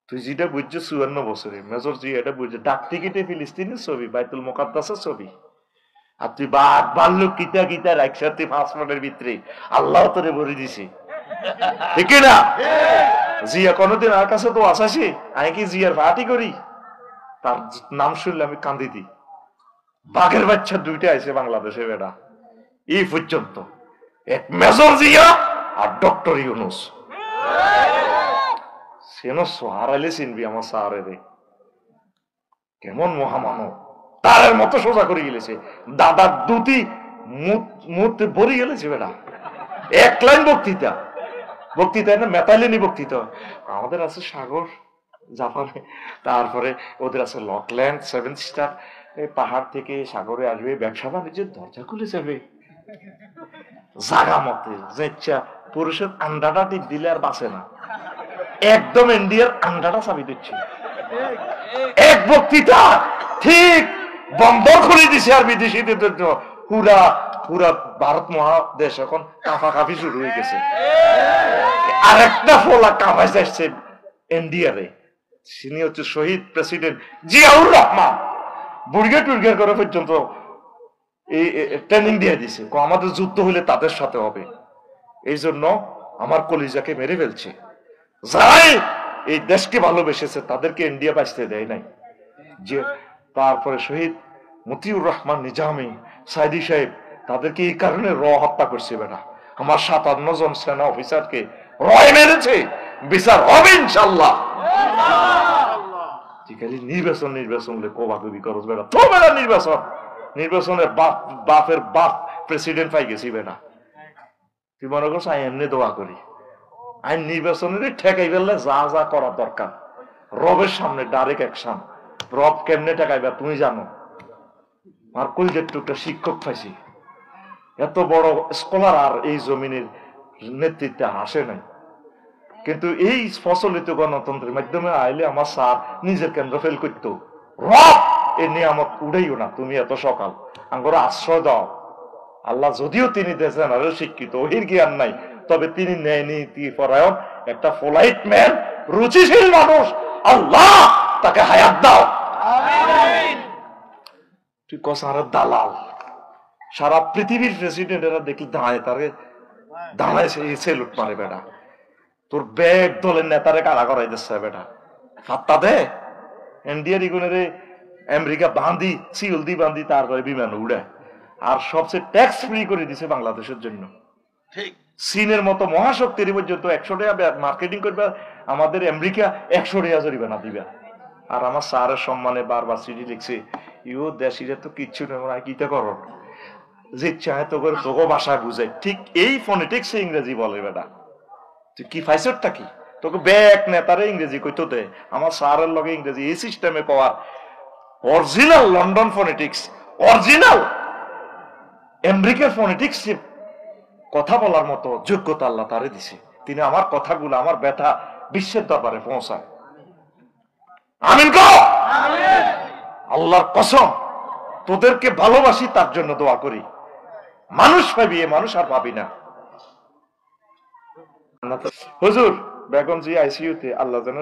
তুই যেটা বুঝছো 54 বছরে মেজর জি এটা বুঝছো, ডাক টিকিটে ফিলিস্তিনের ছবি, বাইতুল মোকাদ্দাসের ছবি, আর তুই বাঘ ভাল্লুক কিতা কিতা রাখছা তুই পাসপোর্টের ভিতরে, আল্লাহ তোরে ভরে দিছে, ঠিক না? জিয়া কোনোদিন আর কাছে তো আসাসি, আমি কি জিয়ার পার্টি করি? তার নাম শুনলে আমি কান্দি দিই। বাঘের বাচ্চা দুইটা আছে বাংলাদেশে বেটা এই পর্যন্ত, এক মেজর জিয়া আর ডক্টর ইউনুস। হারাইলে চিনবি আমার সারে রে, কেমন মহামানব, তার মতো সোজা করে গেলেছে, দাদার দুটি মুহূর্তে ভরে গেলেছে বেটা। এক লাইন বক্তৃতা, বক্তৃতায় না মেতালিনী বক্তৃতা। আমাদের আছে সাগর জাপানে, তারপরে ওদের আছে লকল্যান্ড, 7 স্টার, পাহাড় থেকে সাগরে আসবে, ব্যবসা বাণিজ্যের দরজা খুলে যাবে জাগা মতে, যে পুরুষের আন্ডাটা টিপ দিলে আর বাঁচে না, একদম ইন্ডিয়ার আন্ডাটা চাবি দিচ্ছে। এক বক্তৃতা ঠিক বন্দর খুলে দিছে আর বিদেশিদের জন্য, পুরা পুরা ভারত মহাদেশ এখন কাফাকাফি শুরু হয়ে গেছে। আরেকটা ফোলা কাফাই যাচ্ছে ইন্ডিয়ারে, তিনি হচ্ছে শহীদ প্রেসিডেন্ট জিয়াউর রহমান, বুড়গে টুড়গে করে পর্যন্ত এই ট্রেনিং দিয়ে দিছে, আমাদের যুদ্ধ হলে তাদের সাথে হবে, এই জন্য আমার কলিজাকে মেরে ফেলছে। যারাই এই দেশকে ভালোবেসেছে তাদেরকে ইন্ডিয়া বাঁচতে দেয় নাই। যে তারপরে শহীদ মতিউর রহমান নিজামী, সাইদি সাহেব, তাদেরকে এই কারণে হত্যা করছে বেটা। আমার 57 জন সেনা অফিসারকে মেরেছে, বিচার হবে ইনশাল্লাহ। নির্বাচন নির্বাচন কোবাকুবি করস বেটা, তো বেটা নির্বাচন নির্বাচনের বাপের বাপ প্রেসিডেন্ট পাই গেছি বেটা। তুই মনে করছ আমি এমনি দোয়া করি? আইন নির্বাচনের ঠেকাই ফেললে যা যা করা দরকার, রবের সামনে ডাইরেক্ট অ্যাকশন। রব কেমনে ঠেকাইবা তুমি জানো। আর কইলের টুকটা শিক্ষক পাইছি, এত বড় স্কলার আর এই জমিনের নেতৃত্বে আসে নাই, কিন্তু এই প্রচলিত গণতন্ত্রের মাধ্যমে আইলে আমার স্যার নিজের কেন্দ্র ফেল করতো। রব এ নিয়ামত উড়াইও না তুমি এত সকাল, আঙ্গরে আশ্রয় দাও। আল্লাহ যদিও তিনি দেশেন আরো শিক্ষিত, ওহির জ্ঞান নাই, তবে তিনি ন্যায় নীতি পরায়ণ, একটা পোলাইট ম্যান, রুচিশীল মানুষ, আল্লাহ তাকে হায়াত দাও। তুই কসার দালাল, সারা পৃথিবীর প্রেসিডেন্টেরা দেখি দাঁড়ায়, তারে দাঁড়ায় সেলুট মারে বেটা। তোর ব্যাগ দলের নেতারে কারা করাই দিচ্ছে বেটা, হাত্তা দে। ইন্ডিয়ার ইগুনের আমেরিকা বাঁধি সিউল দি বাঁধি, তারপরে বিমান উড়ায়। আর সবচেয়ে ট্যাক্স ফ্রি করে দিছে বাংলাদেশের জন্য। চীনের মতো মহাশক্তির পর্যন্ত 100 টাকা মার্কেটিং করবে, আমাদের আমেরিকা 100 টাকা জরিমানা দিবে। আর আমার স্যারের সম্মানে বারবার চিঠি লিখছে, ইউ দেশিরা তো কিচ্ছু নেই, কিতে করো যে চায় তো করে তোকে ভাষায় বুঝে। ঠিক এই ফোনেটিক্স ইংরেজি বলে বেটা। তুই কি ফাইসরটা কি, তোকে ব্যাক নেতারে ইংরেজি কইতো দে। আমার স্যারের লগে ইংরেজি এই সিস্টেমে পাওয়ার অরিজিনাল লন্ডন ফোনেটিক্স, অরিজিনাল আমেরিকার ফোনেটিক্স কথা বলার মতো যোগ্যতা আল্লাহ তারে দিছে। তিনি আমার কথাগুলো, আমার ব্যথা বিশ্বের দরবারে পৌঁছায়। আমিন কো আল্লাহর কসম, তোদেরকে ভালোবাসি, তার জন্য দোয়া করি। মানুষ পাবি, এ মানুষ আর পাবি না। হুজুর বেগম জি আইসিইউতে, আল্লাহ যেন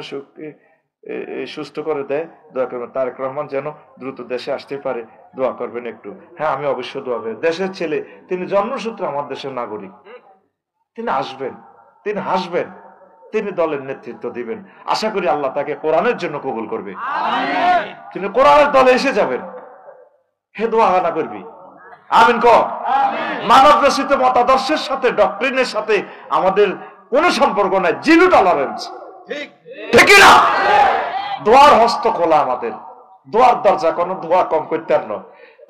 সুস্থ করে দেয়, দোয়া করবেন। তারেক রহমান যেন দ্রুত দেশে আসতে পারে, দোয়া করবেন একটু। হ্যাঁ আমি অবশ্যই দোয়া করব। দেশের ছেলে, তিনি জন্মসূত্রে আমার দেশের নাগরিক, তিনি আসবেন, তিনি হাসবেন, তিনি দলের নেতৃত্ব দিবেন। আশা করি আল্লাহ তাকে কোরআনের জন্য কবুল করবে, তিনি কোরআনের দলে এসে যাবেন। হে দোয়া না করবি, আমিন ক। মানব রচিত মতাদর্শের সাথে, ডক্ট্রিনের সাথে আমাদের কোনো সম্পর্ক নাই, জিরো টলারেন্স, ঠিক না? দোয়ার হস্ত খোলা আমাদের, দোয়ার দরজা, কোনো দোয়া কম করতে না।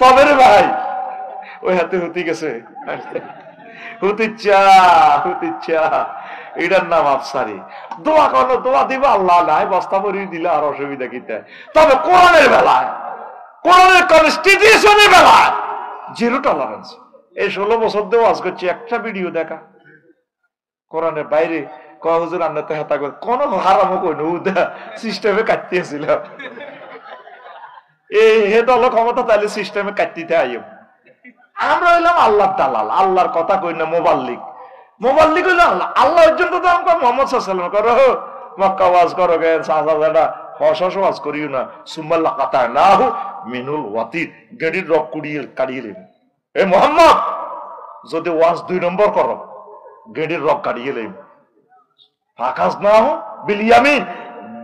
তবে রে ভাই, ওই হাতে হুতি গেছে, এটার নাম আফসারি। দোয়া করলো, দোয়া দিব আল্লাহ নাই, বস্তা ভরিয়ে দিলে আর অসুবিধা কিতে। তবে কোরআনের বেলায়, কোরআনের কনস্টিটিউশনের বেলায় জিরো টলারেন্স। এই 16 বছর দিয়ে ওয়াজ করছি, একটা ভিডিও দেখা কোরআনের বাইরে হুজুর আন্নাতে হাতা করে কোন হারামও কই না, সিস্টেমে কাটতেছিল। এই হে দল ক্ষমতা তাইলে সিস্টেমে কাটতে আইম। আমরা হইলাম আল্লাহর দালাল, আল্লাহর কথা কই না, মোবাল্লিক। মোবাল্লিক হইলো আল্লাহ, আল্লাহ পর্যন্ত তো আমরা মোহাম্মদ সাল্লাল্লাহু আলাইহি ওয়াসাল্লাম করো মক্কা ওয়াজ করো গে চাচা হস ওয়াজ করিও না সুম্মাল্লাহ কাতা না হু মিনুল ওয়াতির গেড়ির রক কুড়িয়ে কাড়িয়ে নেব এ মোহাম্মদ যদি ওয়াজ 2 নম্বর করো গেড়ির রক কাড়িয়ে নেব আকাশ না হো বিলিয়ামিন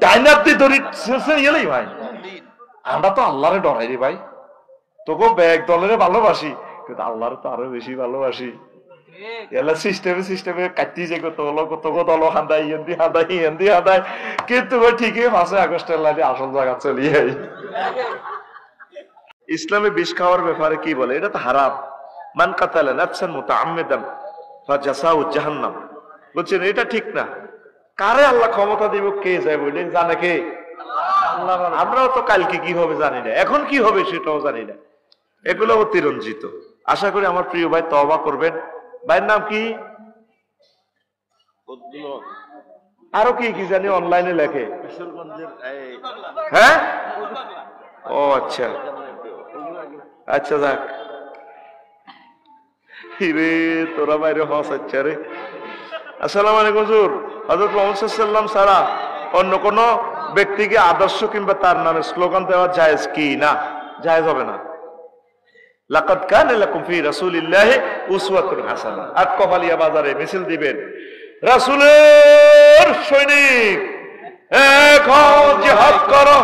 ডাইনার দি দড়ি শেষে এলেই ভাই আমরা তো আল্লাহরে ডরাই রে ভাই তোকে ব্যাগ দলের ভালোবাসি কিন্তু আল্লাহরে তো আরো বেশি ভালোবাসি এলা সিস্টেমে কাটি যে কত দল হাঁদাই হাঁদাই কিন্তু ঠিকই 5 আগস্টের লাগে আসল জায়গা চলিয়ে ইসলামে বিষ খাওয়ার ব্যাপারে কি বলে এটা তো হারাম মান কাতালা নাফসান মুতাআম্মিদান ফাজাসাউ জাহান্নাম বলছেন এটা ঠিক না কারে আল্লাহ ক্ষমতা দিব কে যায় বলে জানে কে আল্লাহ আমরাও তো কালকে কি হবে জানি না এখন কি হবে সেটাও জানি না এগুলো অতিরঞ্জিত আশা করি আমার প্রিয় ভাই তওবা করবেন ভাইয়ের নাম কি আরো কি কি জানি অনলাইনে লেখে হ্যাঁ ও আচ্ছা আচ্ছা যাক রে তোরা বাইরে হস আচ্ছা রে আসসালামু আলাইকুম হুজুর হযরত মুহাম্মদ সাল্লাল্লাহু আলাইহি ওয়াসাল্লাম ছাড়া অন্য কোন ব্যক্তিকে আদর্শ কিংবা তার নামে স্লোগান দেওয়া জায়েজ কি না জায়েজ হবে না লাকাদ কানা লাকুম ফি রাসূলিল্লাহি উসওয়াতুন হাসানাহ আট কপালিয়া বাজারে মিছিল দিবেন রাসূলের সৈনিক এক হও জিহাদ করো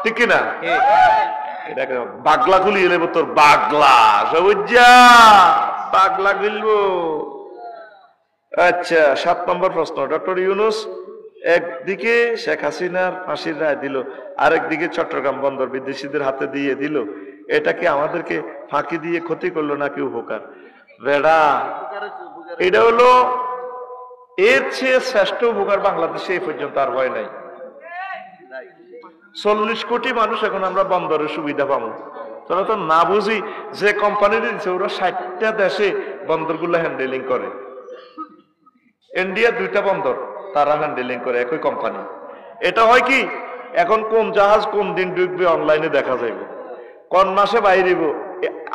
ঠিক কি না এটাকে বাগলা খুলি এলেব তোর বাগলা সবুজা পাগলা গিলবো আচ্ছা 7 নম্বর প্রশ্ন ডক্টর ইউনূস একদিকে শেখ হাসিনার ফাঁসির রায় দিল আরেকদিকে চট্টগ্রাম বন্দর বিদেশিদের হাতে দিয়ে দিল এটা কি আমাদেরকে ফাঁকি দিয়ে ক্ষতি করলো নাকি উপকার বেড়া এটা হলো এর চেয়ে শ্রেষ্ঠ উপকার বাংলাদেশে এই পর্যন্ত আর হয় নাই 40 কোটি মানুষ এখন আমরা বন্দরের সুবিধা পাবো তোরা তো না বুঝি যে কোম্পানি দিচ্ছে ওরা 60টা দেশে বন্দরগুলো হ্যান্ডেলিং করে ইন্ডিয়া 2টা বন্দর তারা হ্যান্ডেলিং করে একই কোম্পানি এটা হয় কি এখন কোন জাহাজ কোন দিন ঢুকবে অনলাইনে দেখা যাবে কোন মাসে বাইরে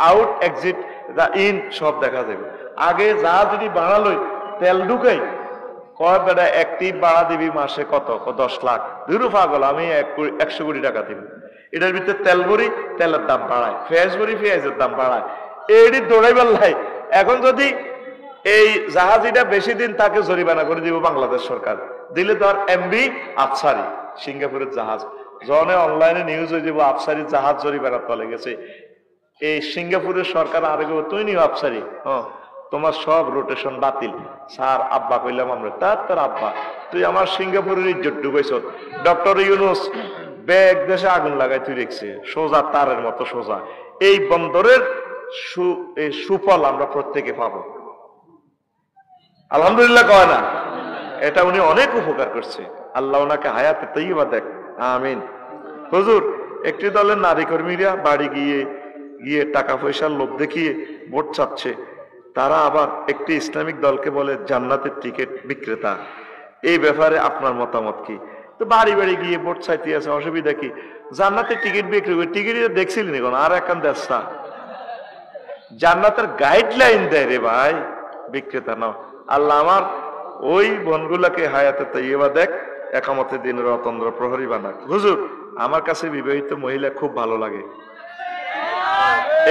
আউট এক্সিট দা ইন সব দেখা যাবে আগে জাহাজ যদি বাড়ালই তেল ঢুকাই কয় বেটা একটি ভাড়া দিবি মাসে কত 10 লাখ ধুরু পাগল আমি 100 কোটি টাকা দিব এটার ভিতরে তেল ভরি তেলের দাম বাড়ায় পেঁয়াজ ভরি পেঁয়াজের দাম বাড়ায় এটি দৌড়াইবার লাই এখন যদি এই জাহাজিটা বেশি দিন তাকে জরিমানা করে দিব বাংলাদেশ সরকার দিলে ধর এমবি আফসারি সিঙ্গাপুরের জাহাজ জনে অনলাইনে নিউজ হয়ে যাব আফসারি জাহাজ জরিমানা তলে গেছে এই সিঙ্গাপুরের সরকার আরেক তুই নিও আফসারি তোমার সব রোটেশন বাতিল স্যার আব্বা কইলাম আমরা তার আব্বা তুই আমার সিঙ্গাপুরের ইজ্জত ডুবাইছ ডক্টর ইউনূস ব্যাগ দেশে আগুন লাগাই তুই রেখছে সোজা তারের মতো সোজা এই বন্দরের সুফল আমরা প্রত্যেকে পাবো আলহামদুলিল্লাহ কয় না এটা উনি অনেক উপকার করছে আল্লাহ ওনাকে হায়াতে তৈবা দেখ আমিন হুজুর একটি দলের নারী কর্মীরা বাড়ি গিয়ে টাকা পয়সার লোভ দেখিয়ে ভোট চাচ্ছে তারা আবার একটি ইসলামিক দলকে বলে জান্নাতের টিকিট বিক্রেতা এই ব্যাপারে আপনার মতামত কি তো বাড়ি বাড়ি গিয়ে ভোট চাইতে আছে অসুবিধা কি জান্নাতের টিকিট বিক্রি করে টিকিট দেখছিলেন এখন আর এখন দেশটা জান্নাতের গাইডলাইন দেয় রে ভাই বিক্রেতা নাও আল্লাহ আমার ওই বনগুলাকে হায়াতে তৈবা দেখ একামতের দিনের অতন্দ্র প্রহরী বানাক হুজুর আমার কাছে বিবাহিত মহিলা খুব ভালো লাগে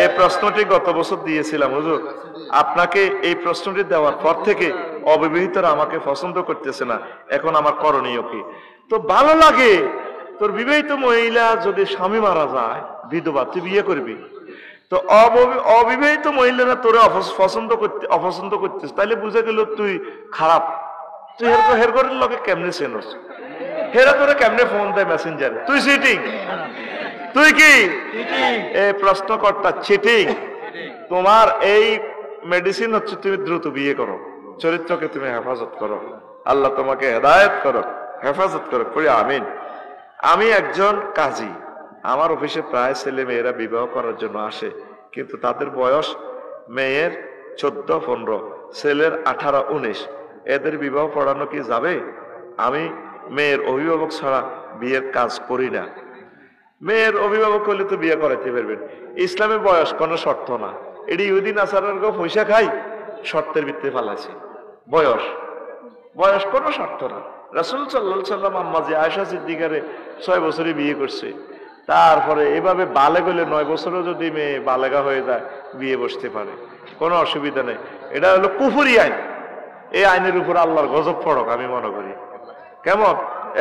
এই প্রশ্নটি গত বছর দিয়েছিলাম হুজুর আপনাকে এই প্রশ্নটি দেওয়ার পর থেকে অবিবাহিতরা আমাকে পছন্দ করতেছে না এখন আমার করণীয় কি তো ভালো লাগে তোর বিবাহিত মহিলা যদি স্বামী মারা যায় বিধবা তুই বিয়ে করবি তো অবিবাহিত মহিলারা তোরে অপছন্দ করতেছ তাইলে বুঝে গেল তুই খারাপ তুই হেরগরের লোকে কেমনে চেনস হেরা তোরে কেমনে ফোন দেয় মেসেঞ্জারে তুই চিটিং তুই কি এই প্রশ্নকর্তা চিটিং তোমার এই মেডিসিন হচ্ছে তুমি দ্রুত বিয়ে করো চরিত্রকে তুমি হেফাজত করো আল্লাহ তোমাকে হেদায়েত করো হেফাজত করো পড়ি আমিন আমি একজন কাজী আমার অফিসে প্রায় ছেলে মেয়েরা বিবাহ করার জন্য আসে কিন্তু তাদের বয়স মেয়ের 14-15 ছেলের 18-19 এদের বিবাহ পড়ানো কি যাবে আমি মেয়ের অভিভাবক ছাড়া বিয়ের কাজ করি না মেয়ের অভিভাবক হলে তো বিয়ে করাইতে পারবেন ইসলামে বয়স কোনো শর্ত না এটি ইহুদি নাসারার পয়সা খাই শর্তের ভিত্তিতে ফালাইছে বয়স কোনো শর্ত না রাসূল সাল্লাল্লাহু আলাইহি সাল্লাম আম্মা যে আয়েশা সিদ্দিকারে 6 বছরে বিয়ে করছে, তারপরে এভাবে বালেগ হলে 9 বছরও যদি মেয়ে বালেগা হয়ে যায় বিয়ে বসতে পারে, কোনো অসুবিধা নেই। এটা হলো কুফরি আইন। এই আইনের উপর আল্লাহর গজব পড়ক আমি মনে করি। কেমন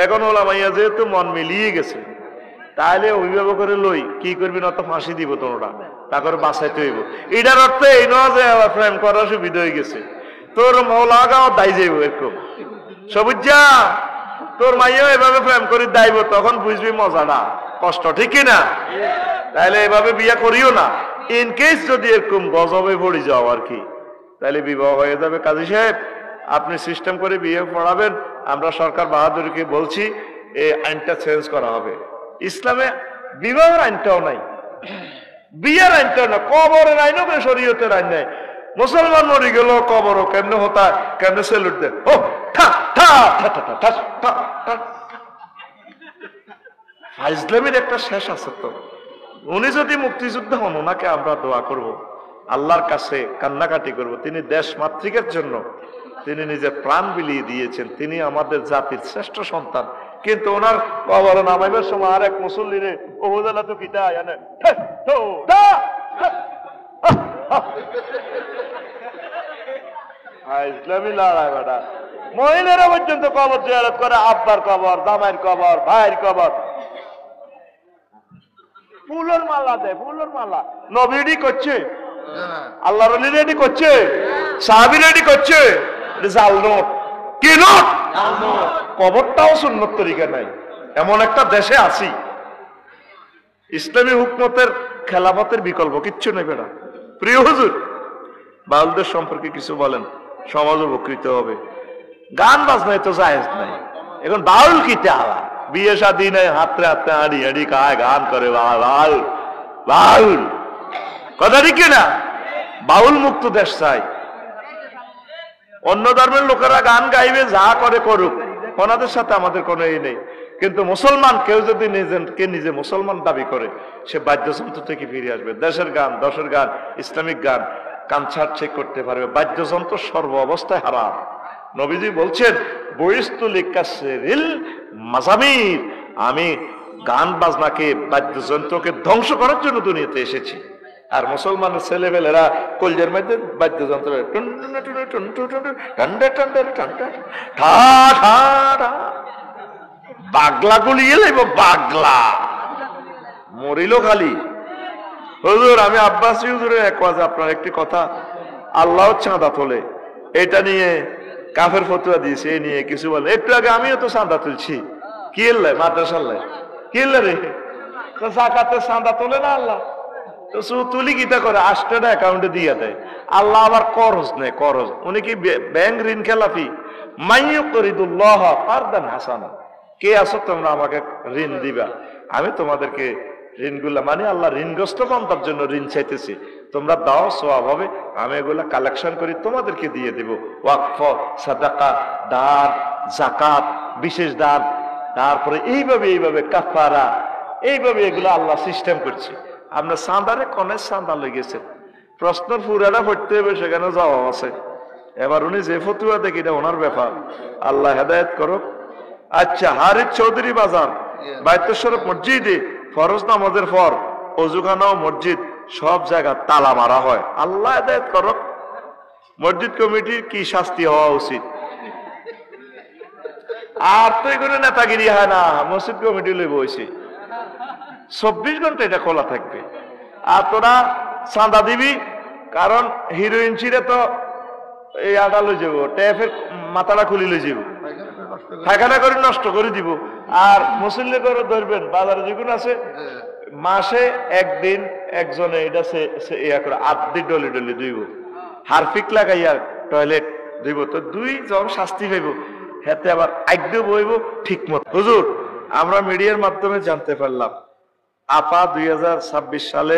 এখন ওলামাইয়া যেহেতু মন মিলিয়ে গেছে, তাহলে অভিভাবকের লই কি করবি না, তো ফাঁসি দিব তোমরা, তারপরে বাঁচাইতে হইব। এটার অর্থ এই নয় যে প্রেম করার সুবিধা হয়ে গেছে, তোর মৌলাগাও দায় যাইব এরকম সবুজা, তোর মাইয়াও এভাবে প্রেম করে দাইব, তখন বুঝবি মজাটা কষ্ট, ঠিক কিনা? তাহলে এভাবে বিয়ে করিও না। ইন কেস যদি এরকম গজবে পড়ে যাও আর কি, তাহলে বিবাহ হয়ে যাবে। কাজী সাহেব আপনি সিস্টেম করে বিয়ে পড়াবেন। আমরা সরকার বাহাদুরকে বলছি এই আইনটা চেঞ্জ করা হবে। ইসলামে বিবাহের আইনটাও নাই, বিয়ের আইনটাও না, কবরের আইনও শরীয়তের আইন নাই। মুসলমান মরে গেল কবরও কেমনে হতা, কেমনে সেলুট দেন, ও ঠা ঠা ঠা ঠা ঠা ঠা ঠা। ইসলামের একটা শেষ আছে তো। উনি যদি মুক্তিযোদ্ধা হন, ওনাকে আমরা দোয়া করব, আল্লাহর কাছে কান্নাকাটি করব। তিনি দেশ মাতৃকের জন্য তিনি নিজের প্রাণ বিলিয়ে দিয়েছেন, তিনি আমাদের জাতির শ্রেষ্ঠ সন্তান। কিন্তু ওনার কবর নামাইবার সময় আর এক মুসল্লিরে ওহদালা তো কিতা জানে ইসলামী লড়াই বেটা। মহিলারা পর্যন্ত কবর জিয়ারত করে, আব্বার কবর, জামাইয়ের কবর, ভাইয়ের কবর, ফুলের মালা দেয়, ফুলের মালা। নবী রেডি করছে, আল্লাহ রলি রেডি করছে, সাহাবী রেডি করছে, জাল নোট। কি নোট? কবরটাও সুন্নত তরিকা নাই। এমন একটা দেশে আছি, ইসলামী হুকমতের খেলাফতের বিকল্প কিচ্ছু নেই বেড়া। প্রিয় হুজুর, বাউলদের সম্পর্কে কিছু বলেন, সমাজ উপকৃত হবে। গান বাজনায় তো জায়েজ নাই। এখন বাউল কিতে আলা, বিয়ে শাদী নাই, হাতে হাতে হাঁড়ি হাঁড়ি খায়, গান করে বাউল বাউল। কথা ঠিক না? বাউল মুক্ত দেশ চাই। অন্য ধর্মের লোকেরা গান গাইবে, যা করে করুক, ওনাদের সাথে আমাদের কোনো এই নেই। কিন্তু মুসলমান কেউ যদি নিজে মুসলমান দাবি করে, সে বাদ্যযন্ত্র থেকে ফিরে আসবে। দেশের গান, দশের গান, ইসলামিক গান কানছাড় চেক করতে পারবে। বাদ্যযন্ত্র সর্ব অবস্থায় হারাম। নবীজি বলছেন বইস্তুলিকাসরিল মাজামির, আমি গান বাজনাকে, বাদ্যযন্ত্রকে ধ্বংস করার জন্য দুনিয়াতে এসেছি। আর মুসলমানের ছেলেবেলেরা কলজের মধ্যে বাদ্যযন্ত্র বাগলা গুলিয়ে লাইব, বাগলা মরিল খালি। হুজুর আমি আব্বাসী হুজুরের এক ওয়াজ, আপনার একটি কথা, আল্লাহ চাঁদা তোলে, এটা নিয়ে কাফের ফতুয়া দিয়েছে, এ নিয়ে কিছু বলে। একটু আগে আমিও তো চাঁদা তুলছি, কি এল্লাই মাদ্রাসার লাই, কি এল্লা রে, জাকাতের চাঁদা তোলে না আল্লাহ, তুলি গীতা করে 8 টাকা অ্যাকাউন্টে দিয়ে দেয়। আল্লাহ আবার করজ নেই, করজ। উনি কি ব্যাংক ঋণ খেলাপি? মাইয়ুকরিদুল্লাহ কারদান হাসানা, কে আছো তোমরা আমাকে ঋণ দিবা, আমি তোমাদেরকে ঋণগুলা, মানে আল্লাহ ঋণগ্রস্ত বান্দার জন্য ঋণ চাইতেছি, তোমরা দাও, সওয়াব হবে, আমি এগুলা কালেকশন করি তোমাদেরকে দিয়ে দেব। ওয়াকফ, সাদাকা, দান, যাকাত, বিশেষ দান, তারপরে এইভাবে কাফারা, এইভাবে এগুলো আল্লাহ সিস্টেম করছে। আপনার চাঁদারে কনে চাঁদা লেগেছে, প্রশ্নের পুরাটা পড়তে হবে, সেখানে জবাব আছে। এবার উনি যে ফতুয়া দেখি, এটা ওনার ব্যাপার, আল্লাহ হেদায়েত করুক। আচ্ছা, হারিস চৌধুরী বাজার বাইতুশরীফ মসজিদে ফরজ নামাজের পর অজুখানা ও মসজিদ সব জায়গা তালা মারা হয়, আল্লাহ হেদায়েত করুক। মসজিদ কমিটির কি শাস্তি হওয়া উচিত? আর তো এগুলো নেতাগিরি হয় না, মসজিদ কমিটি লই বইছে, 24 ঘন্টা এটা খোলা থাকবে। আর তোরা চাঁদা দিবি, কারণ হিরোইন ছিঁড়ে তো এই আটা লই যাব, ট্যাপের মাথাটা খুলি লই যাব, ফাঁকাটা করে নষ্ট করে দিব। আর মুসল্লি করে ধরবেন, বাজারে যেগুলো আছে, মাসে একদিন একজনে এটা ইয়া করে আদি ডলি ডলি ধুইব, হারফিক লাগাইয়া টয়লেট ধুইব, তো 2 জন শাস্তি পাইব, হাতে আবার আগ্য বইব ঠিক মতো। হুজুর, আমরা মিডিয়ার মাধ্যমে জানতে পারলাম আপা 2026 সালে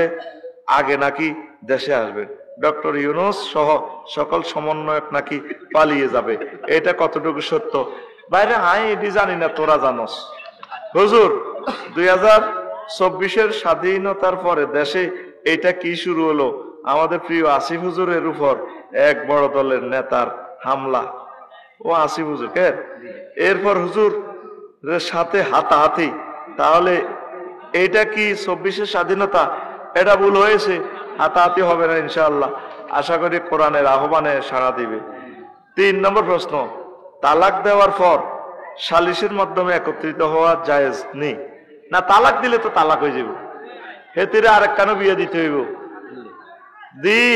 আগে নাকি দেশে আসবেন, ডক্টর ইউনূস সহ সকল সমন্বয়ক নাকি পালিয়ে যাবে, এটা কতটুকু সত্য? বাইরে হাই এটি জানি না, তোরা জানোস। হুজুর, 2024-এর স্বাধীনতার পরে দেশে এটা কি শুরু হলো? আমাদের প্রিয় আসিফ হুজুরের উপর এক বড় দলের নেতার হামলা। ও আসিফ হুজুর কে, এরপর হুজুর সাথে হাতাহাতি, তাহলে এইটা কি 24-এর স্বাধীনতা? এটা ভুল হয়েছে, হাতাহাতি হবে না ইনশাআল্লাহ, আশা করি কোরআনের আহ্বানে সাড়া দিবে। 3 নম্বর প্রশ্ন, তালাক দেওয়ার পর সালিশের মাধ্যমে একত্রিত হওয়া জায়েজ নেই না? তালাক দিলে তো তালাক হয়ে যাবে, হেতিরে আরেক কানো বিয়ে দিতে হইব,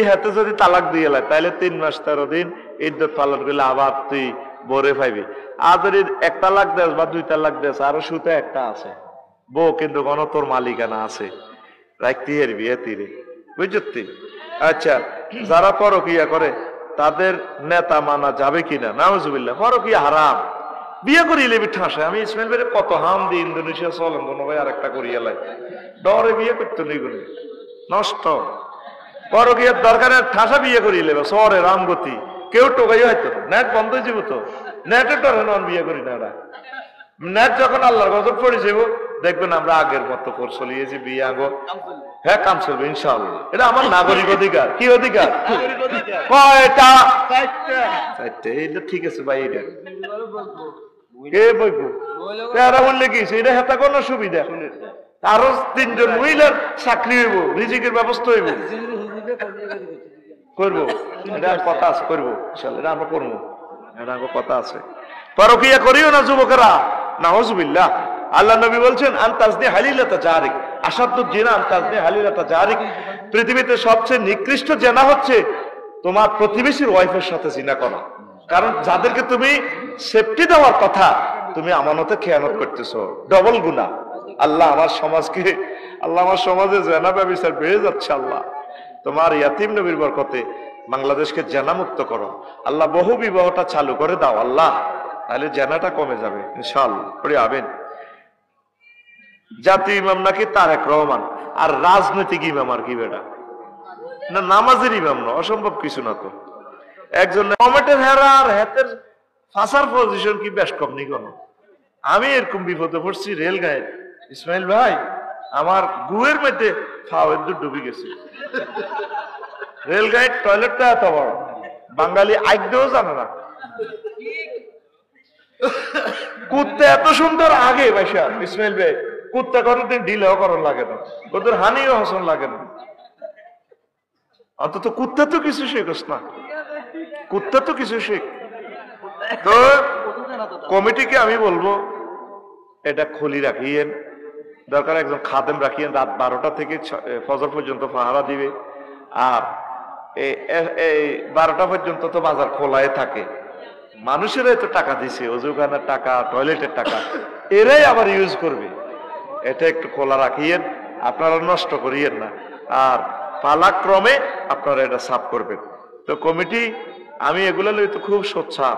হেতে যদি তালাক দিয়ে লাই তাহলে 3 মাস 13 দিন ইদ্যত পালন করলে আবার তুই বরে পাইবি। আর যদি 1 তালাক দেস বা 2 তালাক দেস, আরো সুতে একটা আছে, বউ কিন্তু কোন তোর মালিকানা আছে, রাখতে হারবি হেতিরে, বুঝলি? আচ্ছা, যারা পরকিয়া করে তাদের নেতা মানা যাবে কিনা? নাউজুবিল্লাহ, পরকিয়া হারাম। বিয়ে করিয়ে লেবি ঠাঁসে। আমি ইসমাইল ভাইয়ের কত হাম দি ইন্দোনেশিয়া চলেন কোনো ভাই আরেকটা করিয়ে লাই, ডরে বিয়ে করতে নেই, নষ্ট। পরকিয়ার দরকার ঠাসা বিয়ে করিয়ে লেবে শহরে রামগতি, কেউ টোকাই হয়তো নেট বন্ধ হয়ে যাব, তো নেটে ডরে নন বিয়ে করি না। নেট যখন আল্লাহর গজব পড়ে যাব, দেখবেন আমরা আগের মতো পর চলিয়েছি বিয়ে আগো। হ্যাঁ, কাম চলবে ইনশাআল্লাহ, এটা আমার নাগরিক অধিকার। কি অধিকার? কয়টা? 4টে। এটা ঠিক আছে ভাই, এটা কে বইবো তারা বললে কি এটা হেতা কোনো সুবিধা, আরো 3 জন মহিলার চাকরি হইব, রিজিকের ব্যবস্থা হইব, করবো, এটা কথা আছে, করবো এটা আমরা করবো, এটা আমার কথা আছে। পরকিয়া করিও না যুবকেরা, নাউজুবিল্লাহ। আল্লাহ নবী বলছেন আনতাজনি হালিলাতা জারিক, আসাদুদ জিনা আনতাজনি হালিলাতা জারিক, পৃথিবীতে সবচেয়ে নিকৃষ্ট জেনা হচ্ছে তোমার প্রতিবেশীর ওয়াইফের সাথে জিনা করা। কারণ যাদেরকে তুমি সেফটি দেওয়ার কথা, তুমি আমানতে খেয়ানত করতেছো, ডবল গুনাহ। আল্লাহ আমার সমাজকে, আল্লাহ আমার সমাজে জেনা ব্যবচার বেড়ে যাচ্ছে, আল্লাহ তোমার ইয়াতিম নবীর বরকতে বাংলাদেশকে জেনা মুক্ত করো আল্লাহ, বহু বিবাহটা চালু করে দাও আল্লাহ, তাহলে জেনাটা কমে যাবে ইনশাআল্লাহ। পড়ে আবেন। জাতীয় ইমাম নাকি তারেক রহমান, আর রাজনৈতিক ইমাম আর কি বেটা? না নামাজের ইমাম না, অসম্ভব কিছু না তো। একজন কমেটের হেরা আর হেতের ফাঁসার পজিশন কি বেশ কম নি কোনো? আমি এরকম বিপদে পড়ছি রেল গায়ে, ইসমাইল ভাই আমার গুয়ের মধ্যে ফাওয়ের ডুবে গেছে। রেল গাড়ির টয়লেটটা এত বড়, বাঙালি আইতেও জানে না। কুত্তে এত সুন্দর আগে ভাইসা ইসমাইল ভাই, কুত্তা কোনোদিন ঢিলেও করণ লাগে না, ওদের হানিও হসন লাগে না। অন্তত কুত্তা তো কিছু শেখস না, কুত্তা তো কিছু শেখ। তো কমিটিকে আমি বলবো এটা খুলি রাখিয়েন, দরকার একজন খাদেম রাখিয়েন, রাত 12টা থেকে ফজর পর্যন্ত পাহারা দিবে, আর এই 12টা পর্যন্ত তো বাজার খোলাই থাকে। মানুষেরাই তো টাকা দিছে, অজুখানার টাকা, টয়লেটের টাকা, এরাই আবার ইউজ করবে। এটা একটু খোলা রাখিয়েন, আপনারা নষ্ট করিয়েন না, আর পালাক্রমে আপনারা এটা সাফ করবেন। তো কমিটি, আমি এগুলো লই তো খুব সোচ্চার,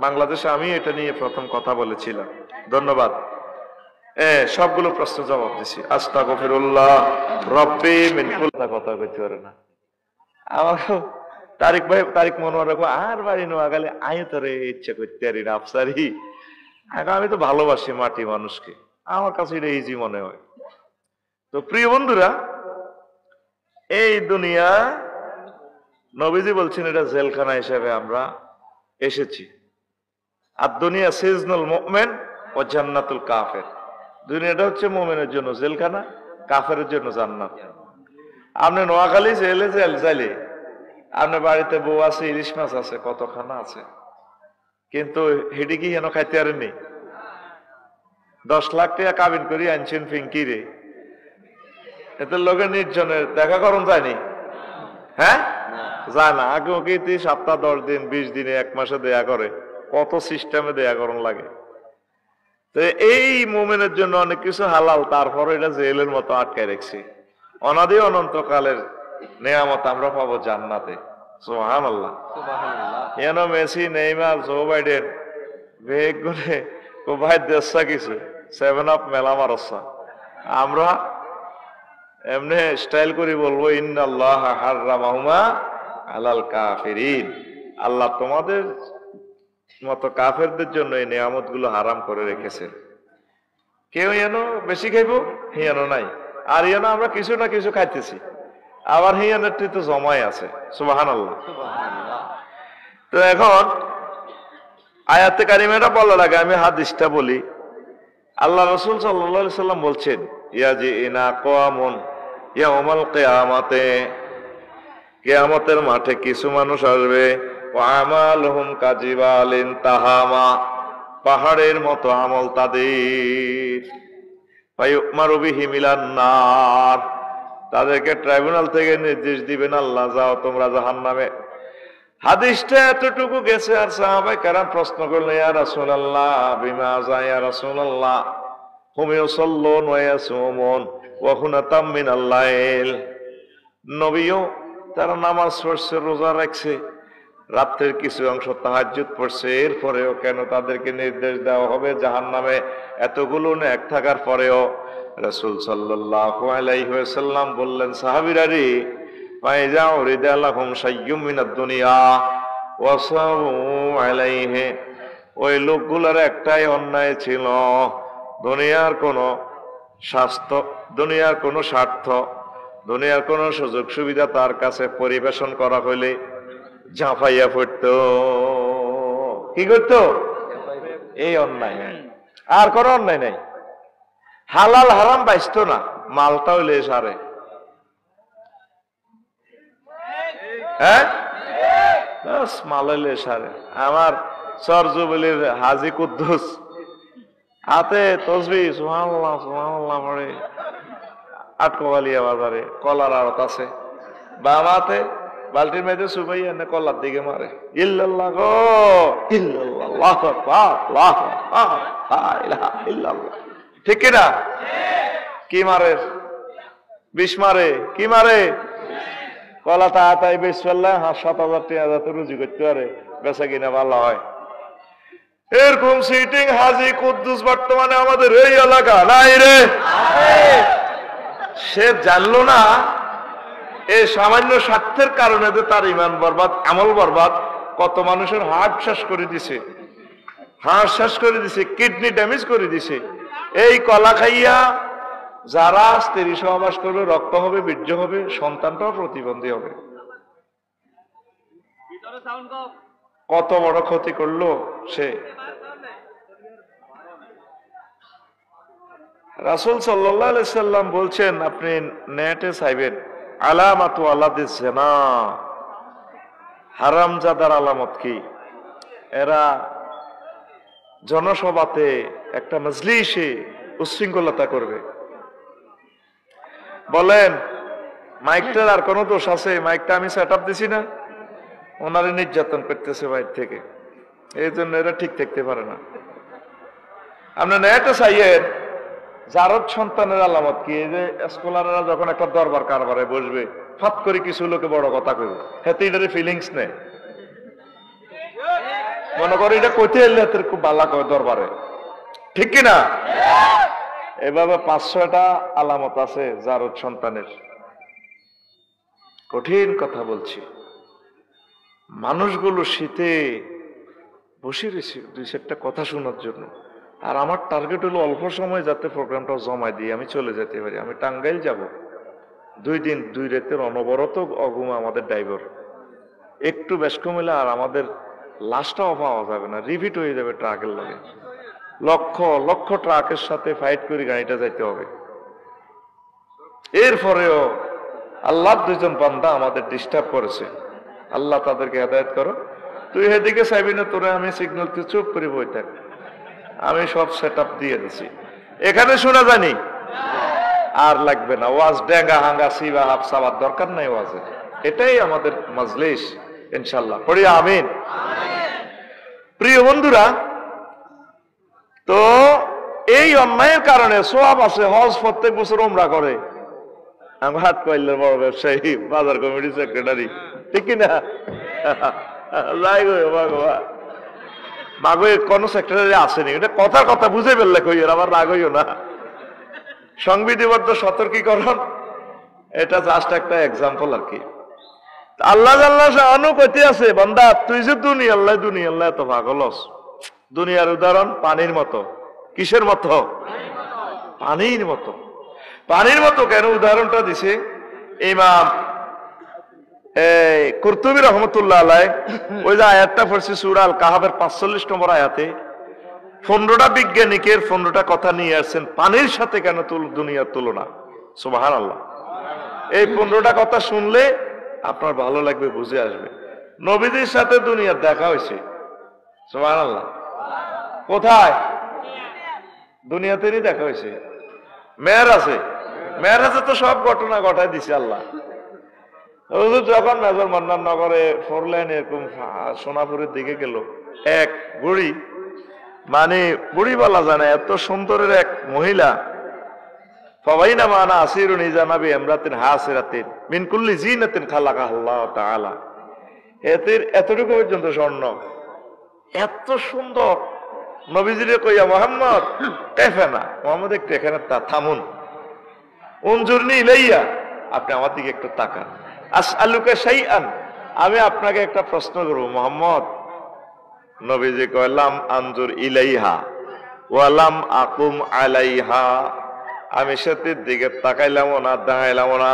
বাংলাদেশে আমি এটা নিয়ে প্রথম কথা বলেছিলাম। ধন্যবাদ। সবগুলো প্রশ্ন জবাব দিছি। আস্তাগফিরুল্লাহ রব্বি মিন কুল্লি, কথা কইতে পারে না আমাকে তারিক ভাই, তারিক মনোয়ার রাখবো আর বাড়ি নোয়াগালে আই তোরে ইচ্ছা করতে পারি না আফসারি। আমি তো ভালোবাসি মাটি মানুষকে, আমার কাছে এটা ইজি মনে হয়। তো প্রিয় বন্ধুরা, এই দুনিয়া নবীজি বলছেন এটা জেলখানা হিসেবে আমরা এসেছি। আর দুনিয়া সিজনুল মুমিন ও জান্নাতুল কাফের, দুনিয়াটা হচ্ছে মুমিনের জন্য জেলখানা, কাফের জন্য জান্নাত। আপনি নোয়াখালী জেলে চাইলে আপনার বাড়িতে বউ আছে, ইলিশ মাছ আছে, কত খানা আছে, কিন্তু হেডি কি হেন খাইতে পারেননি। 10 লাখ টাকা কাবিন করি আনছেন ফিঙ্কি রে, এদের লোকে নির্জনের দেখা করুন যায়নি? হ্যাঁ, যায় না। আগে ওকে 7 10 দিন 20 দিনে 1 মাসে দেয়া করে, কত সিস্টেমে দেয়া করুন লাগে। তো এই মুমিনের জন্য অনেক কিছু হালাল, তারপর এটা জেলের মতো আটকায় রেখছি। অনাদি অনন্তকালের নেয়ামত আমরা পাবো জান্নাতে। সুবহানাল্লাহ। এনো মেসি, নেইমার, জো বাইডেন বেগ করে ও ভাই দেশা কিছু 7 আপ মেলা মারসা, আমরা এমনি স্টাইল করে বলবো ইন্নাল্লাহ হাররামাহুমা আলাল কাফিরিন, আল্লাহ তোমাদের মতো কাফেরদের জন্য এই নিয়ামত গুলো হারাম করে রেখেছেন। কেউ যেন বেশি খাইবো হিয়ানো নাই, আর যেন আমরা কিছু না কিছু খাইতেছি, আবার হিয়ানের তো জমাই আছে। সুবহানাল্লাহ। তো এখন আয়াতে কারিমাটা বলার আগে আমি হাদিসটা বলি। আল্লাহ রাসূল সাল্লাল্লাহু আলাইহি সাল্লাম বলছেন, ইয়াজিনা কওয়ামুন ইয়াউমাল কিয়ামাতে, কিয়ামতের মাঠে কিছু মানুষ আসবে, ওয়া আমালুহুম কাজিবালিন তাহামা, পাহাড়ের মতো আমল তাদের, ফায়ুমারু বিহি মিলান নার, তাদেরকে ট্রাইব্যুনাল থেকে নির্দেশ দিবেন, আল্লাহ যাও তোমরা জাহান্নামে। হাদিসটা এতটুকু গেছে আর সাহাবায়ে কেরাম প্রশ্ন করলেন, ইয়া রাসূলুল্লাহ বিমাযা ইয়া রাসূলুল্লাহ, হুম ইউসাল্লুন ওয়া ইয়াসুমুন ওয়া হুনাতাম মিনাল লাইল, নবীও তারা নামাজ পড়ছে, রোজা রাখছে, রাত্রের কিছু অংশ তাহাজ্জুদ পড়ছে, এরপরেও কেন তাদেরকে নির্দেশ দেওয়া হবে জাহান্নামে? এতগুলো নেক থাকার পরেও। রাসূল সাল্লাল্লাহু আলাইহি ওয়াসাল্লাম বললেন, সাহাবীরা রে, ফাইজা উরিদা লাহুম শাইয়্যুম মিনাদ দুনিয়া ওয়াসাউ আলাইহি, ওই লোকগুলোর একটাই অন্যায় ছিল, দুনিয়ার কোনো স্বাস্থ্য, দুনিয়ার কোনো স্বার্থ, দুনিয়ার কোনো সুযোগ সুবিধা তার কাছে পরিবেশন করা হইলে ঝাঁপাইয়া পড়ত। কি করত? এই অন্যায়, আর কোনো অন্যায় নাই। হালাল হারাম বাইসত না, মালটা হইলে সারে। হ্যাঁ, মাল হইলে সারে। আমার সরজুবলির হাজি কুদ্দুস হাতে তসবিহ সুবহানাল্লাহ সুবহানাল্লাহ পড়ে আটকোয়ালিয়া বাজারে কলার আড়ত আছে, বাম হাতে বালতির মেয়েতে সুবাই এনে কলার দিকে মারে, ইল্লাল্লাহ গো ইল্লাল্লাহ, আল্লাহু আকবার, আল্লাহু আকবার, লা ইলাহা ইল্লাল্লাহ। ঠিক কি না? কি মারে? বিষ মারে। কি মারে? কলা তাড়াতাড়ি বেশ ফেললে 7,000 3,000 রুজি করতে পারে, বেচা কিনা ভালো হয়। এরকম সিটিং হাজি কুদ্দুস বর্তমানে আমাদের এই এলাকা নাই রে। সে জানলো না এই সামান্য স্বার্থের কারণে তার ইমান বরবাদ, আমল বরবাদ, কত মানুষের হার্ট শেষ করে দিছে, হার্ট শেষ করে দিছে, কিডনি ড্যামেজ করে দিছে। এই কলা খাইয়া যারা স্ত্রী সহবাস করবে, রক্ত হবে, বীর্য হবে, সন্তানটাও প্রতিবন্ধী হবে। কত বড় ক্ষতি করলো সে। রাসূল সাল্লাল্লাহু আলাইহি সাল্লাম বলছেন, আপনি নেটে চাইবেন আলামাতু আলাদিস জিনা, হারামজাদার আলামত কি? এরা জনসভাতে একটা মজলিসে উচ্ছৃঙ্খলতা করবে। বলেন মাইকটার আর কোনো দোষ আছে? মাইকটা আমি সেট আপ দিছি না, ওনারে নির্যাতন করতেছে বাইরে থেকে, এই জন্য এরা ঠিক থাকতে পারে না। আপনার নেটে চাইয়েন জারদ সন্তানের আলামত কি? এই যে স্কলাররা যখন একটা দরবার কারবারে বসবে, ফাত করে কিছু লোকে বড় কথা কইবে, হেতে এটারে ফিলিংস নেই, মনে করে এটা কইতে এলে হাতের খুব ভালো কয় দরবারে। ঠিক কিনা? এভাবে 500টা আলামত আছে জারদ সন্তানের। কঠিন কথা বলছি। মানুষগুলো শীতে বসে রয়েছে 2-4টা কথা শোনার জন্য, আর আমার টার্গেট হলো অল্প সময় যাতে প্রোগ্রামটা জমা দিয়ে আমি চলে যেতে পারি। আমি টাঙ্গাইল যাব, 2 দিন 2 রাতের অনবরত অগুমা আমাদের ড্রাইভার, একটু বেশ কমিলে আর আমাদের লাশটাও পাওয়া যাবে না, রিপিট হয়ে যাবে ট্রাকের লাগে। লক্ষ লক্ষ ট্রাকের সাথে ফাইট করে গাড়িটা যাইতে হবে। এরপরেও আল্লাহর 2জন বান্দা আমাদের ডিস্টার্ব করেছে, আল্লাহ তাদেরকে হেদায়েত করো। তুই এদিকে চাইবি না, তোরে আমি সিগন্যাল তুই চুপ করে বই থাক, আমি সব সেট আপ দিয়ে দিছি, এখানে শোনা জানি আর লাগবে না। ওয়াজ ডেঙ্গা হাঙ্গা সিবা হাফ সাবার দরকার নাই ওয়াজে, এটাই আমাদের মজলিস ইনশাআল্লাহ। পড়ি আমিন। প্রিয় বন্ধুরা, তো এই অন্যায়ের কারণে সওয়াব আছে। হজ প্রত্যেক বছর উমরা করে, আমি হাত কইলের বড় ব্যবসায়ী, বাজার কমিটি সেক্রেটারি, ঠিক কিনা? যাই গো বাবা, মাগো কোন সেক্রেটারি আসেনি, এটা কথার কথা বুঝে ফেললে কই, আবার রাগ হইও না। সংবিধিবদ্ধ সতর্কীকরণ, এটা জাস্ট একটা এক্সাম্পল আর কি। আল্লাহ আল্লাহ শাহানু কইতে আছে, বান্দা তুই যে দুনিয়া আল্লাহ এত পাগল, দুনিয়ার উদাহরণ পানির মতো। কিসের মতো? পানির মতো। পানির মতো কেন উদাহরণটা দিছে? ইমাম এই কুরতুবী রহমতুল্লাহ আলাইহ ওই যে আয়াতটা পড়ছি সূরা আল কাহাফের 45 নম্বর আয়াতে 15টা বিজ্ঞানিকের 15টা কথা নিয়ে আসছেন পানির সাথে কেন দুনিয়ার তুলনা। সুবহানাল্লাহ। এই 15টা কথা শুনলে আপনার ভালো লাগবে, বুঝে আসবে। নবীদের সাথে দুনিয়ার দেখা হয়েছে। সুবহানাল্লাহ। কোথায়? দুনিয়াতেই দেখা হয়েছে। মেরাজে তো সব ঘটনা ঘটায় দিছে আল্লাহ। যখন মেজর মান্নান নগরে 4 লাইন এরকম সোনাপুরের দিকে গেল, এক বুড়ি, মানে বুড়ি বলা যায় না, এত সুন্দরের এক মহিলা, ফাবাইনা মানা আসিরুন ইজা নাবি ইমরাতিন হাসিরাতিন মিন কুল্লি জিনাতিন খালাকাহু আল্লাহ তাআলা। এতটুকু পর্যন্ত স্বর্ণ, এত সুন্দর। নবীজিরে কইয়া মুহাম্মদ কাইফানা, মুহাম্মদ একটু এখানে থামুন, উনজুরনি ইলাইয়া, আপনি আমার দিকে একটু তাকান। আসআলুকা শাইআন, আমি আপনাকে একটা প্রশ্ন করব মুহাম্মদ। নবীজি কইলাম আনজুর ইলাইহা ওয়ালাম আকুম আলাইহা, আমি সেটির দিকে তাকাইলাম না, দাঁড়াইলাম না।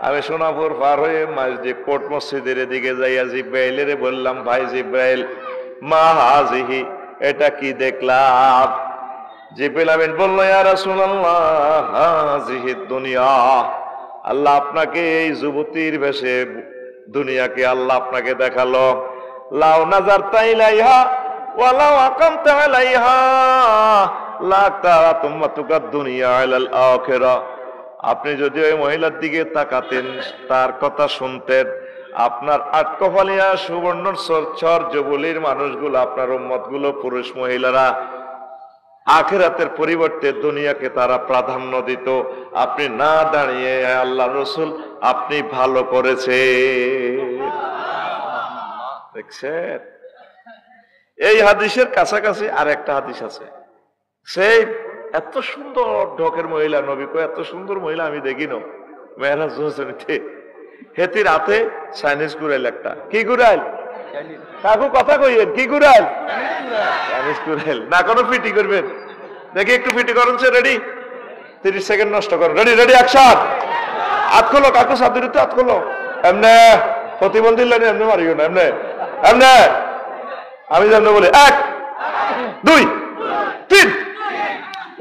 আমি সোনাপুর পার হয়ে মসজিদ কোট মসজিদের দিকে যাইয়া জিব্রাইলের বললাম, ভাই জিব্রাইল, মা হাজিহি, এটা কি দেখলাম? জিব্রাইল আমিন বলল, ইয়া রাসূলুল্লাহ হাজিহি দুনিয়া, আল্লাহ আপনাকে এই যুবতীর বেশে দুনিয়াকে আল্লাহ আপনাকে দেখালো। লাউ নাযারতা ইলাইহা ওয়া লাউ আকামতা আলাইহা লা তারাত উম্মাতুকা দুনিয়া আলাল আখিরা, আপনি যদি ওই মহিলার দিকে তাকাতেন, তার কথা শুনতেন, আপনার আটকফালিয়া সুবর্ণ সরচর যুবলীর মানুষগুলো, আপনার উম্মতগুলো, পুরুষ মহিলারা আখিরাতের পরিবর্তে দুনিয়াকে তারা প্রাধান্য দিত। আপনি না দাঁড়িয়ে আল্লাহ রসুল আপনি ভালো করেছে। দেখছেন? এই হাদিসের কাছাকাছি আর একটা হাদিস আছে, সেই এত সুন্দর ঢকের মহিলা, নবী কয় এত সুন্দর মহিলা আমি দেখি না। মেহরাজ হোসেনিতে হেতির হাতে চাইনিজ গুড়াইল একটা। কি গুড়াইল? কাকু কথা কইয়েন, কি গুড়াইল? চাইনিজ গুড়াইল। না কোনো ফিটি করবেন? দেখি একটু ফিটি করুন। সে রেডি? 30 সেকেন্ড নষ্ট করুন। Ready ready action. হাত খোলো কাকু, সাবধানে হাত খোলো। এমনে প্রতিবন্ধী লাইনে এমনি মারিও না, এমনে এমনে। আমি যেমন বলি 1 2 3,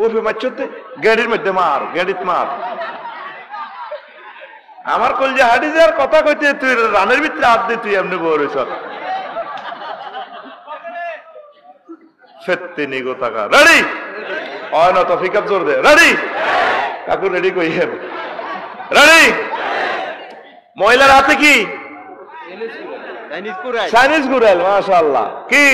ওরে মারছতে গাড়ির মধ্যে মার, গাড়িতে মার। আমার কলজা হাঁটি যার কথা কইতে তুই রানের ভিতরে হাত দিয়ে তুই এমনি বড় হইছ। ফেত্তি নিগো টাকা। রেডি? হয় না তো পিকআপ জোর দে। রেডি? কাকু রেডি কইয়েন। রেডি? মহিলার হাতে কি? চাইনিজ গুড়াইল। মাশাআল্লাহ। কি?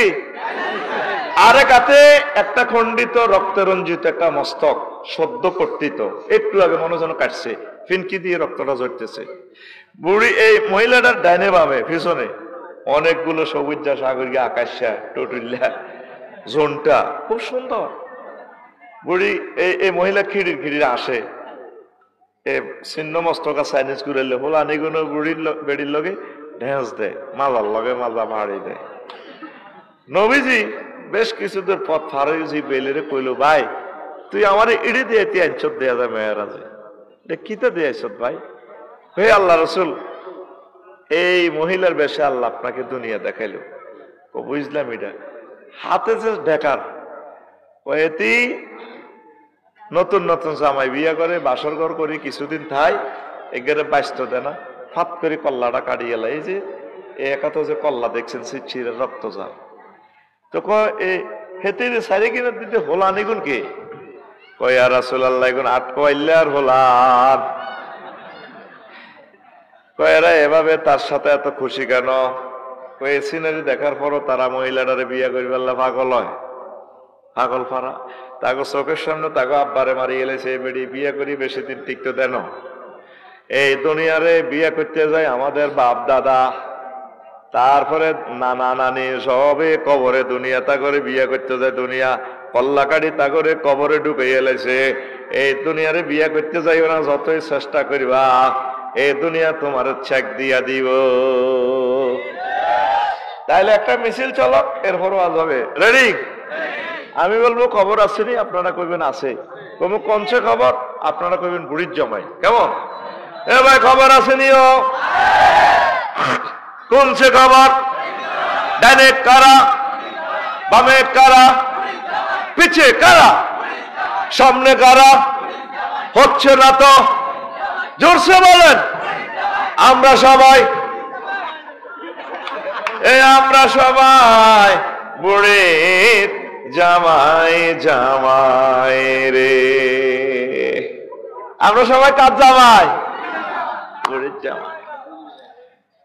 আরেক হাতে একটা খণ্ডিত রক্তে রঞ্জিত একটা মস্তক, সদ্য কর্তিত, একটু আগে মনে যেন কাটছে, ফিনকি দিয়ে রক্তটা ঝরতেছে। বুড়ি এই মহিলাটার ডাইনে বামে পিছনে অনেকগুলো সবুজা সাগরিয়া আকাশা টটুল্লা জোনটা খুব সুন্দর। বুড়ি এই মহিলা খিড়ির খিড়ির আসে, এ ছিন্ন মস্তকা চাইনিজ গুড়াইলে হল আনিগুলো বুড়ির বেড়ির লগে ঢেঁস দেয়, মাজার লগে মাজা ভাড়ি দেয়। নবীজি বেশ কিছুদের পথ ফার হয়েছি, বেলেরে কইল, ভাই তুই আমার ইড়ি দিয়ে আনছত দেয়া যায় মেয়েরাজে, কিতা দিয়ে আইছত ভাই? হে আল্লাহ রসুল, এই মহিলার বেশে আল্লাহ আপনাকে দুনিয়া দেখাইল। ও বুঝলাম, এটা হাতে যে ঢেকার, ও এটি নতুন নতুন জামাই বিয়া করে, বাসর ঘর করি, কিছুদিন থাই, এগারে বাইস্ত দেয় না, ফাত করে কল্লাটা কাটিয়ে লাই, যে একাত যে কল্লা দেখছেন ছিঁড়ে রক্ত যা, তো হেতে সাইরে কিনা দিতে হোলা নিগুন কে? কয় আর রাসূলুল্লাহ এগুন আটকাইলে আর হোলার। কয়েরা এভাবে তার সাথে এত খুশি কেন? কয়ে সিনারি দেখার পরও তারা মহিলাটারে বিয়া করি বললা পাগল হয়, পাগল ফারা। তাকে চোখের সামনে তাকে আব্বারে মারি এলেছে, বেড়ি বিয়া করি বেশি দিন টিকতে দেন। এই দুনিয়ারে বিয়া করতে যায় আমাদের বাপ দাদা, তারপরে নানা নানি সবে কবরে দুনিয়া, তা করে বিয়া করতে যায় দুনিয়া, কল্লাকাড়ি তা করে কবরে ঢুকে এলেছে। এই দুনিয়ারে বিয়া করতে যাইও না, যতই চেষ্টা করিবা এই দুনিয়া তোমার চেক দিয়া দিব। তাইলে একটা মিছিল চলো, এরপরও আজ হবে। রেডি? আমি বলবো খবর আসেনি, আপনারা কইবেন আছে। কমু কনসে খবর, আপনারা কইবেন বুড়ির জমাই। কেমন? এ ভাই খবর আসেনিও? কোন সে খবর? ডানে কারা, বামে কারা, পিছে কারা, সামনে কারা? হচ্ছে না তো, জোরসে বলেন। আমরা সবাই, আমরা সবাই বুড়ির জামাই জামাই রে। আমরা সবাই কার জামাই? বুড়ির জামাই।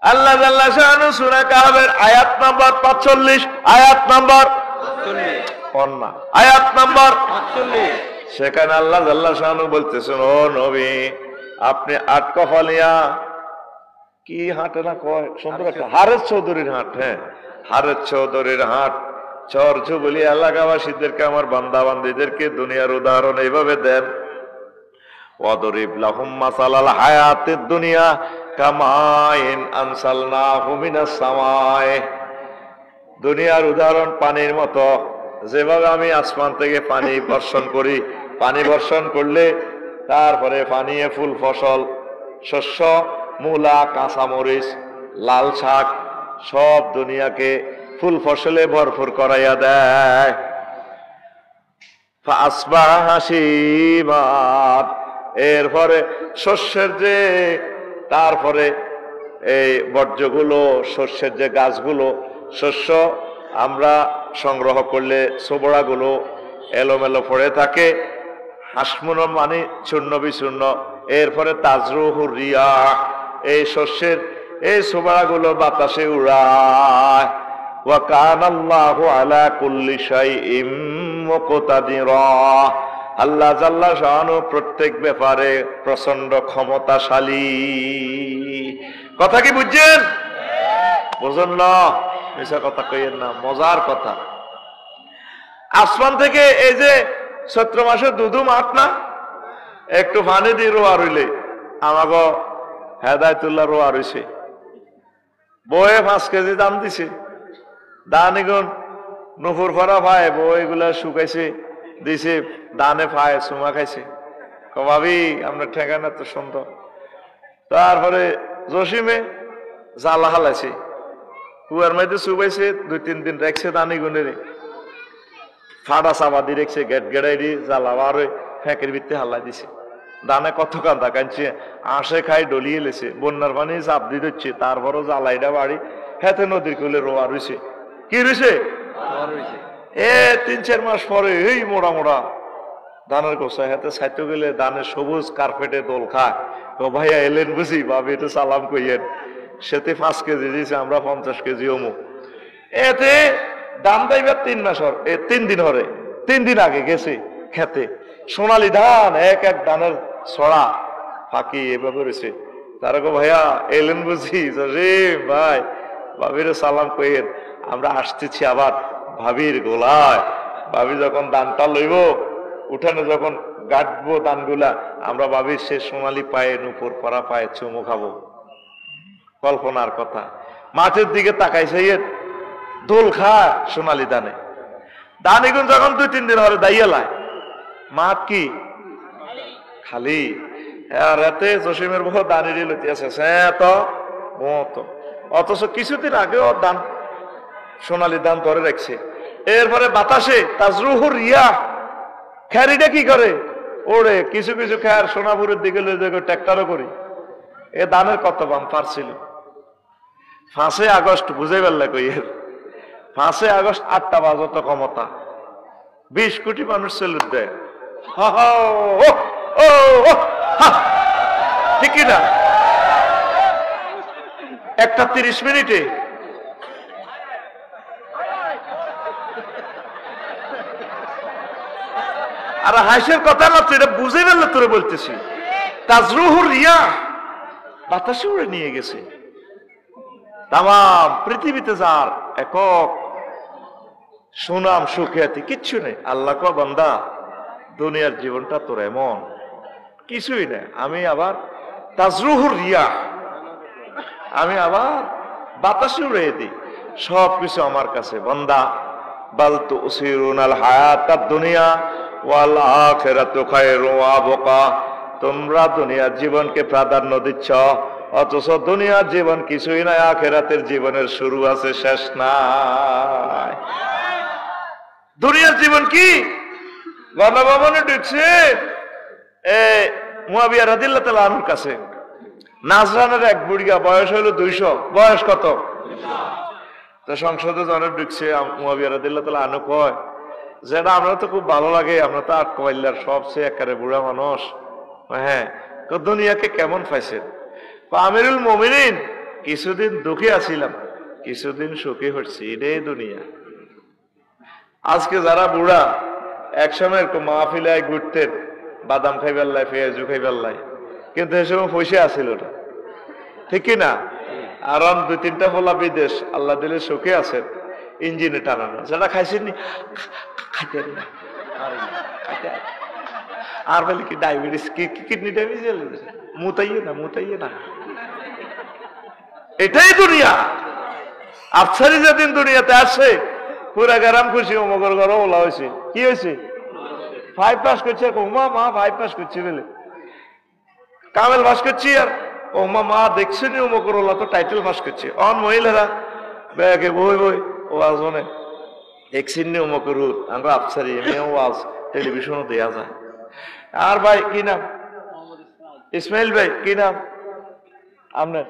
আল্লাহ জাল্লা শানু সূরা কাহফের আয়াত নম্বর 45, আয়াত নম্বর 45, আয়াত নম্বর 45, সেখানে আল্লাহ জাল্লা শানু বলতেছেন, ও নবী, আপনি আট কফালিয়া কি হাটে না কয় সুন্দর একটা হারেস চৌধুরীর হাট, হ্যাঁ হারেস চৌধুরীর হাট, চর ঝুবুলি এলাকাবাসীদেরকে, আমার বান্দা বান্দীদেরকে দুনিয়ার উদাহরণ এইভাবে দেন। ওয়াদরিব লাহুম মাসালাল হায়াতিদ দুনিয়া কামাইন আনসালনাহু মিনাস সামায়ে। দুনিয়ার উদাহরণ পানির মতো, যেভাবে আমি আসমান থেকে পানি বর্ষণ করি, পানি বর্ষণ করলে তারপরে পানিয়ে ফুল ফসল, শস্য, মূলা, কাঁচামরিচ, লাল শাক সব দুনিয়াকে ফুল ফসলে ভরপুর করাইয়া দেয়। ফাসবাহা হাসিমান, এরপরে শস্যের যে তারপরে এই বর্জ্যগুলো, শস্যের যে গাছগুলো, শস্য আমরা সংগ্রহ করলে ছোবড়াগুলো এলোমেলো পড়ে থাকে, হাসমুন মানে চূর্ণ বিচূর্ণ। এরপরে তাজরুহুর রিয়াহ, এই শস্যের এই ছোবড়াগুলো বাতাসে উড়ায়। ওয়া কানাল্লাহু আলা কুল্লি শাইইম মুকতাদিরা, আল্লাহ জাল্লা শানু প্রত্যেক ব্যাপারে প্রচন্ড ক্ষমতাশালী। কথা কি বুঝছেন? বুঝুন না, মিছা কথা কইেন না, মজার কথা। আসমান থেকে এই যে চৈত্র মাসে দুধু মাঠ না, একটু পানি দিয়ে রোয়া রইলে আমাকে হেদায়তুল্লাহ রোয়া রইছে, বয়ে 5 কেজি দাম দিছে, দান এগুন নুপুর ফরা পায়, বই এগুলা শুকাইছে দিছে, দানে পায় চুমা খাইছে। ভাবি আপনার ঠেকানা তো সুন্দর। তারপরে জসিমে জ্বালা হালাইছে, কুয়ার মধ্যে চুবাইছে, 2-3 দিন রাখছে দানি গুনেরে, ফাটা চাপা দিয়ে রেখছে, গেট গেড়াই দিয়ে জ্বালা আর ফ্যাঁকের ভিত্তি হাল্লাই দিছে। দানে কত কান্দা কাঁদছে, আঁশে খাই ডলিয়ে লেছে, বন্যার পানি চাপ দিয়ে দিচ্ছে, তারপরও জ্বালাইটা বাড়ি হেতে নদীর কুলে রোয়া রয়েছে। কি রয়েছে? 3-4 মাস পরে এই মোড়া মোড়া ধানের গোসা হাতে ছাইতে গেলে ধানের সবুজ কার্পেটে দোল খায়। ও ভাইয়া এলেন বুঝি, ভাবি একটু সালাম কইয়েন। সেতে 5 কেজি দিয়েছে, আমরা 50 কেজি অমুক। এতে দাম দাইবার 3 মাস 3 দিন হরে, 3 দিন আগে গেছে খেতে, সোনালি ধান এক এক ধানের ছড়া ফাঁকি এভাবে রয়েছে। তারা গো ভাইয়া এলেন বুঝি, ভাই ভাবির সালাম কইয়েন, আমরা আসতেছি আবার ভাবির গোলায়। ভাবি যখন দানটা লইব, উঠানে যখন গাঁটবো দানগুলা, আমরা ভাবির সে সোনালি পায়ে, নুপুর পরা পায়ে চুমু খাবো। কল্পনার কথা। মাঠের দিকে তাকাইছে, দোল খায় সোনালি দানে। দান এগুন যখন 2-3 দিন হরে দাইয়ালায়, মাঠ কি খালি। রাতে জসিমের বহু দানেরই লতি আছে, অথচ কিছুদিন আগেও দান সোনালি দান ধরে রাখছে। এরপরে বাতাসে তাজরুহুর রিয়াহ, খ্যারিটা কি করে ওরে, কিছু কিছু খ্যার সোনাপুরের দিকে ট্র্যাক্টরও করি। এ দানের কত বাম্পার ছিল। 5 আগস্ট বুঝে পারলে কইয়ের, 5 আগস্ট 8টা বাজত ক্ষমতা, 20 কোটি মানুষ সেলুট দেয়। ঠিক না? একটা 30 মিনিটে আর হাসির কথা না, তো এটা বুঝে গেলে তোরে বলতেছি। তাজরুহুর রিয়াহ, বাতাসে উড়ে নিয়ে গেছে। তামাম পৃথিবীতে যার একক সুনাম সুখ্যাতি কিচ্ছু নেই। আল্লাহ কো বান্দা, দুনিয়ার জীবনটা তোর এমন কিছুই নেই। আমি আবার তাজরুহুর রিয়াহ, আমি আবার বাতাসে উড়ে দিই সবকিছু আমার কাছে। বান্দা বাল তুসিরুনাল হায়াতাদ দুনিয়া ওয়াল আখিরাতু খায়রুন ওয়া আবকা, তোমরা দুনিয়ার জীবনকে প্রাধান্য দিচ্ছ, অথচ দুনিয়ার জীবন কিছুই নাই, আখিরাতের জীবনের শুরু আছে, শেষ নাই। দুনিয়ার জীবন কি? গণভবনে ঢুকছে মুয়াবিয়া রাদিয়াল্লাহু তাআলা আনহুর কাছে, নাজরানের এক বুড়িয়া, বয়স হইল 200। বয়স কত? তো সংসদে জনের ঢুকছে, মুয়াবিয়া রাদিয়াল্লাহু তাআলা আনহু কয়, যেটা আমরা তো খুব ভালো লাগে, আমরা তো আটকবাইল্লার সবচেয়ে একেবারে বুড়া মানুষ। হ্যাঁ, দুনিয়াকে কেমন পাইছেন? আমিরুল মুমিনিন, কিছুদিন দুঃখী আছিলাম, কিছুদিন সুখী হচ্ছি, এটাই দুনিয়া। আজকে যারা বুড়া, একসময় এরকম মাহফিলে ঘুরতেন, বাদাম খাইবার, পেঁয়াজু খাইবার, কিন্তু এ সময় পয়সা আসিল না, ঠিক কিনা? আর 2-3টা ফলা বিদেশ, আল্লাহ দিলে সুখে আছেন, ইঞ্জিনে টানানো, যারা খাইছেন আর বলে কি ডায়াবেটিস, কিডনি ডায়াবেটিস, মুতাইয়ে না। এটাই দুনিয়া। আফসারি যেদিন দুনিয়াতে আসে, পুরা গ্রাম খুশি, অমগর ঘর ওলা হয়েছে। কি হয়েছে? 5 পাস করছে। মা 5 পাস করছে বলে কামেল পাস করছি, আর মা দেখছেনি অমগর ওলা তো টাইটেল পাস করছে। অন মহিলারা ব্যাগে বই ও আজনে দেখছেন অমগর, আমরা আফসারি, এমনিও ওয়াজ টেলিভিশনও দেয়া যায়। আর ভাই কি নাম? ইসমাইল ভাই, কি নাম আপনার?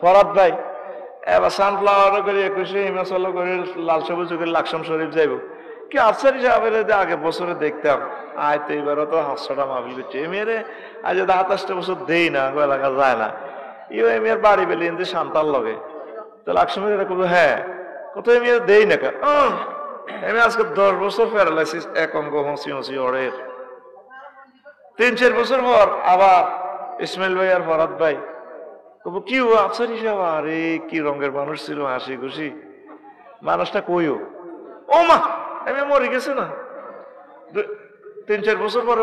ফরাদ ভাই। এবার সানফ্লাওয়ার করে 21 হিমাচল করে লাল সবুজ করে লাকসাম শরীফ যাইব। কি আফসারি সাহেবের আগে বছরে দেখতাম, আয় তো এবারও তো 500টা মাহফিল করছে। এমএরে আজ 27টা বছর দেই না, এলাকা যায় না। ইও এমএর বাড়ি পেলে এমনি শান্তার লগে তো লাকসামের এরকম। হ্যাঁ, কত এমএর দেই না। আমি আজকে 10 বছর প্যারালাইসিস, এক অঙ্গ হসি ওরের। 3-4 বছর পর আবার ইসমাইল ভাই আর ফরাদ ভাই কি আফসারি সাহেব, আরে কি রঙের মানুষ ছিল, হাসি খুশি মানুষটা। কইও ও মা, আমি মরে গেছে না, 3-4 বছর পরে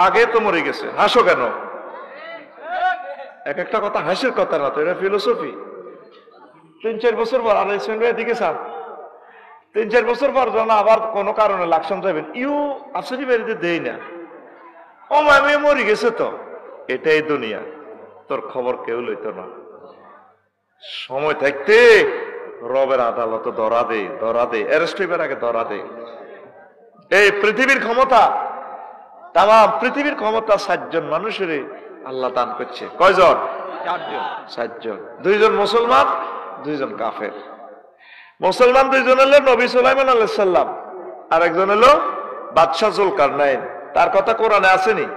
আগে তো মরে গেছে। হাসো কেন? এক একটা কথা হাসির কথা না তো, এটা ফিলোসফি। 3-4 বছর পর আর ইসমাইল ভাই এদিকে চান, 3-4 বছর পর যখন আবার কোনো কারণে লাকসাম যাবেন, আফসারি বাড়িতে দেই না। ও মা, আমি মরে গেছে তো। এটাই দুনিয়া, তোর খবর কেউ লইতো না। সময় থাকতে রবের আদালত ধরা দে, অ্যারেস্ট হইবার আগে ধরা দে। এই পৃথিবীর ক্ষমতা, তাম পৃথিবীর ক্ষমতা 7 জন মানুষের আল্লাহ দান করছে। কয়জন? 7 জন। 2 জন মুসলমান, 2 জন কাফের। মুসলমান 2 জন হলো নবী সুলাইমান আলাইহিস সালাম, আর একজন হলো বাদশাহ জুলকারনাইন। তার কথা কোরআনে আসেনি?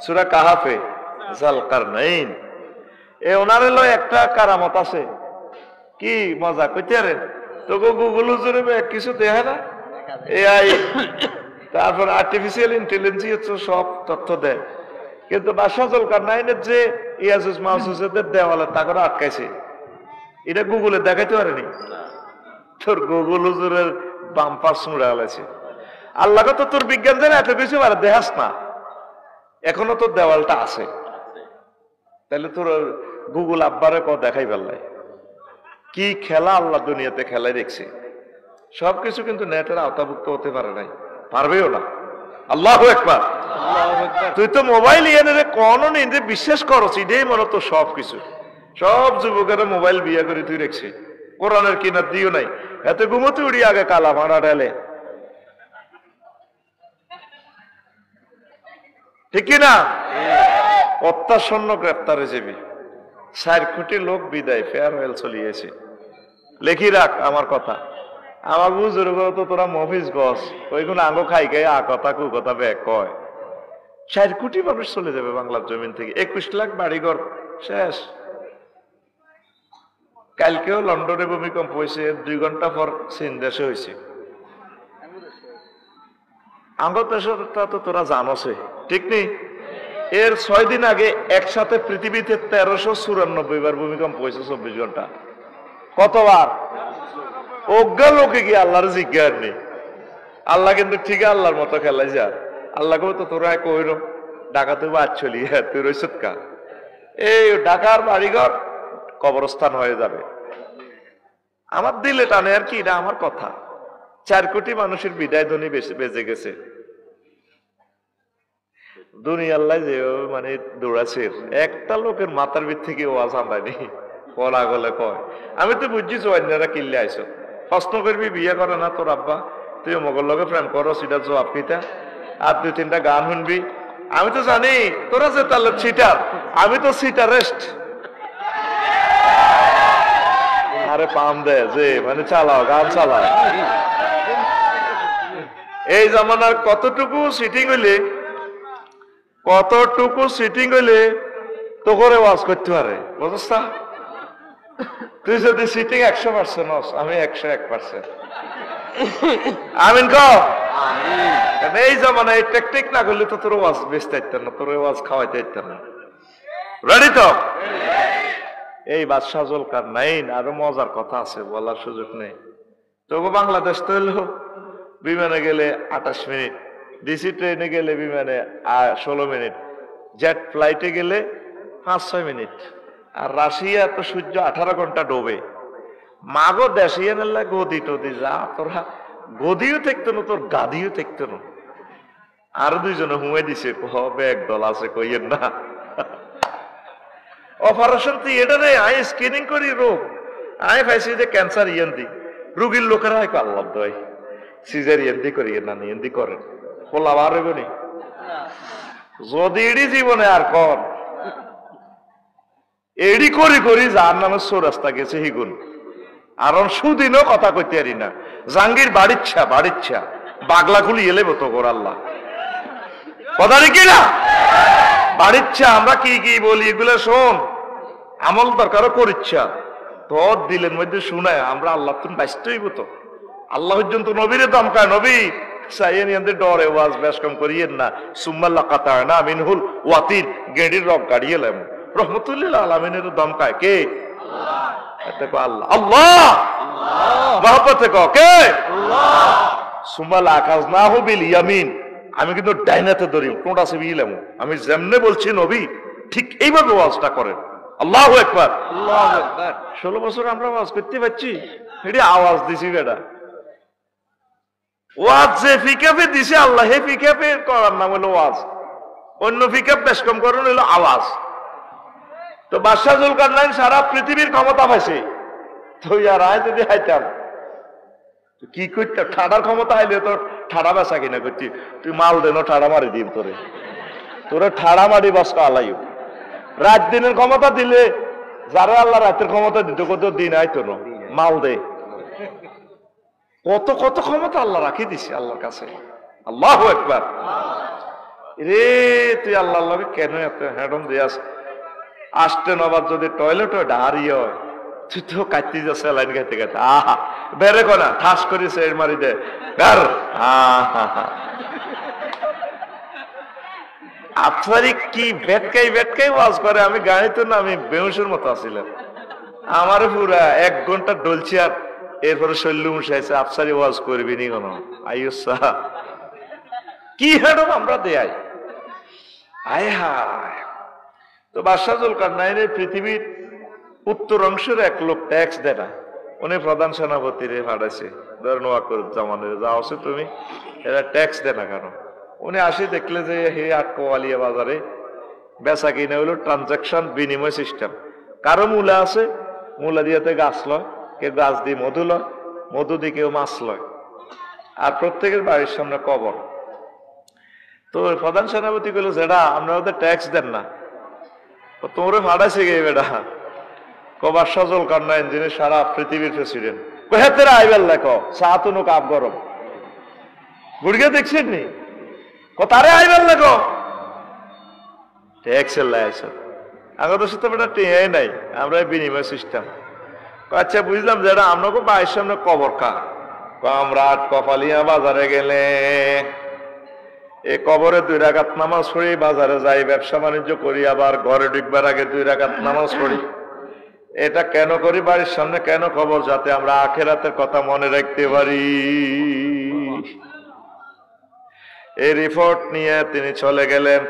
সূরা কাহাফে, জুলকারনাইন। ওনার হলো একটা কারামত আছে। কি মজা কইতে পারেন তো? গুগল হুজুরে কিছু দেখে না, এআই, তারপর আর্টিফিশিয়াল ইন্টেলিজেন্স সব তথ্য দেয়। কিন্তু বাদশাহ জুলকারনাইনের যে ইয়াজুজ মাউজুজের দেওয়ালে তা করে আটকাইছে, এটা গুগলে দেখাইতে পারেনি। তোর গুগল হুজুরের বাম্পার সুঁড়া হলেছে। আল্লাহ তো তোর বিজ্ঞান জানে এত কিছু আর দেখাস না, এখনো তোর দেওয়ালটা আছে। তাহলে তোর গুগল আব্বারে দেখাই পারলাই কি খেলা আল্লাহ দুনিয়াতে খেলাই দেখছে। সবকিছু কিন্তু নেটের আওতাভুক্ত হতে পারে নাই, পারবেও না। আল্লাহু আকবার। তুই তো মোবাইল ইয়ে কোনো নেই, বিশ্বাস করছ এটাই মনে তো সবকিছু। সব যুবকেরা মোবাইল বিয়ে করে তুই রেখছে, কোরআনের কিনার দিও নাই। এত ঘুমোতে উড়ি আগে কালা ভাড়া ঢেলে, ঠিক কিনা? অত্যাসন্ন গ্রেপ্তারে যাবি। 4 কোটি লোক বিদায়, ফেয়ারওয়েল চলিয়েছে। লেখি রাখ আমার কথা। আমার বুঝুর তো তোরা মফিস গছ, ওইগুলো আঙ্গো খাই খাই আ কথা কু কথা ব্যাগ কয়। 4 কোটি মানুষ চলে যাবে বাংলার জমিন থেকে। 21 লাখ বাড়িঘর শেষ। কালকেও লন্ডনে ভূমিকম্প হয়েছে, 2 ঘন্টা পর চীন দেশে হয়েছে। আঙ্গো দেশটা তো তোরা জানোসে, ঠিক নেই? এর 6 দিন আগে একসাথে পৃথিবীতে 1394 বার ভূমিকম্প হয়েছে 24 ঘন্টা। কতবার? অজ্ঞা লোকে কি আল্লাহর জিজ্ঞাসা নেই। আল্লাহ কিন্তু ঠিক আল্লাহর মতো খেলাই যা। আল্লাহকে তো তোরা কইর ঢাকাতে বাদ চলি, হ্যাঁ তুই রইছত কা? এই ঢাকার বাড়িঘর কবরস্থান হয়ে যাবে। আমার দিলে টানে আর কি, এটা আমার কথা। 4 কোটি মানুষের বিদায় ধ্বনি বেজে গেছে। দুনিয়াল্লাহ যে মানে দৌড়াচ্ছে, একটা লোকের মাথার ভিত থেকে ওয়াজ আনবানি বলা গলে কয়। আমি তো বুঝছি অন্যরা কিনলে আইসো, প্রশ্ন করবি বিয়ে করে না তোর আব্বা, তুই মগর লগে প্রেম করো, সেটা জবাব কিতা, আর 2-3টা গান শুনবি। আমি তো জানি তোরা যে তাহলে সিটার, আমি তো সিটারেস্ট। আরে পাম দে যে মানে চালাও, গান চালাও। এই জামানার কতটুকু সিটিং হইলে তো করে ওয়াজ করতে পারে, বুঝছ না? তুই যদি সিটিং 100% হস, আমি 101%। আমিন কও। এই জামানায় এই টেকনিক না করলে তো তোর ওয়াজ বেচতে পারতেন না, তোর ওয়াজ খাওয়াইতে পারতেন না। রেডি তো? এই বাদশাহ জুলকারনাইন, আরো মজার কথা আছে, বলার সুযোগ নেই। তবু বাংলাদেশ তো হলো বিমানে গেলে 28 মিনিট, ডিসি ট্রেনে গেলে বিমানে 16 মিনিট, জেট ফ্লাইটে গেলে 5-6 মিনিট। আর রাশিয়া তো সূর্য 18 ঘন্টা ডোবে। মাগো দেশিয়া নেলা গদি টদি যা, তোরা গদিও থাকতো না, তোর গাদিও থাকতো না। আর দুইজনে হুঁয়ে দিছে, হবে একদল আছে কইয়ের না। অপারেশন থিয়েটারে আই স্ক্রিনিং করি রোগ, আই পাইছি যে ক্যান্সার ইয়েন্দি রোগীর লোকেরা হয় আল্লাহ দয় সিজার ইয়েন্দি করি না, ইয়েন্দি করেন খোলা বার হইবনি যদি এডি জীবনে আর কর এডি করি যার নামে চৌরাস্তা গেছে হিগুন। আর সুদিনও কথা কইতে পারি না, জাঙ্গির বাড়িচ্ছা বাগলা খুলি এলে বতো কর আল্লাহ কথা কি না বাড়িচ্ছা। আমরা কি কি বলি এগুলো শোন, আমল দরকারও করিচ্ছা তোর দিলের মধ্যে শুনায় আমরা আল্লাহ তুমি ব্যস্ত হইব তো। আল্লাহ পর্যন্ত নবীরে দমকায়, নবী চাইয়ের ডরে ওয়াজ বেশ কম করিয়েন না, সুম্মাল্লা কাতায় না মিনহুল ওয়াতির গেঁড়ির রব গাড়িয়ে এলাম রহমতুল্লাহ আলামিনের দমকায় কে? আল্লাহ। আল্লাহ মহব্বতে কে? সুম্মাল্লা আকাশ না হবিল ইয়ামিন, আমি কিন্তু ডাইনাতে ধরি কোনটা আছে বিলাম, আমি যেমনে বলছি নবী ঠিক এইভাবে ওয়াজটা করেন। আল্লাহু আকবার। 16 বছর আমরা ওয়াজ করতে পারছি, এটি আওয়াজ দিছি বেটা। ওয়াজ যে ফিকাপে দিছে আল্লাহ, হে ফিকাপে করার নাম হলো ওয়াজ, অন্য ফিকাপ বেশ কম করুন হলো আওয়াজ। তো বাদশাহ জুলকারনাইন সারা পৃথিবীর ক্ষমতা পাইছে, তো আর আয় যদি হাইতাম কি করতাম, ঠাডার ক্ষমতা আইলে তো ঠাডা বেচা কিনা করতি, তুই মাল দেন ঠাডা মারি দিম তোরে ঠাডা মারি বাসকা আলাইও। রাত দিনের ক্ষমতা দিলে যারা আল্লাহ রাতের ক্ষমতা দিত কত দিন আইতো না, মাল দে কত কত ক্ষমতা আল্লাহ রাখি দিছে আল্লাহর কাছে। আল্লাহু আকবার। রে তুই আল্লাহ আল্লাহকে কেন এত হ্যাডম দিয়াস? আসতে নবার যদি টয়লেট হয় ডাহারি হয়, তুই তো কাটতে যাচ্ছে লাইন খাইতে খাইতে, আহা বেড়ে কনা ঠাস করিছে এর মারি দে আপনারই কি বেটকাই ওয়াজ করে। আমি গাড়িতে না, আমি বেহুশের মতো আসছিলাম, আমার পুরা 1 ঘন্টা ডলছি, আর এরপরে শৈল্য মুশাইছে আফসারি ওয়াজ করবি নি কোনো আইসা কি হেডম আমরা দেয় আয় হায়। তো বাদশাহ জুলকারনাইনের পৃথিবীর উত্তর অংশের এক লোক ট্যাক্স দেয় না, উনি প্রধান সেনাপতি রে পাঠাইছে, ধরেন ওয়াকুর জামানের যা আছে তুমি এরা ট্যাক্স দেয় না কেন? উনি আসি দেখলে যে হে আটকোয়ালিয়া বাজারে বেচা কিনে হইলো ট্রানজাকশন বিনিময় সিস্টেম, কারো মূলা আছে, মূলা দিয়েতে গাছ লয়, কেউ গাছ দিয়ে মধু লয়, মধু দিয়ে কেউ মাছ লয়, আর প্রত্যেকের বাড়ির সামনে কবর। তো প্রধান সেনাপতি গুলো যেটা আপনারা ওদের ট্যাক্স দেন না, তোমরা ফাটাইছে গে বেটা বাদশাহ জুলকারনাইন যিনি সারা পৃথিবীর প্রেসিডেন্ট, হেতেরা আইবেল লেখো সাহাতুনু কাপ গরম গুড়িয়ে দেখছেন নি তারে আইবেল লেখো ট্যাক্সের লাইছ আগত সাথে বেটা টেঁয়াই নাই, আমরা বিনিময় সিস্টেম। আচ্ছা বুঝলাম যেটা আপনাকে বাড়ির সামনে কবর কা আমরা কপালিয়া বাজারে গেলে এই কবরে 2 রাকাত নামাজ পড়ি, বাজারে যাই ব্যবসা বাণিজ্য করি, আবার ঘরে ঢুকবার আগে 2 রাকাত নামাজ পড়ি। এটা কেন করি? বাড়ির সামনে কেন কবর? যাতে আমরা আখিরাতের কথা মনে রাখতে পারি। এই রিপোর্ট নিয়ে তিনি চলে গেলেন।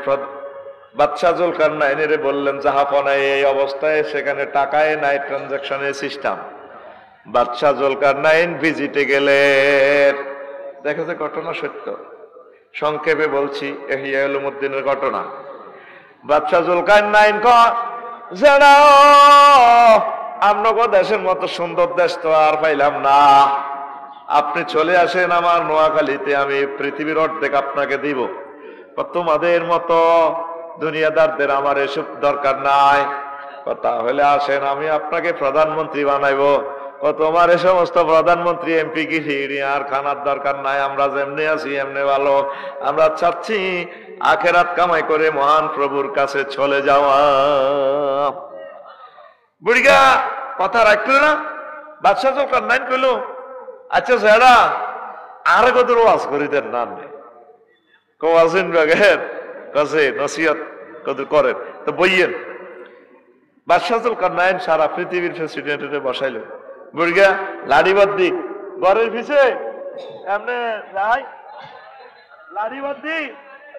বাদশাহ জুলকারনাইনের বললেন জাহাপনায় এই অবস্থায় সেখানে টাকায় নাই ট্রানজাকশনের সিস্টেম। বাদশাহ জুলকারনাইন ভিজিটে গেলেন, দেখেছে ঘটনা সত্য। সংক্ষেপে বলছি, ইহইয়া উলুমউদ্দিনের ঘটনা। বাদশাহ জুলকারনাইন কয়, যারা আপনাকে দেশের মতো সুন্দর দেশ তো আর পাইলাম না, আপনি চলে আসেন আমার নোয়াখালীতে, আমি পৃথিবীর অর্ধেক আপনাকে দিব। তোমাদের মতো দুনিয়াদারদের আমার এসব দরকার নাই, তাহলে আসেন আমি আপনাকে প্রধানমন্ত্রী বানাইবো। তোমার এ সমস্ত প্রধানমন্ত্রী এমপি কি আর খানার দরকার নাই, আমরা যেমনি আছি এমনি ভালো। আমরা চাচ্ছি আখেরাত কামাই করে মহান প্রভুর কাছে চলে যাওয়া। বুড়িগা কথা রাখলো না। বাদশাহ জুলকারনাইন কইল, আচ্ছা যারা আর কত ওয়াজ করি দেন না কোয়াজিন বাগের কাছে নসিহত কত করেন তো বইয়েন। বাদশাহ জুলকারনাইন সারা পৃথিবীর প্রেসিডেন্টে বসাইল। বুড়িগা লাড়িবাদ দি ঘরের পিছে এমনি যাই, লাড়িবাদ দি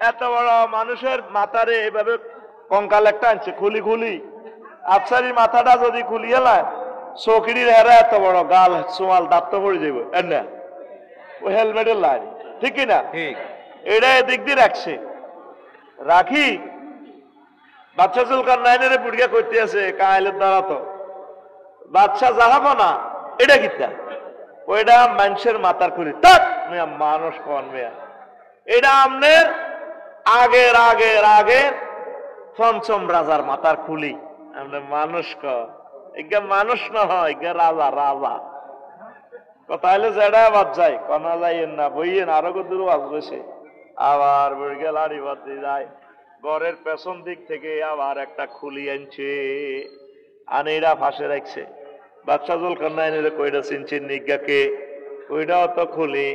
এত বড় মানুষের মাথারে এভাবে কঙ্কাল একটা আনছে খুলি খুলি, আফসারির মাথাটা যদি খুলিয়ে লায় চৌকির হেরা এত বড় গাল সোয়াল দাঁত পড়ে যাব এনে ও হেলমেটের লাইন, ঠিক কিনা? এটা এদিক দিয়ে রাখছে রাখি। বাদশাহ জুলকারনাইনের বুড়িয়া করতে আছে কাইলের দ্বারা তো বাদশাহ যাহাবো না, এটা কিতা ওইটা মানুষের মাথার খুলি তাক মেয়া মানুষ কন মেয়া, এটা আমনের আগের আগের আগের পঞ্চম রাজার মাথার খুলি, আপনার মানুষ কন এগা মানুষ না হয় এগা রাজা রাজা। কথা হলে যেটা বাদ যায় কনা যাইয়েন না বইয়েন আরো দূর আসবে। আবার বুড়িয়া লাড়ি বাদ যায়, ঘরের পেছন দিক থেকে আবার একটা খুলি আনছে আনেরা ফাঁসে রাখছে। বাদশাহ জুলকারনাইনের কইটা চিনছেন নিজ্ঞাকে, ওইটাও তো খুলি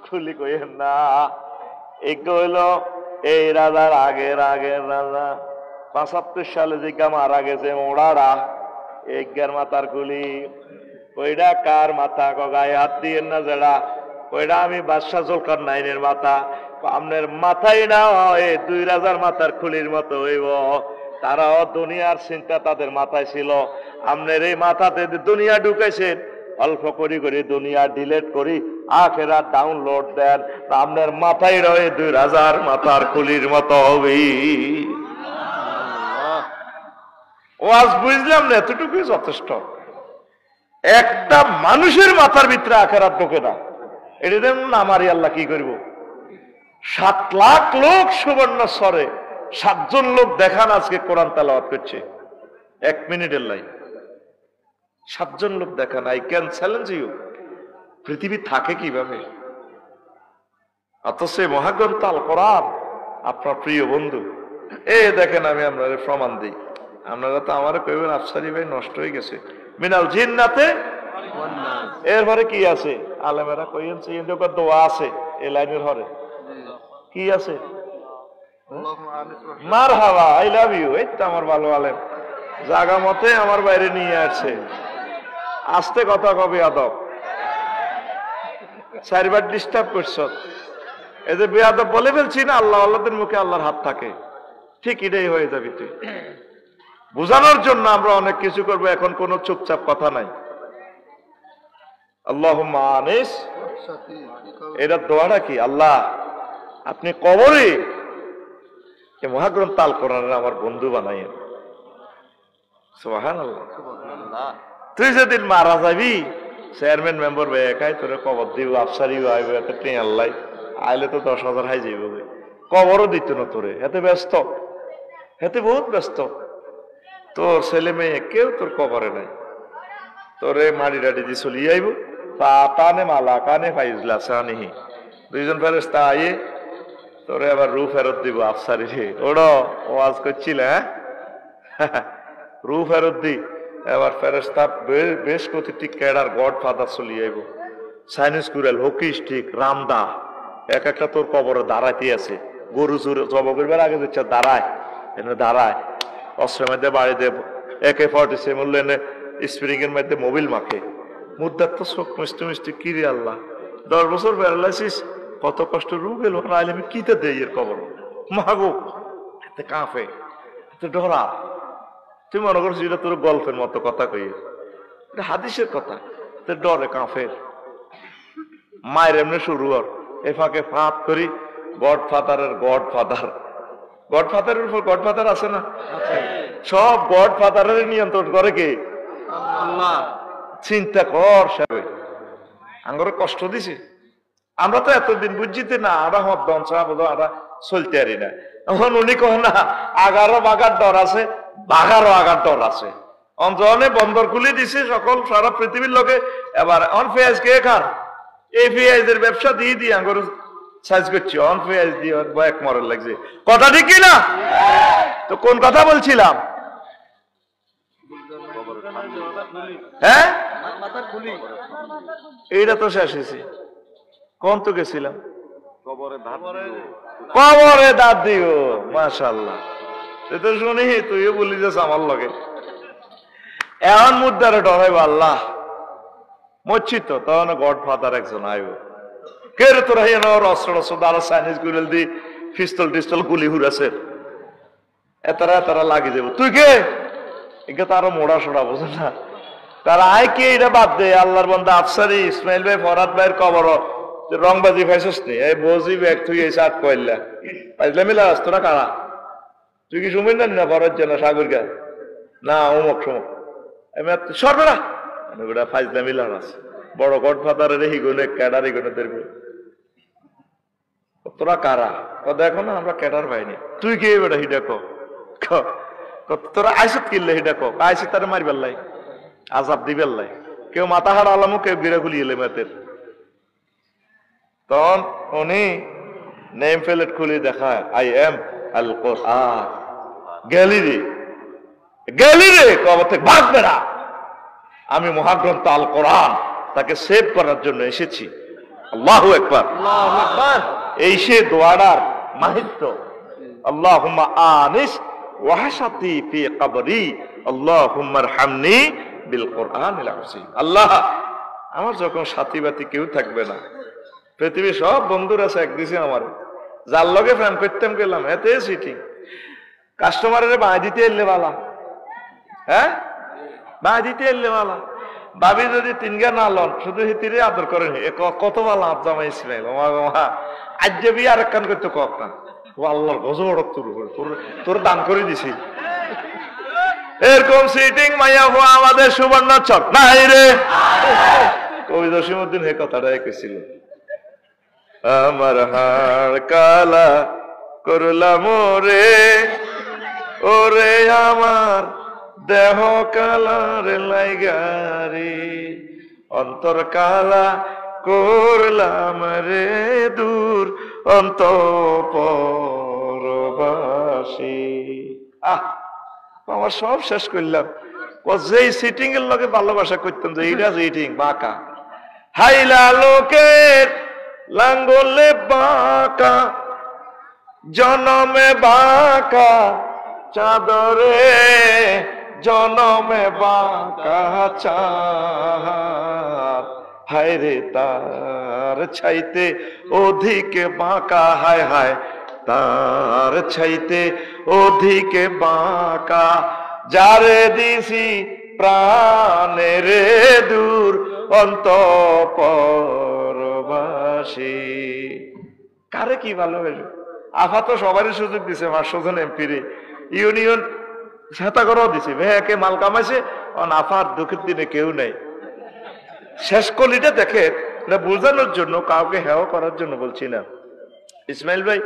খুলি কইেন না, এগ হইল এই রাজার আগের আগের রাজা ৭৫ সালে জিজ্ঞা মারা গেছে মোড়ারা এগার মাথার খুলি। ওইটা কার মাথা? গায়ে হাত দিয়েন না যারা, ওইটা আমি বাদশাহ জুলকারনাইনের মাথা। আপনার মাথাই না হয় ২ রাজার মাথার খুলির মতো হইব। তারাও দুনিয়ার চিন্তা তাদের মাথায় ছিল, আপনার এই মাথাতে দুনিয়া ঢুকাইছেন, অল্প করি করি দুনিয়া ডিলেট করি আখেরা ডাউনলোড দেন, আপনার মাথায় রয়ে ২ রাজার মাথার খুলির মতো হবে। ওয়াজ বুঝলাম না, এতটুকুই যথেষ্ট। একটা মানুষের মাথার ভিতরে আখেরাত ঢোকে না, এটা দেখুন আমারই আল্লাহ কি করব। ৭ লাখ লোক সুবর্ণ স্বরে ৭ জন লোক দেখান আজকে কোরআন তেলাওয়াত করছে 1 মিনিটের লাইন, ৭ জন লোক দেখান। আই ক্যান চ্যালেঞ্জ ইউ, পৃথিবী থাকে কিভাবে? অথচ মহাগ্রন্থ আল কোরআন আপনার প্রিয় বন্ধু। এ দেখেন আমি আপনাদের প্রমাণ দিই, আপনারা তো আমার কইবেন আফসারি ভাই নষ্ট হয়ে গেছে। মিনাল জিন্নাতে এরপরে কি আছে? আলেমেরা কইেন দোয়া আছে এই লাইনের হরে কি আছে? মারহাবা, আই লাভ ইউ। এই তো আমার ভালো আলেম জাগা মতে আমার বাইরে নিয়ে আসছে। আস্তে কথা কবে আদব, 4 বার ডিস্টার্ব করছ। এই যে বেয়াদব বলে ফেলছি না, আল্লাহ আল্লাহদের মুখে আল্লাহর হাত থাকে, ঠিক এটাই হয়ে যাবি তুই। বোঝানোর জন্য আমরা অনেক কিছু করবো, এখন কোনো চুপচাপ কথা নাই। আল্লাহুম্মা আনিস, এটা দোয়াটা কি? আল্লাহ আপনি কবরে এই মহাগ্রন্থ আল কোরআনের আমার বন্ধু বানাইয়েন। সুবহানাল্লাহ। তুই যেদিন মারা যাবি চেয়ারম্যান মেম্বার একাই তোরে কবর দিব, আফসারিও আইব, এতে টেঁ আল্লাহ আইলে তো 10,000 হাই যাইব, কবরও দিত না তোরে, এতে ব্যস্ত, এতে বহুত ব্যস্ত। তোর ছেলে মেয়ে কেউ তোর কবরে নাই, তোরে মাড়ি ডাডি দিয়ে চলিয়ে আইব। কানে মালা কানে ফাইজলা সানিহি, 2 জন ফেরেশতা আইয়ে তোরে আবার রু ফেরত দিব। আফসারি ওড়ো ওয়াজ করছিল, হ্যাঁ রু ফেরত দি। এবার ফেরেশতা বেশ প্রতিটি ক্যাডার গড ফাদার চলিয়ে আইব, চাইনিজ কুড়াল, হকি স্টিক, রামদা, এক একটা তোর কবরে দাঁড়াইতে আছে। গরু জব করবার আগে দিচ্ছে দাঁড়ায়, এনে দাঁড়ায়, অস্ত্রের মধ্যে বাড়ি দেব, AK-47 এনে স্প্রিং এর মধ্যে মোবিল মাখে। মুদ্রার তো চোখ মিষ্টি মিষ্টি, কিরে আল্লাহ 10 বছর প্যারালাইসিস, কত কষ্ট রু গেল, আইলে আমি কিতে দেই এর কবর মাগো, এতে কাঁপে, এতে ডরা। তুই মনে করছিস এটা তোর গল্পের মতো কথা কই, এটা হাদিসের কথা। ডরে কাঁপে, মায়ের এমনি শুরু হর, এ ফাঁকে ফাঁপ করি গডফাদারের গডফাদার, গডফাদারের উপর গডফাদার আছে না? সব গডফাদারের নিয়ন্ত্রণ করে কে? আল্লাহ। চিন্তা কর, আঙ্গরে কষ্ট দিছে। আমরা তো এতদিন বুঝছিতে না, আমরা হদ্দন আমরা চলতে পারি না। এখন উনি কহ না আগারও বাগার ডর আছে, বাঘারও আগার ডর আছে। অঞ্চলে বন্দর খুলে দিছে সকল সারা পৃথিবীর লোকে। এবার অন পেঁয়াজ কে খান? এই পেঁয়াজের ব্যবসা দিয়ে দিয়ে আঙ্গর সাইজ করছি, অন পেঁয়াজ দিয়ে এক মরার লাগছে। কথা ঠিক কিনা? তো কোন কথা বলছিলাম? হ্যাঁ, এইটা তো শেষ হয়েছে। কোন তো গেছিলাম? কবরে দাঁত দিও। মাশাআল্লাহ, সে তো শুনি তুইও বলি যাস আমার লগে। এমন মুদ্রারে ডরাইব আল্লাহ মরছি তো, তখন গডফাদার একজন আইব। কে রে তোরা অস্ত্র টস্ত্র দ্বারা চাইনিজ গুলিল দি পিস্তল টিস্তল গুলি হুরাছে, এতারা এতারা লাগি যাব। তুই কে? একে তো আরো মোড়া সোড়া বোঝে না। তারা আয় কে? এটা বাদ দে। আল্লাহর বান্দা আফসারি ইসমাইল ভাই ফরাদ ভাইয়ের কবর রংবাজি খাইছিস নি? এই বজি ব্যাগ তুই এই সাত কইলা পাইলে মিলা আসতো না কারা? তুই কি শুনবেন না ফরাজ জানা সাগর গা না অমুক সমুক সরবেরা ওটা ফাইজলা মিলার আছে। বড় গডফাদারের হিগুনে ক্যাডার হিগুনে দেখবে তোরা কারা? দেখো না আমরা ক্যাডার পাইনি। তুই কে বেটা? হিডা কো তোরা আইসত কিনলে হিডা কো আইসি তারা মারিবার লাই, আজাব দিবার লাই। কেউ মাথা হাড় আলামো, কেউ গিরা গুলি এলে মেতের। তখন উনি নেম প্লেট খুলে দেখায়, আই এম আল কোরআন। গেলি রে, গেলি রে, কবর থেকে ভাগবে না। আমি মহাগ্রন্থ আল কোরআন তাকে সেভ করার জন্য এসেছি। আল্লাহু আকবার, আল্লাহু আকবার। এই সে দোয়াটার মাহিত্য। আল্লাহুম্মা আনিস ওয়াহশাতি ফি কবরি আল্লাহুম্মা আরহামনি বিল কোরআনিল আযীম। আল্লাহ, আমার যখন সাথী বাতি কেউ থাকবে না, পৃথিবীর সব বন্ধুরা আছে, এক দিছে আমার যার লগে ফ্যান করতাম গেলাম এতে সিটিং কাস্টমারের বাঁ দিতে এলে বালা, হ্যাঁ বাঁ দিতে এলে বালা। ভাবি যদি তিনগা না লন শুধু হিতিরে আদর করেন, কত বালা আপ জামা ইসমাইল আজ যে বিয়ে আর কান করতে কক না। ও আল্লাহর গজব তোর দান করে দিছি। এরকম সিটিং মাইয়া হওয়া আমাদের সুবর্ণ চক নাই রে। কবি জসিমউদ্দিন হে কথাটা কেছিল, আমার হাড় কালা করলাম রে ওরে আমার দেহ কালার লাইগারে, অন্তর কালা করলাম রে দূর অন্তঃপরবাসী। আমার সব শেষ করলাম। যেই সিটিং এর লগে ভালোবাসা করতাম যে এইটা সিটিং বাঁকা, হাইলা লোকের লাঙ্গলে বাঁকা, জনমে বাঁকা চাদরে, জনমে বাঁকা চাঁদ, হায় রে তার ছাইতে অধিকে বাঁকা, হায় হায় তার ছাইতে অধিকে বাঁকা, যারে দিছি প্রাণের দূর অন্তঃপরবাসী। কারে কি ভালোবাসে? আফা তো সবারই সুযোগ দিছে, 500 জন এমপিরে ইউনিয়ন ছাতা করাও দিছে, ভেয়াকে মাল কামাইছে। আফার দুঃখের দিনে কেউ নেই। শেষ কলিটা দেখে না, বোঝানোর জন্য, কাউকে হেয় করার জন্য বলছি না। ইসমাইল ভাই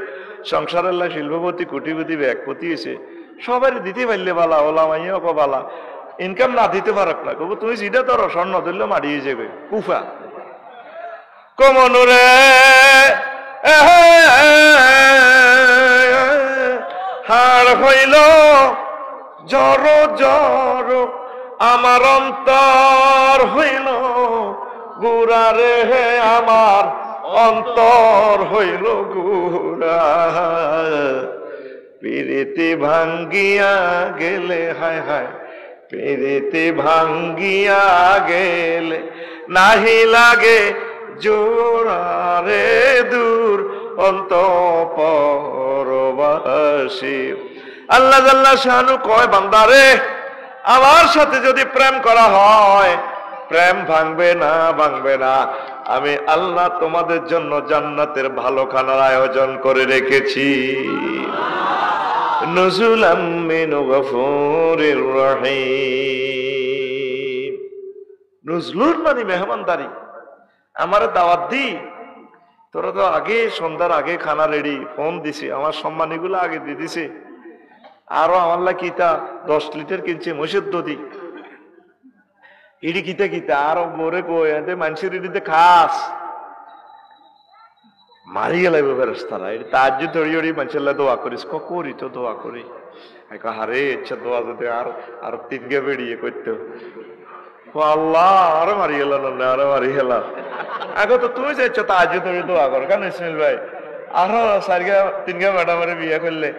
সংসারের লাই শিল্পপতি কোটিপতি ব্যাগপতি হয়েছে, সবারই দিতে পারলে বালা, ওলা মাইয়া বালা, ইনকাম না দিতে পারক না, কবু তুমি যেটা ধরো স্বর্ণ ধরলে মারিয়ে যাবে কুফা কমনুরে হার হইল জর জর, আমার অন্তর হইল গুড়ারে, আমার অন্তর হইল গুড়া, পিরিতি ভাঙ্গিয়া গেলে, হায় হায় পিরিতি ভাঙ্গিয়া গেলে, নাহি লাগে জোড়ারে দূর অন্তঃপরবাসী। আল্লাহ জাল্লা শানু কয়, বান্দারে আমার সাথে যদি প্রেম করা হয়, প্রেম ভাঙবে না, ভাঙবে না। আমি আল্লাহ তোমাদের জন্য জান্নাতের ভালো খানার আয়োজন করে রেখেছি। নুজুলাম মিন গফুরির রহিম। নুজলুন মানে মেহমানদারি। আমার দাওয়াত দি, তোরা তো আগে সন্ধ্যার আগে খানা রেডি, ফোন দিছে, আমার সম্মানীগুলো আগে দিয়ে দিছে। আরো আমার কিতা 10 লিটার কিনছে মহিষের দধি, ইডি কিতা কিতা আরো বোরে কই এতে মানুষের ইডিতে খাস মারি গেল ফেরেশতারা। এটা তাজ্জুদ ধরি মানুষের দোয়া করিস, করি তো দোয়া করি। হারে ইচ্ছা দোয়া যদি আর 3 গে বেরিয়ে করতে আল্লাহ আরো মারি গেল না, আরো মারি গেল। আগে তো তুমি চাইছো তাজ্জুদ ধরি দোয়া করো কেন ইসমাইল ভাই? আরো 3 গে ম্যাডামের বিয়ে করলে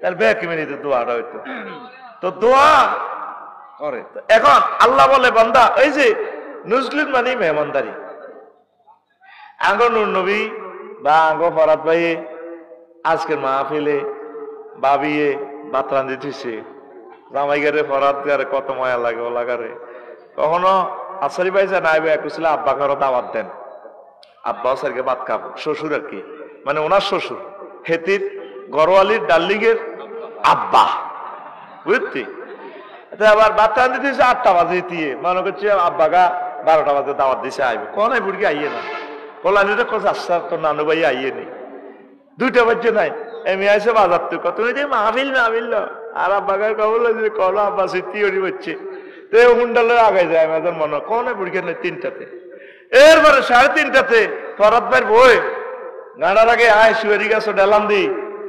তাহলে ব্যাক মিনিটে দোয়াটা হইতো। তো দোয়া করে। এখন আল্লাহ বলে বান্দা, এই যে নুজলুন মানে মেহমানদারি। আঙ্গ নূর নবী বা আঙ্গ ফরাত ভাই আজকের মাহফিলে বাবিয়ে ভাত রান্ধি দিছে, জামাই গারে ফরাত গারে কত মায়া লাগে ও লাগারে। কখনো আসারি ভাই যা নাই ভাই কুছিল আব্বা ঘরে দাওয়াত দেন, আব্বা স্যারকে ভাত খাবো, শ্বশুর আর কি মানে ওনার শ্বশুর হেতির গরওয়ালির ডার্লিং এর আব্বা, বুঝলি? আবার ভাত রান্ধি দিয়েছে 8টা বাজে দিয়ে, মনে করছে আব্বা গা 12টা বাজে দাওয়াত দিছে আইবে, কোন বুড়ি আইয়ে না কলানিটা কত আসছে তোর নানু ভাই আইয়ে নেই, 2টা বাজছে নাই এমনি আইসে বাজার তো কত মাহফিল মাহফিল আর আব্বা গার খবর লাগছে কলো আব্বা সিটি ওরি হচ্ছে তো হুন্ডালের আগে যায় আমাদের মনে কোন বুড়ি নেই 3টাতে। এরপরে 3:30টাতে ফরাত ভাইয়ের বই গাড়ার আগে আয় শুয়েরি গাছ ডেলাম দি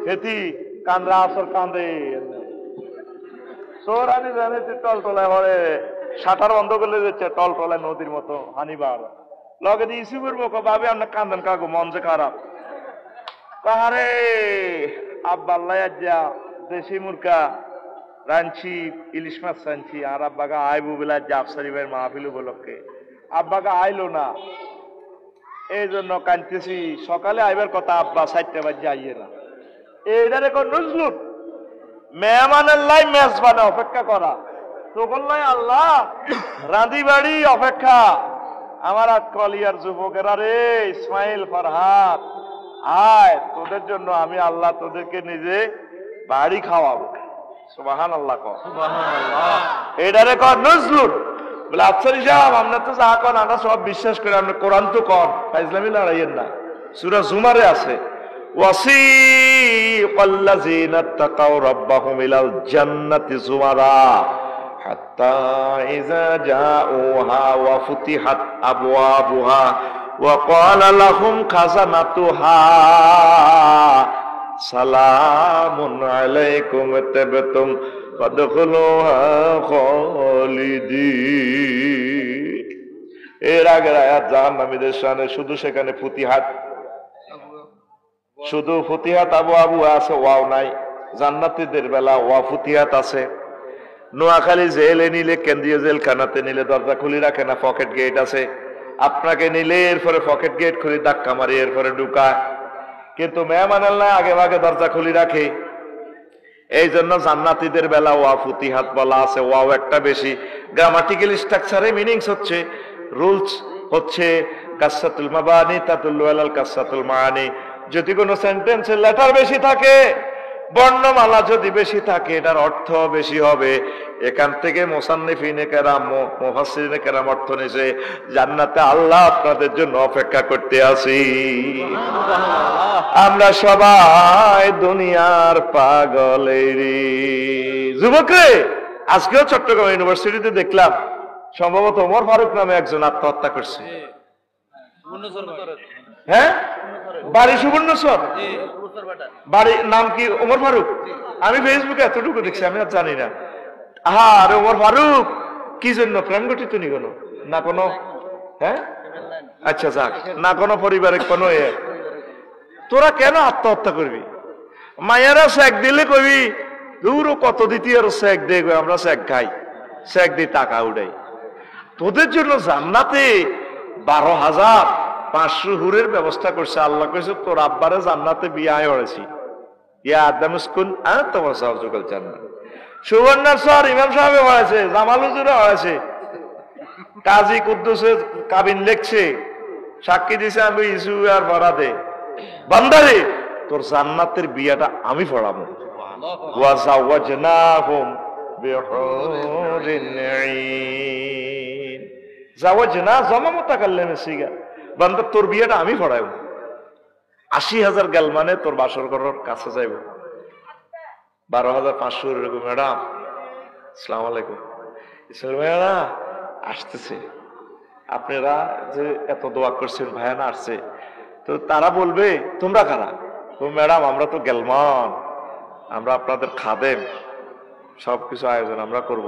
হেতি কান্দরা আসর কান্দে সোরানি জানে টল টলায় হরে শাটার বন্ধ করলে যাচ্ছে টল টলায় নদীর মতো হানিবার লগে দিয়ে ইস্যু করবো ভাবে আপনার কান্দেন কাকু মন যে খারাপ কাহারে আব্বা আল্লাহ যা দেশি মুরকা রাঞ্চি ইলিশ মাছ রাঞ্চি আর আব্বাগা আইবু বেলা জাফসারি ভাইয়ের মাহফিল উপলক্ষে আব্বাগা আইলো না, এই জন্য কাঁদতেছি। সকালে আইবার কথা আব্বা 4টা বাজে আইয়ে না, এইটার এখন নুজলুন মেহমানের লাই মেজবানে অপেক্ষা করা। তখন লাই আল্লাহ রাঁধি বাড়ি অপেক্ষা। আমার কলিয়ার যুবকেরা রে ইসমাইল ফরহাদ আয়, তোদের জন্য আমি আল্লাহ তোদেরকে নিজে বাড়ি খাওয়াবো। সুবহানাল্লাহ কর, সুবহানাল্লাহ। এটারে কর নুজলুন। বলে আফসারি সাহেব আমরা তো যা কন আমরা সব বিশ্বাস করি, আমরা কোরআন তো কন, ফাইজলামি লড়াইয়ের না। সূরা জুমারে আছে ওয়াসিকাল্লাযীনা তাকাউ রাব্বাহুম ইলাল জান্নাতি যুমারা হাত্তা ইযা জাউহা ওয়া ফুতিহাত আবওয়াবুহা ওয়া ক্বালা লাহুম খাযানাতুহা সালামুন আলাইকুম তাবতুম ফাদখুলুহা খালিদিন। এর আগের আয়াত জাহান্নামীদের শানে শুধু সেখানে ফুতিহাত, শুধু ফুতিহাত আবু আবু আছে, ওয়াও নাই। জান্নাতীদের বেলা ওয়া ফুতিহাত আছে। নোয়াখালী জেলে নিলে, কেন্দ্রীয় জেলখানাতে নিলে দরজা খুলে রাখে না, পকেট গেট আছে। আপনাকে নিলে এরপরে পকেট গেট খুলে ধাক্কা মারি এরপরে ঢুকায়, কিন্তু মেহমান আল্লাহ আগে ভাগে দরজা খুলে রাখে। এই জন্য জান্নাতীদের বেলা ওয়া ফুতিহাত বলা আছে, ওয়াও একটা বেশি। গ্রামাটিক্যাল স্ট্রাকচারে মিনিংস হচ্ছে, রুলস হচ্ছে কাসসাতুল মাবানি তাদুল্লু আলাল কাসসাতুল মাআনি। যদি কোনো সেন্টেন্সের লেটার বেশি থাকে, বর্ণমালা যদি বেশি থাকে, এটার অর্থ বেশি হবে। এখান থেকে মুসান্নিফিনে কেরাম মুফাসসিরিনে কেরাম অর্থ নিছে জান্নাতে আল্লাহ আপনাদের জন্য অপেক্ষা করতে আছি। আমরা সবাই দুনিয়ার পাগলেরি যুবক রে। আজকেও চট্টগ্রাম ইউনিভার্সিটিতে দেখলাম সম্ভবত ওমর ফারুক নামে একজন আত্মহত্যা করছে। হ্যাঁ, বাড়ি সুবর্ণচর, বাড়ির নাম কি ওমর ফারুক? আমি ফেসবুকে এতটুকু দেখছি, আমি আর জানি না। আরে ওমর ফারুক কি জন্য প্রেম গঠিত নি কোনো না কোনো? হ্যাঁ, আচ্ছা যাক, না কোনো পরিবারের কোনো তোরা কেন আত্মহত্যা করবি? মায়েরা শেখ দিলে কবি দূর কত দ্বিতীয় শেখ দেখবে, আমরা শেখ খাই, শেখ দিয়ে টাকা উঠাই। তোদের জন্য জান্নাতে 12,500 হুরের ব্যবস্থা করছে আল্লাহ। কইছে তোর আব্বারে জান্নাতে বিয়ে হয়েছি, ইয়া আদম স্কুল আর তোমার সহযোগল জান্নাত। সুবর্ণচর ইমাম সাহেব হয়েছে, জামাল হুজুরে হয়েছে, কাজী কুদ্দুসের কাবিন লেখছে, সাক্ষী দিছে আমি ইসু আর বাড়াদে বান্দারে তোর জান্নাতের বিয়াটা আমি পড়াবো ওয়া যাওয়াজনাহুম বিহুরিন আইন যাওয়াজনা জামা মুতাকাল্লিম সিগা বান্দা তোর বিয়াটা আমি পড়াবো ৮০,০০০ গাল মানে তোর বাসর ঘরের কাছে যাইব ১২,৫০০ এরকম ম্যাডাম আসসালামু আলাইকুম ইসলাম ভাইয়ারা আসতেছে আপনারা যে এত দোয়া করছেন ভাইয়ানা আসছে তো তারা বলবে তোমরা কারা তো ম্যাডাম আমরা তো গেলমান আমরা আপনাদের খাদেম সবকিছু আয়োজন আমরা করব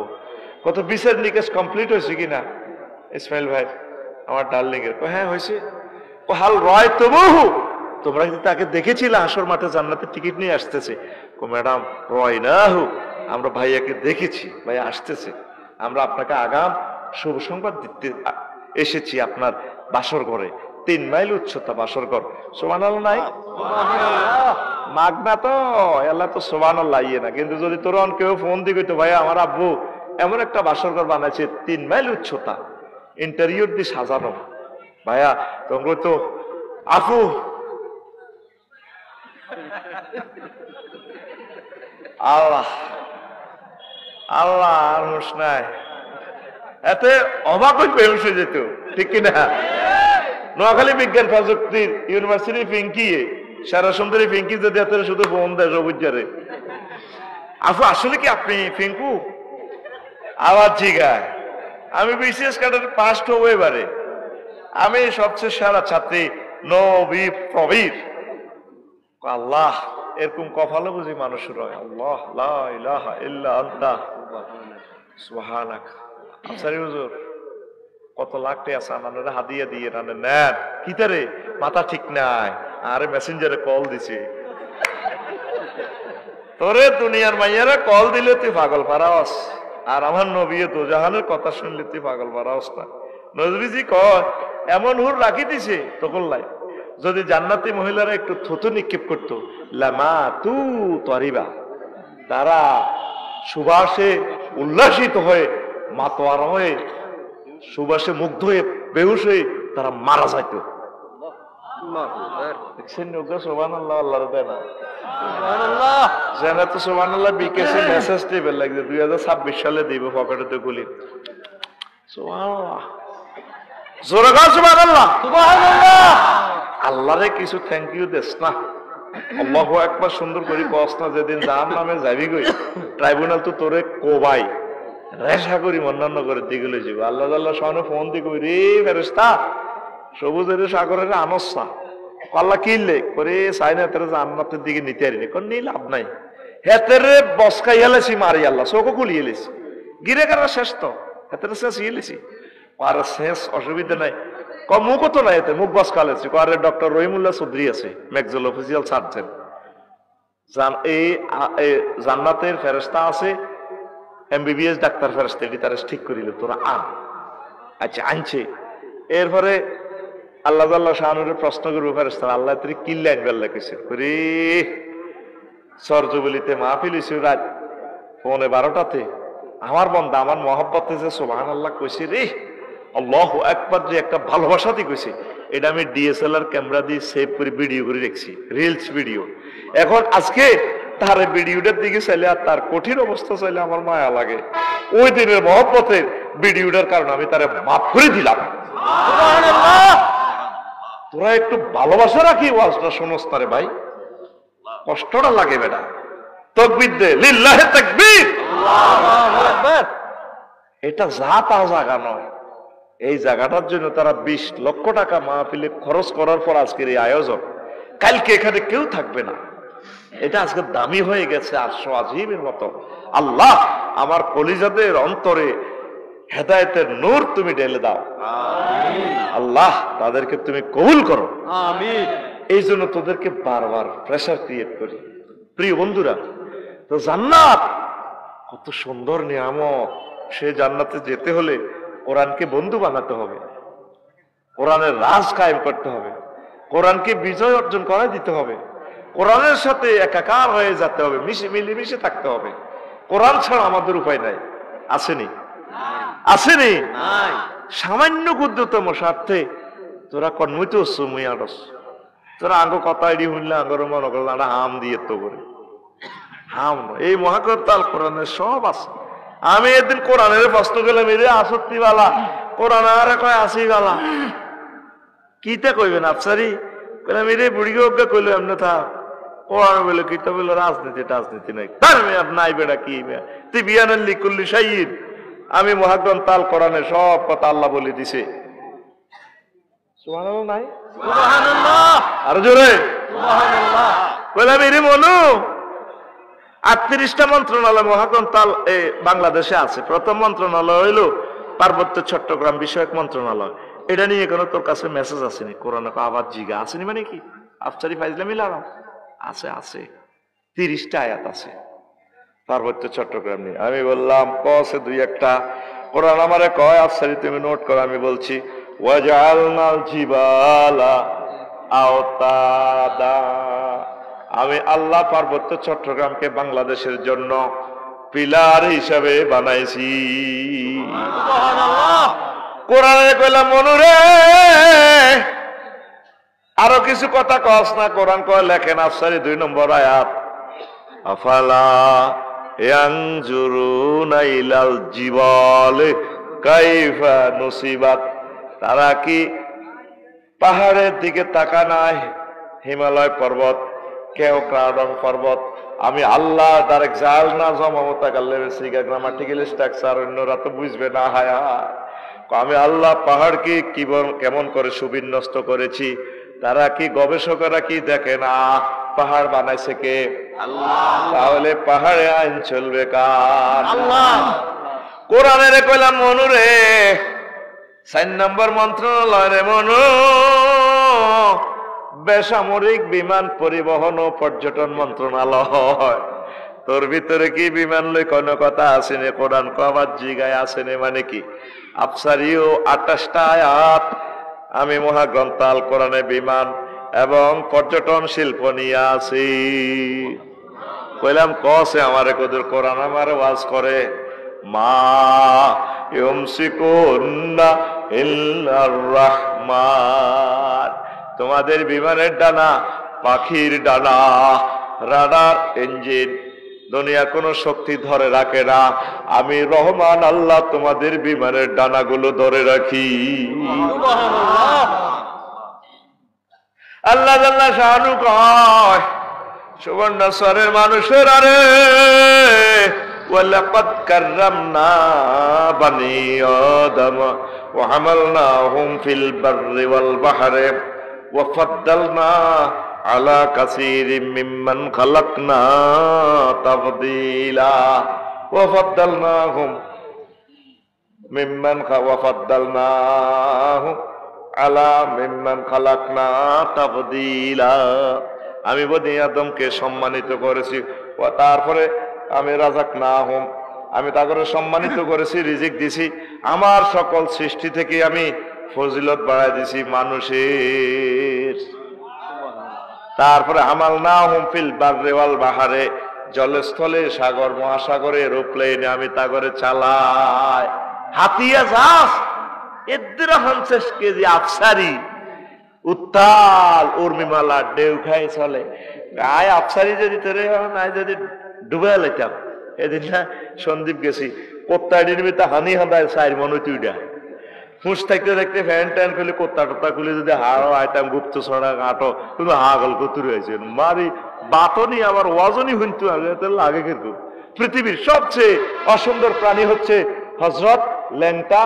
কত বিচার নিকেশ কমপ্লিট হয়েছে কিনা ইসমাইল ভাই আমার ডার্লিং এর হ্যাঁ হয়েছে ও হাল রয় তবু তোমরা কিন্তু তাকে দেখেছিলে হাসর মাঠে জান্নাতের টিকিট নিয়ে আসতেছে ও ম্যাডাম রয় না হু আমরা ভাইয়াকে দেখেছি ভাইয়া আসতেছে আমরা আপনাকে আগাম শুভ সংবাদ দিতে এসেছি আপনার বাসর ঘরে 3 মাইল উচ্চতা বাসর ঘর সুবহানাল্লাহ নাই মাগনা তো আল্লাহ তো সুবহানাল্লাহ ইয়ে না কিন্তু যদি তোর কেউ ফোন দিয়ে কইতো ভাইয়া আমার আব্বু এমন একটা বাসর ঘর বানাইছে 3 মাইল উচ্চতা ইন্টেরিয়র দিয়ে সাজানো ভাইয়া তোমরা তো আপু আল্লাহ আল্লাহ আর হুঁশ নাই এতে অবাক হয়ে বেহুশ হয়ে যেত ঠিক কিনা নোয়াখালী বিজ্ঞান প্রযুক্তির ইউনিভার্সিটি পিঙ্কিয়ে সারা সুন্দরী পিঙ্কি যদি এত শুধু ফোন দেয় সবুজারে আপু আসলে কি আপনি পিঙ্কু আবার জিগায় আমি বিসিএস ক্যাডার পাস হবো এবারে আমি সবচেয়ে সেরা ছাত্রী নবী প্রবীর আল্লাহ এরকম কপালে বুঝি মানুষের হয় আল্লাহ লা ইলাহা ইল্লা আনতা সুবহানাক আফসারি হুজুর কত লাখ টাকা সানারে হাদিয়া দিয়ে রানে নেন কিতারে মাথা ঠিক নাই আরে মেসেঞ্জারে কল দিছে তোরে দুনিয়ার মাইয়ারা কল দিলে তুই পাগল পারাস আর আমার নবী দোজাহানের কথা শুনলে তুই পাগল পারাস না নজরুলজি কয় এমন হুর রাখি দিছে তখন লাই যদি জান্নাতি মহিলারা একটু থুতু নিক্ষেপ করতো লামা তু তরিবা তারা সুবাসে উল্লাসিত হয়ে মাতোয়ারা হয়ে সুবাসে মুগ্ধ হয়ে বেহুশ হয়ে তারা মারা যাইত সুবহানাল্লাহ 2026 সালে দিব পকেটে গুলি সুবহানাল্লাহ জোরে গাও সুবহানাল্লাহ সুবহানাল্লাহ আল্লাহরে কিছু থ্যাংক ইউ দেস না আল্লাহু আকবার সুন্দর করে কস না যেদিন জাহান্নামে যাবি গই ট্রাইব্যুনাল তো তোরে কোবাই রেশা করি অন্যান্য করে দিগুলো যাব আল্লাহ আল্লাহ সামনে ফোন দি কই রে ফেরেশতা সবুজের সাগরের আনসা আল্লাহ কিনলে করে সাইনা তেরে জান্নাতের দিকে নিতে আরিনি কোন নি লাভ নাই হেতেরে বসকাই হেলেছি মারি আল্লাহ চোখও খুলিয়ে এলেছি গিরে কারা শেষ তো হেতেরে শেষ ইয়েলেছি আর শেষ অসুবিধা নাই মুখও তো নাই এতে মুখ বসকালেছি আরে ডক্টর রহিমুল্লাহ চৌধুরী আছে ম্যাক্সোল অফিসিয়াল সার্জন এই জান্নাতের ফেরেশতা আছে এমবিবিএস ডাক্তার ফেরেশতা এটি তারা ঠিক করিল তোরা আন আচ্ছা আনছে এরপরে আল্লাহ আল্লাহ শাহানুরের প্রশ্ন করবো ফেরেশতা আল্লাহ তুই কিল্লা আনবে আল্লাহ কইছে রে সরজবলিতে মাহফিল হইছে রাত 11:30 আমার বন্ধা আমার মহব্বতে যে সুবহানাল্লাহ কইছে রে আল্লাহু আকবার যে একটা ভালোবাসাতে কইছে এটা আমি ডিএসএলআর ক্যামেরা দিয়ে সেভ করে ভিডিও করে রেখেছি রিলস ভিডিও এখন আজকে তার ভিডিওটার দিকে চাইলে আর তার কঠিন অবস্থা চাইলে আমার মায়া লাগে ওই দিনের মহব্বতের ভিডিওটার কারণে আমি তারে মাফ করে দিলাম সুবহানাল্লাহ তোরা একটু ভালোবাসা রাখি ওয়াজটা শোনস তারে ভাই কষ্টটা লাগে বেটা তাকবীর দে লিল্লাহি তাকবীর আল্লাহু আকবার এটা জাত জায়গা নয় এই জায়গাটার জন্য তারা 20 লক্ষ টাকা মাহফিলে খরচ করার পর আজকের এই আয়োজন কালকে এখানে কেউ থাকবে না এটা আজকে দামি হয়ে গেছে 800 আজিমের মতো আল্লাহ আমার কলিজাদের অন্তরে হেদায়েতের নূর তুমি ঢেলে দাও আমিন আল্লাহ তাদেরকে তুমি কবুল করো আমিন এই জন্য তোদেরকে বারবার প্রেসার ক্রিয়েট করি প্রিয় বন্ধুরা তো জান্নাত কত সুন্দর নিয়ামত সে জান্নাতে যেতে হলে কোরআনকে বন্ধু বানাতে হবে কোরআনের রাজ কায়েম করতে হবে কোরআনকে বিজয় অর্জন করাই দিতে হবে কোরআনের সাথে একাকার হয়ে যেতে হবে মিলেমিশে থাকতে হবে কোরআন ছাড়া আমাদের উপায় নাই আসেনি আসেনি সামান্য ক্ষুদ্রতম স্বার্থে তোরা কন্মই তো মুই আড়স তোরা আঙ্গ কথা এডি শুনলে আঙ্গর মনে করল একটা হাম দিয়ে তো করে হাম এই মহাকরতাল কোরআনের সব আছে। আমি একদিন কোরআনের প্রশ্ন গেলাম এরে আসত্তি বালা কোরআন আর কয় আসি বালা কিতে কইবেন আফসারি কইলাম এরে বুড়িকে অজ্ঞা কইলো এমনি থাক কোরআন বলে কিতাব বললো রাজনীতি টাজনীতি নাই তার মেয়ে নাই বেড়া কি মেয়া তুই বিয়ানাল্লি কুল্লি শাহিদ। আমি মহাগ্রন্থ আল কোরআনে সব কথা আল্লাহ বলে দিছে। সুবহানাল্লাহ নাই সুবহানাল্লাহ আরো জোরে সুবহানাল্লাহ। কইলাম এরে মনু 38টা মন্ত্রণালয় মহাগ্রন্থ বাংলাদেশে আছে। প্রথম মন্ত্রণালয় হইল পার্বত্য চট্টগ্রাম বিষয়ক মন্ত্রণালয়। এটা নিয়ে কোনো তোর কাছে মেসেজ আসেনি কোরআনে আবার জিগা আসেনি মানে কি আফসারি ফাইজলামি লাগাও আছে আছে 30টা আয়াত আছে পার্বত্য চট্টগ্রাম নিয়ে। আমি বললাম কসে দুই একটা কোরআন আমারে কয় আফসারি তুমি নোট করো। আমি বলছি ওয়াজআলনাল জিবালা আওতাদা আমি আল্লাহ পার্বত্য চট্টগ্রামকে বাংলাদেশের জন্য পিলার হিসাবে বানাইছি। কোরআনে কইলাম মনুরে আরো কিছু কথা কস না কোরআন কয় লেখেন আফসারি 2 নম্বর আয়াত আফালা ইয়ানজুরুনা ইলাল জিবালি কাইফা নুসিবাত তারা কি পাহাড়ের দিকে তাকা নাই হিমালয় পর্বত কেউ ক্রাডন পর্বত আমি আল্লাহ ডাইরেক্ট জাল না জমামতা গাল্লে সিগা গ্রামাটিক্যাল স্ট্রাকচার অন্যরা তো বুঝবে না হায়া আমি আল্লাহ পাহাড়কে কি কেমন করে সুবিন্যস্ত করেছি। তারা কি গবেষকরা কি দেখে না পাহাড় বানাইছে কে আল্লাহ। তাহলে পাহাড়ে আইন চলবে কার আল্লাহ। কোরআনের কইলাম মনুরে 4 নম্বর মন্ত্রণালয় রে মনু বেসামরিক বিমান পরিবহন ও পর্যটন মন্ত্রণালয়। তোর ভিতরে কি বিমান লই কোনো কথা আসেনি কোরআন কবার জিগায় আসেনি মানে কি আফসারিও 28টা আয়াত আমি মহাগ্রন্থ আল কোরআনে বিমান এবং পর্যটন শিল্প নিয়ে আছি। কইলাম কসে আমারে কদুর কোরআন আমারে ওয়াজ করে মা ইউমসিকুন্না ইল্লার রাহমান তোমাদের বিমানের ডানা পাখির ডানা রাডার ইঞ্জিন দুনিয়া কোনো শক্তি ধরে রাখে না আমি রহমান আল্লাহ তোমাদের বিমানের ডানাগুলো ধরে রাখি। আল্লাহ আল্লাহ শাহানু কয় সুবর্ণেশ্বরের মানুষের আরে ওয়ালাকাদ কাররামনা বানি আদম ওয়া হামালনাহুম ফিল বাররি ওয়াল বাহরি ওয়া ফাদ্দালনা আলা কাসীরিম মিম্মান খালাকনা তাফদীলা ওয়া ফাদ্দালনাহুম আলা মিম্মান খালাকনা তাফদীলা আমি বনি আদমকে সম্মানিত করেছি ও তারপরে আমি রাযাকনাহুম আমি তাকে সম্মানিত করেছি রিজিক দিছি আমার সকল সৃষ্টি থেকে আমি ফজিলত বাড়াই দিছি মানুষের। তারপরে হামালনাহুম ফিল বাররি ওয়াল বাহরি জলস্থলে সাগর মহাসাগরে এরোপ্লেনে আমি তাগরে চালাই হাতিয়া জাহাজ এদের 50 কেজি আফসারি উত্তাল উর্মিমালা ঢেউ খাই চলে গায়ে আফসারি যদি তোরে নাই যদি ডুবে লাইতাম। এদিন না সন্দীপ গেছি কোত্তাডির ভিতরে হানি হাঁদায় 4 মন তুইডা হুঁশ থাকতে থাকতে ফ্যান ট্যান খুলে কোত্তা টোত্তা খুলে যদি হাড়ো আইটাম গুপ্ত ছড়া আটো কিন্তু হাগল কতুর হয়েছে মারি বাতনি আবার ওয়াজনই হুনতু লাগে কিন্তু পৃথিবীর সবচেয়ে অসুন্দর প্রাণী হচ্ছে হযরত ল্যাংটা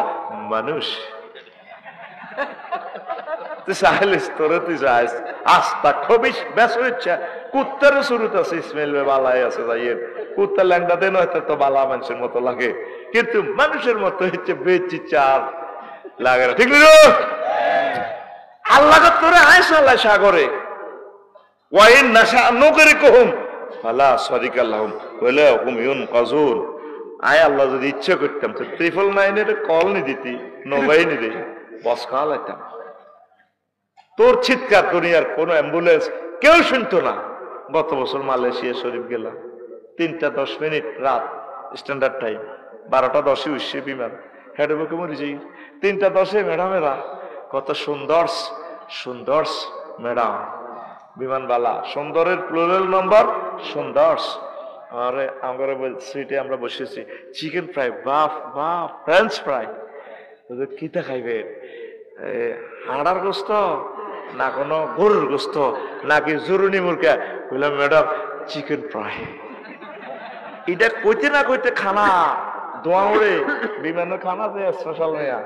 মানুষ। তুই চাইলিস তোরে তুই চাইস আস্তা খবিস বেশ ইচ্ছা কুত্তারও শুরুতে আছে ইসমাইল বালাই আছে যাইয়ের কুত্তা ল্যাংটাতে নয় তো বালা মানুষের মতো লাগে কিন্তু মানুষের মতো হচ্ছে বেচি চার লাগে না ঠিক না আল্লাহ তোরে আইস আল্লাহ সাগরে ওয়াইন নাশা নকরি কহুম ফালা সারিকা লাহুম ওয়ালা হুম ইউনকাজুন আয় আল্লাহ যদি ইচ্ছা করতাম তো 999 এর কল নি দিতি নবাই নি দে বস খালাইতাম তোর চিৎকার দুনিয়ার কোন অ্যাম্বুলেন্স কেউ শুনতো না। গত বছর মালয়েশিয়া শরীফ গেলাম 3টা 10 মিনিট রাত স্ট্যান্ডার্ড টাইম 12টা 10 উঠছে বিমান হেডে বুকে মরি যাই 3টা 10 ম্যাডামেরা কত সুন্দর সুন্দর ম্যাডাম বিমানবালা, সুন্দরের প্লুরাল নম্বর সুন্দর। আরে আমরা সিটে আমরা বসেছি, চিকেন ফ্রাই, বাফ বাফ, ফ্রেঞ্চ ফ্রাই। কিতা খাইবেন? হাড়ার গোস্ত না কোনো গরুর গোস্ত নাকি জরুনি মুরগা? বললাম ম্যাডাম চিকেন ফ্রাই। এটা কইতে না কইতে খানা দোয়া ওরে বিমানের খানা যে স্পেশাল নেয়া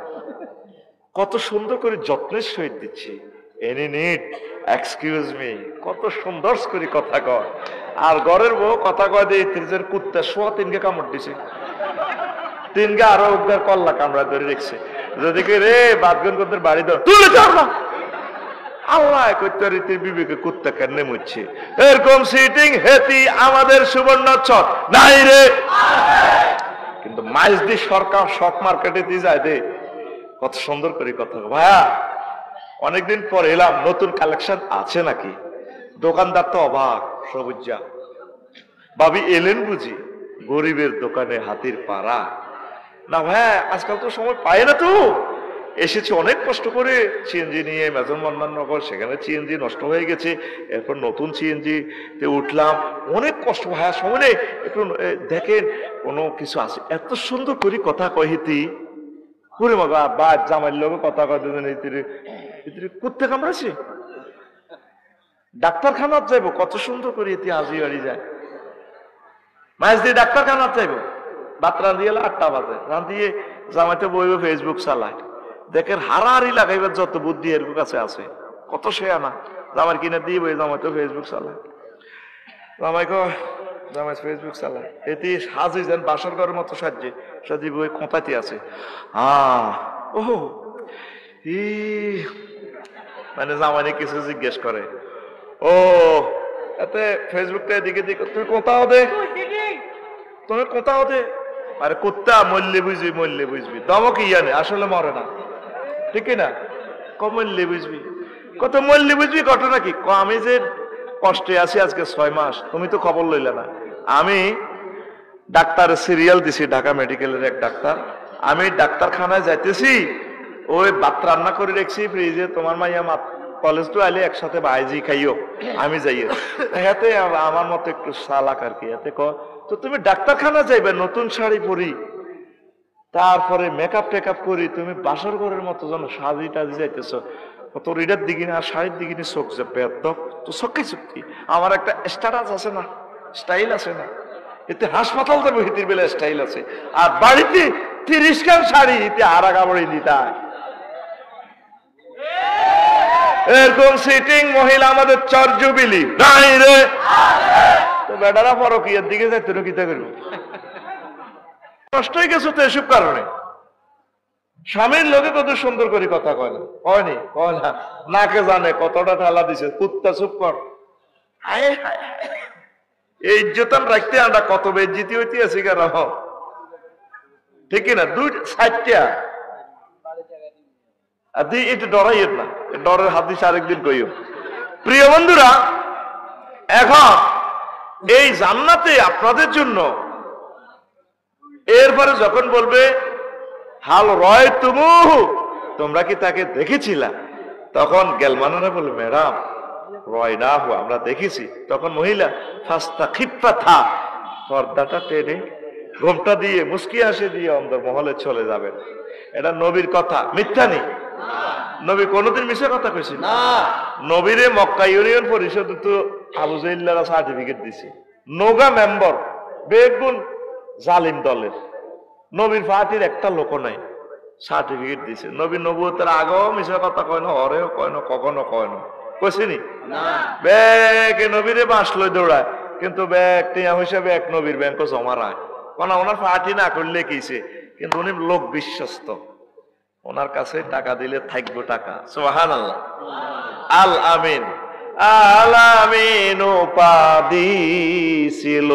কত সুন্দর করে যত্নের সহিত দিচ্ছি। এনি নিড এক্সকিউজ মি, কত সুন্দর করে কথা কয়। আর ঘরের বউ কথা কয় দিয়ে তিনজের কুত্তা শোয়া তিনকে কামড় দিছে, তিনকে আরো উদ্ধার কল্লা কামড়া ধরে রেখছে। যদি কে রে বাদগুন করতে বাড়ি দাও তুলে যাও না, আল্লাহ করতে রীতির বিবেকে কুত্তা কেন মুচ্ছে। এরকম সিটিং হেতি আমাদের সুবর্ণ চর নাই রে। কিন্তু মাইজ দি সরকার শক মার্কেটে দিয়ে যায় দে, কত সুন্দর করে কথা। ভাইয়া অনেকদিন পর এলাম, নতুন কালেকশন আছে নাকি? দোকানদার তো অবাক, সবুজা ভাবি এলেন বুঝি? গরিবের দোকানে হাতির পাড়া না ভাইয়া, আজকাল তো সময় পায় না তো। এসেছি অনেক কষ্ট করে সিএনজি নিয়ে মেজন মন্নাননগর, সেখানে সিএনজি নষ্ট হয়ে গেছে, এরপর নতুন সিএনজি তে উঠলাম, অনেক কষ্ট ভাইয়া, সময় নেই। একটু দেখেন কোনো কিছু আছে। এত সুন্দর করে কথা কহিতি পুরে মগা বা জামাইর লোক কথা কয় কুত্তে কামড়াছে। ডাক্তারখানাত যাইবো, কত সুন্দর করে এতে আজি বাড়ি যায়। মাছ দিয়ে ডাক্তারখানাত যাইবো, ভাত রাঁধিয়ে 8টা বাজে, রাঁধিয়ে জামাইতে বইবে ফেসবুক চালায়। দেখেন হারাহারি লাগাইবার যত বুদ্ধি এর কাছে আছে, কত সে আনা। জামাই কিনে দিয়ে বই জামাইতে ফেসবুক চালায়। জামাই ফেসবুক চালায়, এতে সাজি যান বাসর ঘরের মতো সাজে সাজি বই কোঁপাতি আছে। ও মানে জামাইনে কিছু জিজ্ঞেস করে, ও এতে ফেসবুকটা এদিকে দিকে তুমি কোথাও দে, তুমি কোথাও দে। আরে কুত্তা মরলে বুঝবি দমক ইয়ানে আসলে মরে না, ঠিক না? মরলে বুঝবি, কত মরলে বুঝবি। ঘটনা কি? আমি যে কষ্টে আছি আজকে 6 মাস, তুমি তো খবর লইলে না। আমি ডাক্তারের সিরিয়াল দিছি, ঢাকা মেডিকেলের এক ডাক্তার। আমি ডাক্তারখানায় যাইতেছি, ওই ভাত রান্না করে রেখছি ফ্রিজে, তোমার মাইয়া কলেজ তো আইলে একসাথে ভাইজি খাইও, আমি যাই। হাতে আমার মতো একটু সালাক আর কি। হাতে তো তুমি ডাক্তারখানা যাইবে নতুন শাড়ি পরি, তারপরে মেকআপ টেকআপ করি, তুমি বাসর ঘরের মতো যেন সাজি টাজি যাইতেছ, তোর এটার দিকে আর শাড়ির দিকে চোখ যে বেদব তো চোখে চুক্তি। আমার একটা স্ট্যাটাস আছে না, স্টাইল আছে না? এতে হাসপাতাল যাবো হিতির বেলা স্টাইল আছে, আর বাড়িতে 30 খান শাড়ি এতে হারা কাপড়ে দিতে। এরকম সিটিং মহিলা আমাদের চর্যবিলি নাই রে। তো বেটারা পরকীয়ার দিকে যাইতে কিতা করবো? নষ্ট হয়ে গেছে তো এসব কারণে। স্বামীর লোকে কত সুন্দর করে কথা কয় না, হয়নি? কয় না, নাকে জানে কতটা ঠেলা দিছে। কুত্তা চুপ কর। এই ইজ্জতান রাখতে আমরা কত বেজ্জিতি হইতে আছি কেন? ঠিক না? 2 সাইডটা একটু ডরাইয়ের না, ডরের হাদিস আরেকদিন কইও। প্রিয় বন্ধুরা, এখন এই জান্নাতে আপনাদের জন্য এরপরে যখন বলবে হাল রয় তুমু, তোমরা কি তাকে দেখেছিলা? তখন গেলমানারা বলবে ম্যাডাম রয় না হো, আমরা দেখেছি। তখন মহিলা ফাস্তা খিপ্পা থা, পর্দাটা টেনে ঘোমটা দিয়ে মুস্কি হাসি দিয়ে অন্দর মহলে চলে যাবেন। এটা নবীর কথা, মিথ্যা নেই। নবী কোনদিন মিশা কথা কইছি না। নবীরে মক্কা ইউনিয়ন পরিষদ তো আবু জাইল্লারা সার্টিফিকেট দিছে, নোগা মেম্বার, বেগুন জালিম দলের। নবীর পার্টির একটা লোক নাই, সার্টিফিকেট দিছে। নবী নবুয়তের আগেও মিশা কথা কয় না, হরেও কয় না, কখনো কয় না। কইছিনি? ব্যাগ নবীরে বাঁশ লই দৌড়ায়, কিন্তু ব্যাগ টিয়া হিসাবে এক নবীর ব্যাংক জমা রায়। কারণ ওনার পার্টি না করলে কিছে, কিন্তু উনি লোক বিশ্বস্ত, ওনার কাছে টাকা দিলে থাকবো টাকা। সুবহানাল্লাহ। আল আমিন, আল আমিন উপাধি ছিল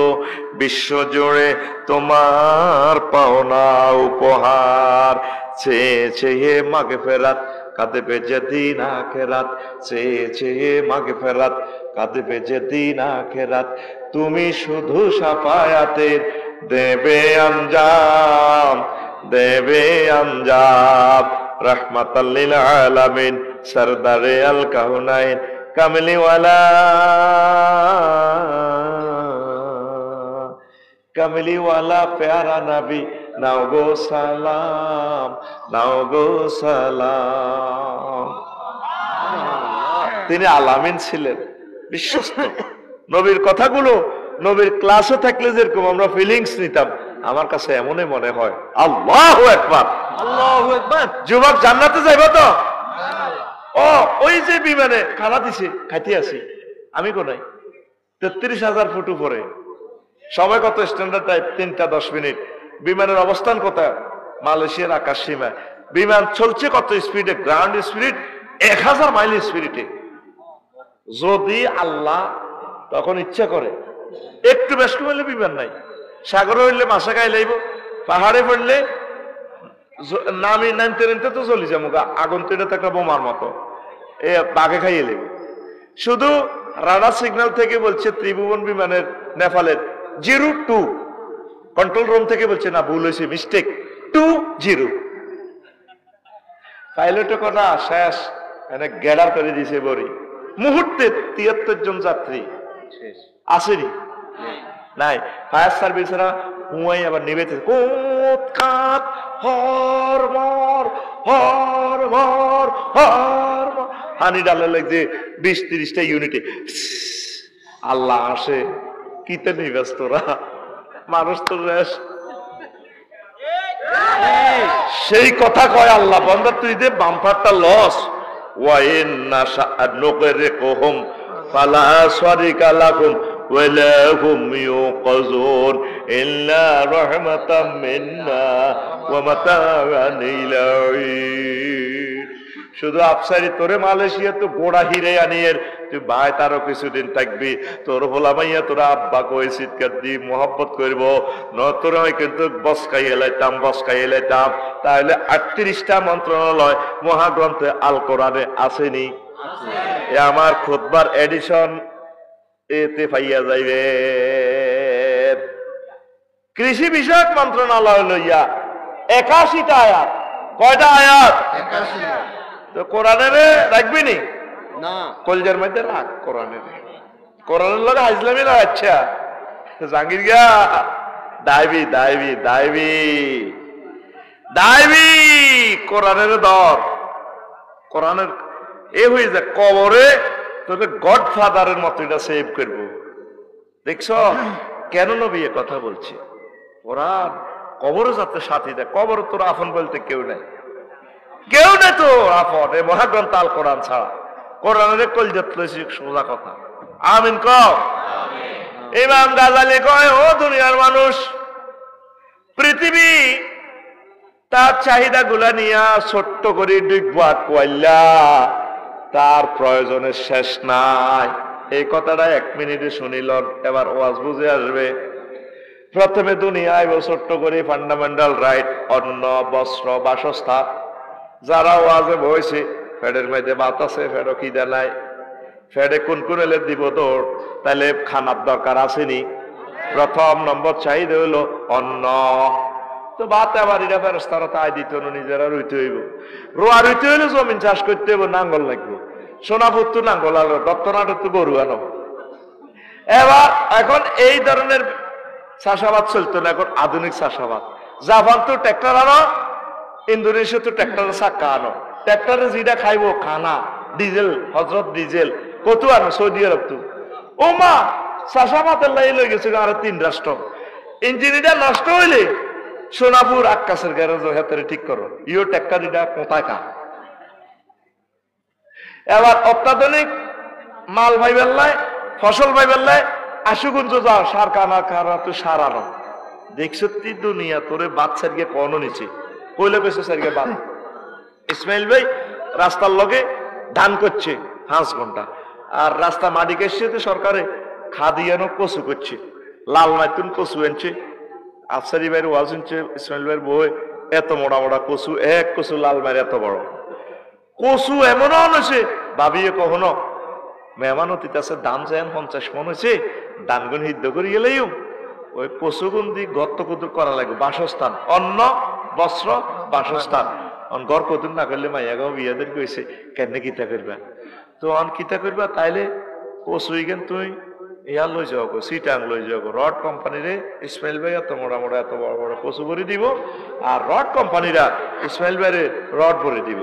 বিশ্বজুড়ে তোমার পাওনা উপহার। চেয়ে চেয়ে মাগফিরাত কাঁদবে যেদিন আখিরাত, চেয়ে চেয়ে মাগফিরাত কাঁদবে যেদিন আখিরাত। তুমি শুধু শাফায়াতের দেবে আঞ্জাম, দেবে আঞ্জাম। রাহমাতাল লিল আলামিন, সরদারে আল কাউনাইন, কামলিওয়ালা কামলিওয়ালা প্যারা নবী, নাও গো সালাম, নাও গো সালাম। তিনি আলামিন ছিলেন, বিশ্বস্ত। নবীর কথাগুলো নবীর ক্লাসে থাকলে যেরকম আমরা ফিলিংস নিতাম, আমার কাছে এমনই মনে হয়। আল্লাহু আকবার, আল্লাহু আকবার। যুবক জান্নাতে যাইব তো? ও ওই যে বিমানে খানা দিছে, খাইতে আছি আমি কোনাই 33,000 ফুট উপরে। সময় কত স্ট্যান্ডার্ড টাইপ? 3টা 10 মিনিট। বিমানের অবস্থান কোথায়? মালয়েশিয়ার আকাশ সীমায়। বিমান চলছে কত স্পিডে? গ্রাউন্ড স্পিড 1000 মাইল স্পিডে। যদি আল্লাহ তখন ইচ্ছা করে, একটু বেশ কমলে বিমান নাই, সাগরে হইলে মাসা খাই লাইব, পাহাড়ে পড়লে নামতে নামতে তো চলি যাবো, আগুন তো এটা একটা বোমার মতো, এ বাঘে খাইয়ে লেব। শুধু রাডার সিগন্যাল থেকে বলছে ত্রিভুবন বিমানের নেপালের 02, কন্ট্রোল রুম থেকে বলছে না, ভুল হয়েছে, মিস্টেক, 20। পাইলটে কথা শেষ, গেডার করে দিছে বড়ি মুহূর্তে। 73 জন যাত্রী আসেনি, নাই। ফায়ার সার্ভিসরা হুঁয়াই আবার নিবেছে, কোত খাত হর মর হর মর হর মর, হানি ডালে লাগছে 20-30টা ইউনিটে। আল্লাহ আসে, কিতে নিবাস তোরা, মানুষ তো রেস। সেই কথা কয় আল্লাহ, বান্দা তুই দে বাম্পারটা লস। ওয়াইন নাশা নুকরিকুহুম ফালা সারিকা লাকুম ওয়ালা হুম ইউকাযুন ইল্লা রাহমাতাম মিন্না ওয়া মাতাআন ইলা ঈন। শুধু আফসারি তোরে মালয়েশিয়া তো গোড়া হিরে আনিয়ের, তুই ভাই তারও কিছুদিন থাকবি, তোর হোলা মাইয়া তোরা আব্বা কই চিৎকার দি মোহাব্বত করব, নতর কিন্তু বসকাই এলাইতাম। তাহলে 38টা মন্ত্রণালয় মহাগ্রন্থে আল কোরআনে আসেনি? এ আমার খুতবার এডিশন এতে পাইয়া যাইবে। কৃষি বিষয়ক মন্ত্রণালয় লইয়া 81টা আয়াত। কয়টা আয়াত? 81। তো কোরআনের রাখবি নি না, কলজার মধ্যে রাখ কোরআনের। কোরআনের লগে হাজলামি না। আচ্ছা জাহাঙ্গীর গা দাইবি দাইবি দাইবি দাইবি কোরআনের দর। কোরআনের এ হয়ে যায় কবরে তোকে গড ফাদারের মতো এটা সেভ করবো। দেখছো কেন নবী এ কথা বলছে? কোরআন কবরে যাতে সাথী দেয়। কবর তোর আপন বলতে কেউ নাই, কেউ নেই তো আপন এ মহাগ্রন্থ আল কোরআন ছাড়া। কোরআনের কলজাত লইছি সোজা কথা। আমিন কও। ইমাম গাজালি কয়, ও দুনিয়ার মানুষ, পৃথিবী তার চাহিদা গুলা নিয়া ছোট্ট করে ডিগবা কোয়াল্লা, তার প্রয়োজনের শেষ নাই। এই কথাটা 1 মিনিটে শুনিল, এবার ওয়াজ বুঝে আসবে। প্রথমে দুনিয়ায় ছোট্ট করে ফান্ডামেন্টাল রাইট, অন্ন বস্ত্র বাসস্থান। যারা ওয়াজে বইছে ফেডের মধ্যে ভাত আছে, ফেডও খিদা নাই, ফেডে কোন কোন এলে দিব তোর, তাহলে খানার দরকার আসেনি? প্রথম নম্বর চাহিদা হইল অন্ন। তো ভাত আবার এটা ফেরস্তারা তাই দিত না, নিজেরা রুইতে হইব। রোয়া রুইতে হইলে জমিন চাষ করতে হইব, নাঙ্গল লাগবে। সোনাপুর তো নাঙ্গল আলো, দত্তনাটের তো গরু আনো। এবার এখন এই ধরনের চাষাবাদ চলতো না, এখন আধুনিক চাষাবাদ। জাপান তো ট্রাক্টর আনো, ইন্দোনেশিয়া তো ট্রাক্টরের চাক্কা আনো। ট্রাক্টরে যেটা খাইবো খানা, ডিজেল, হজরত ডিজেল কত আনো? সৌদি আরব তো। ও মা চাষাবাদের লাই লই গেছে আর 3 রাষ্ট্র। ইঞ্জিনটা নষ্ট হইলে সোনাপুর আকাশের গ্যারেজ হাতে ঠিক করো, ইও ট্রাক্টর এটা কোথায় কা। এবার অত্যাধুনিক মাল ভাই বেল্লায়, ফসল ভাই বেল্লায় আশুগুঞ্জ যাও, সার কানা খারা তো সার আনো। দেখছো দুনিয়া তোরে বাচ্চার গিয়ে কনো নিচে কইলে পেছো স্যার গিয়ে বাদ। ইসমাইল ভাই রাস্তার লগে ধান করছে 5 ঘন্টা, আর রাস্তা মাটি কেসছে সরকারে খাদিয়ানো কচু করছে, লাল মাইতুন কচু এনছে। আফসারি ভাইয়ের ওয়াজ শুনছে, ইসমাইল ভাইয়ের বই এত মোটা মোটা কচু, এক কচু লাল মায়ের এত বড় কচু এমনও হয়েছে ভাবিয়ে কখনো মেহমান অতীত আছে। দাম যায় 50 মন হয়েছে, দানগুন সিদ্ধ করে গেলেও ওই কচুগুন দিয়ে গর্ত কুতুর করা লাগবে। বাসস্থান, অন্ন বস্ত্র বাসস্থান। ঘর কতুন না করলে মাইয়া গাও বিয়াদের কইছে কেন কিতা করবা তো কিতা করবা তাইলে কসুই গেন তুই ইয়ার লই যাও সিটাং লই যাও রড কোম্পানিরে ইসমাইল ভাই এত মোড়া মোড়া এত বড় বড় কচু ভরে দিব আর রড কোম্পানিরা ইসমাইল ভাইরে রড ভরে দিব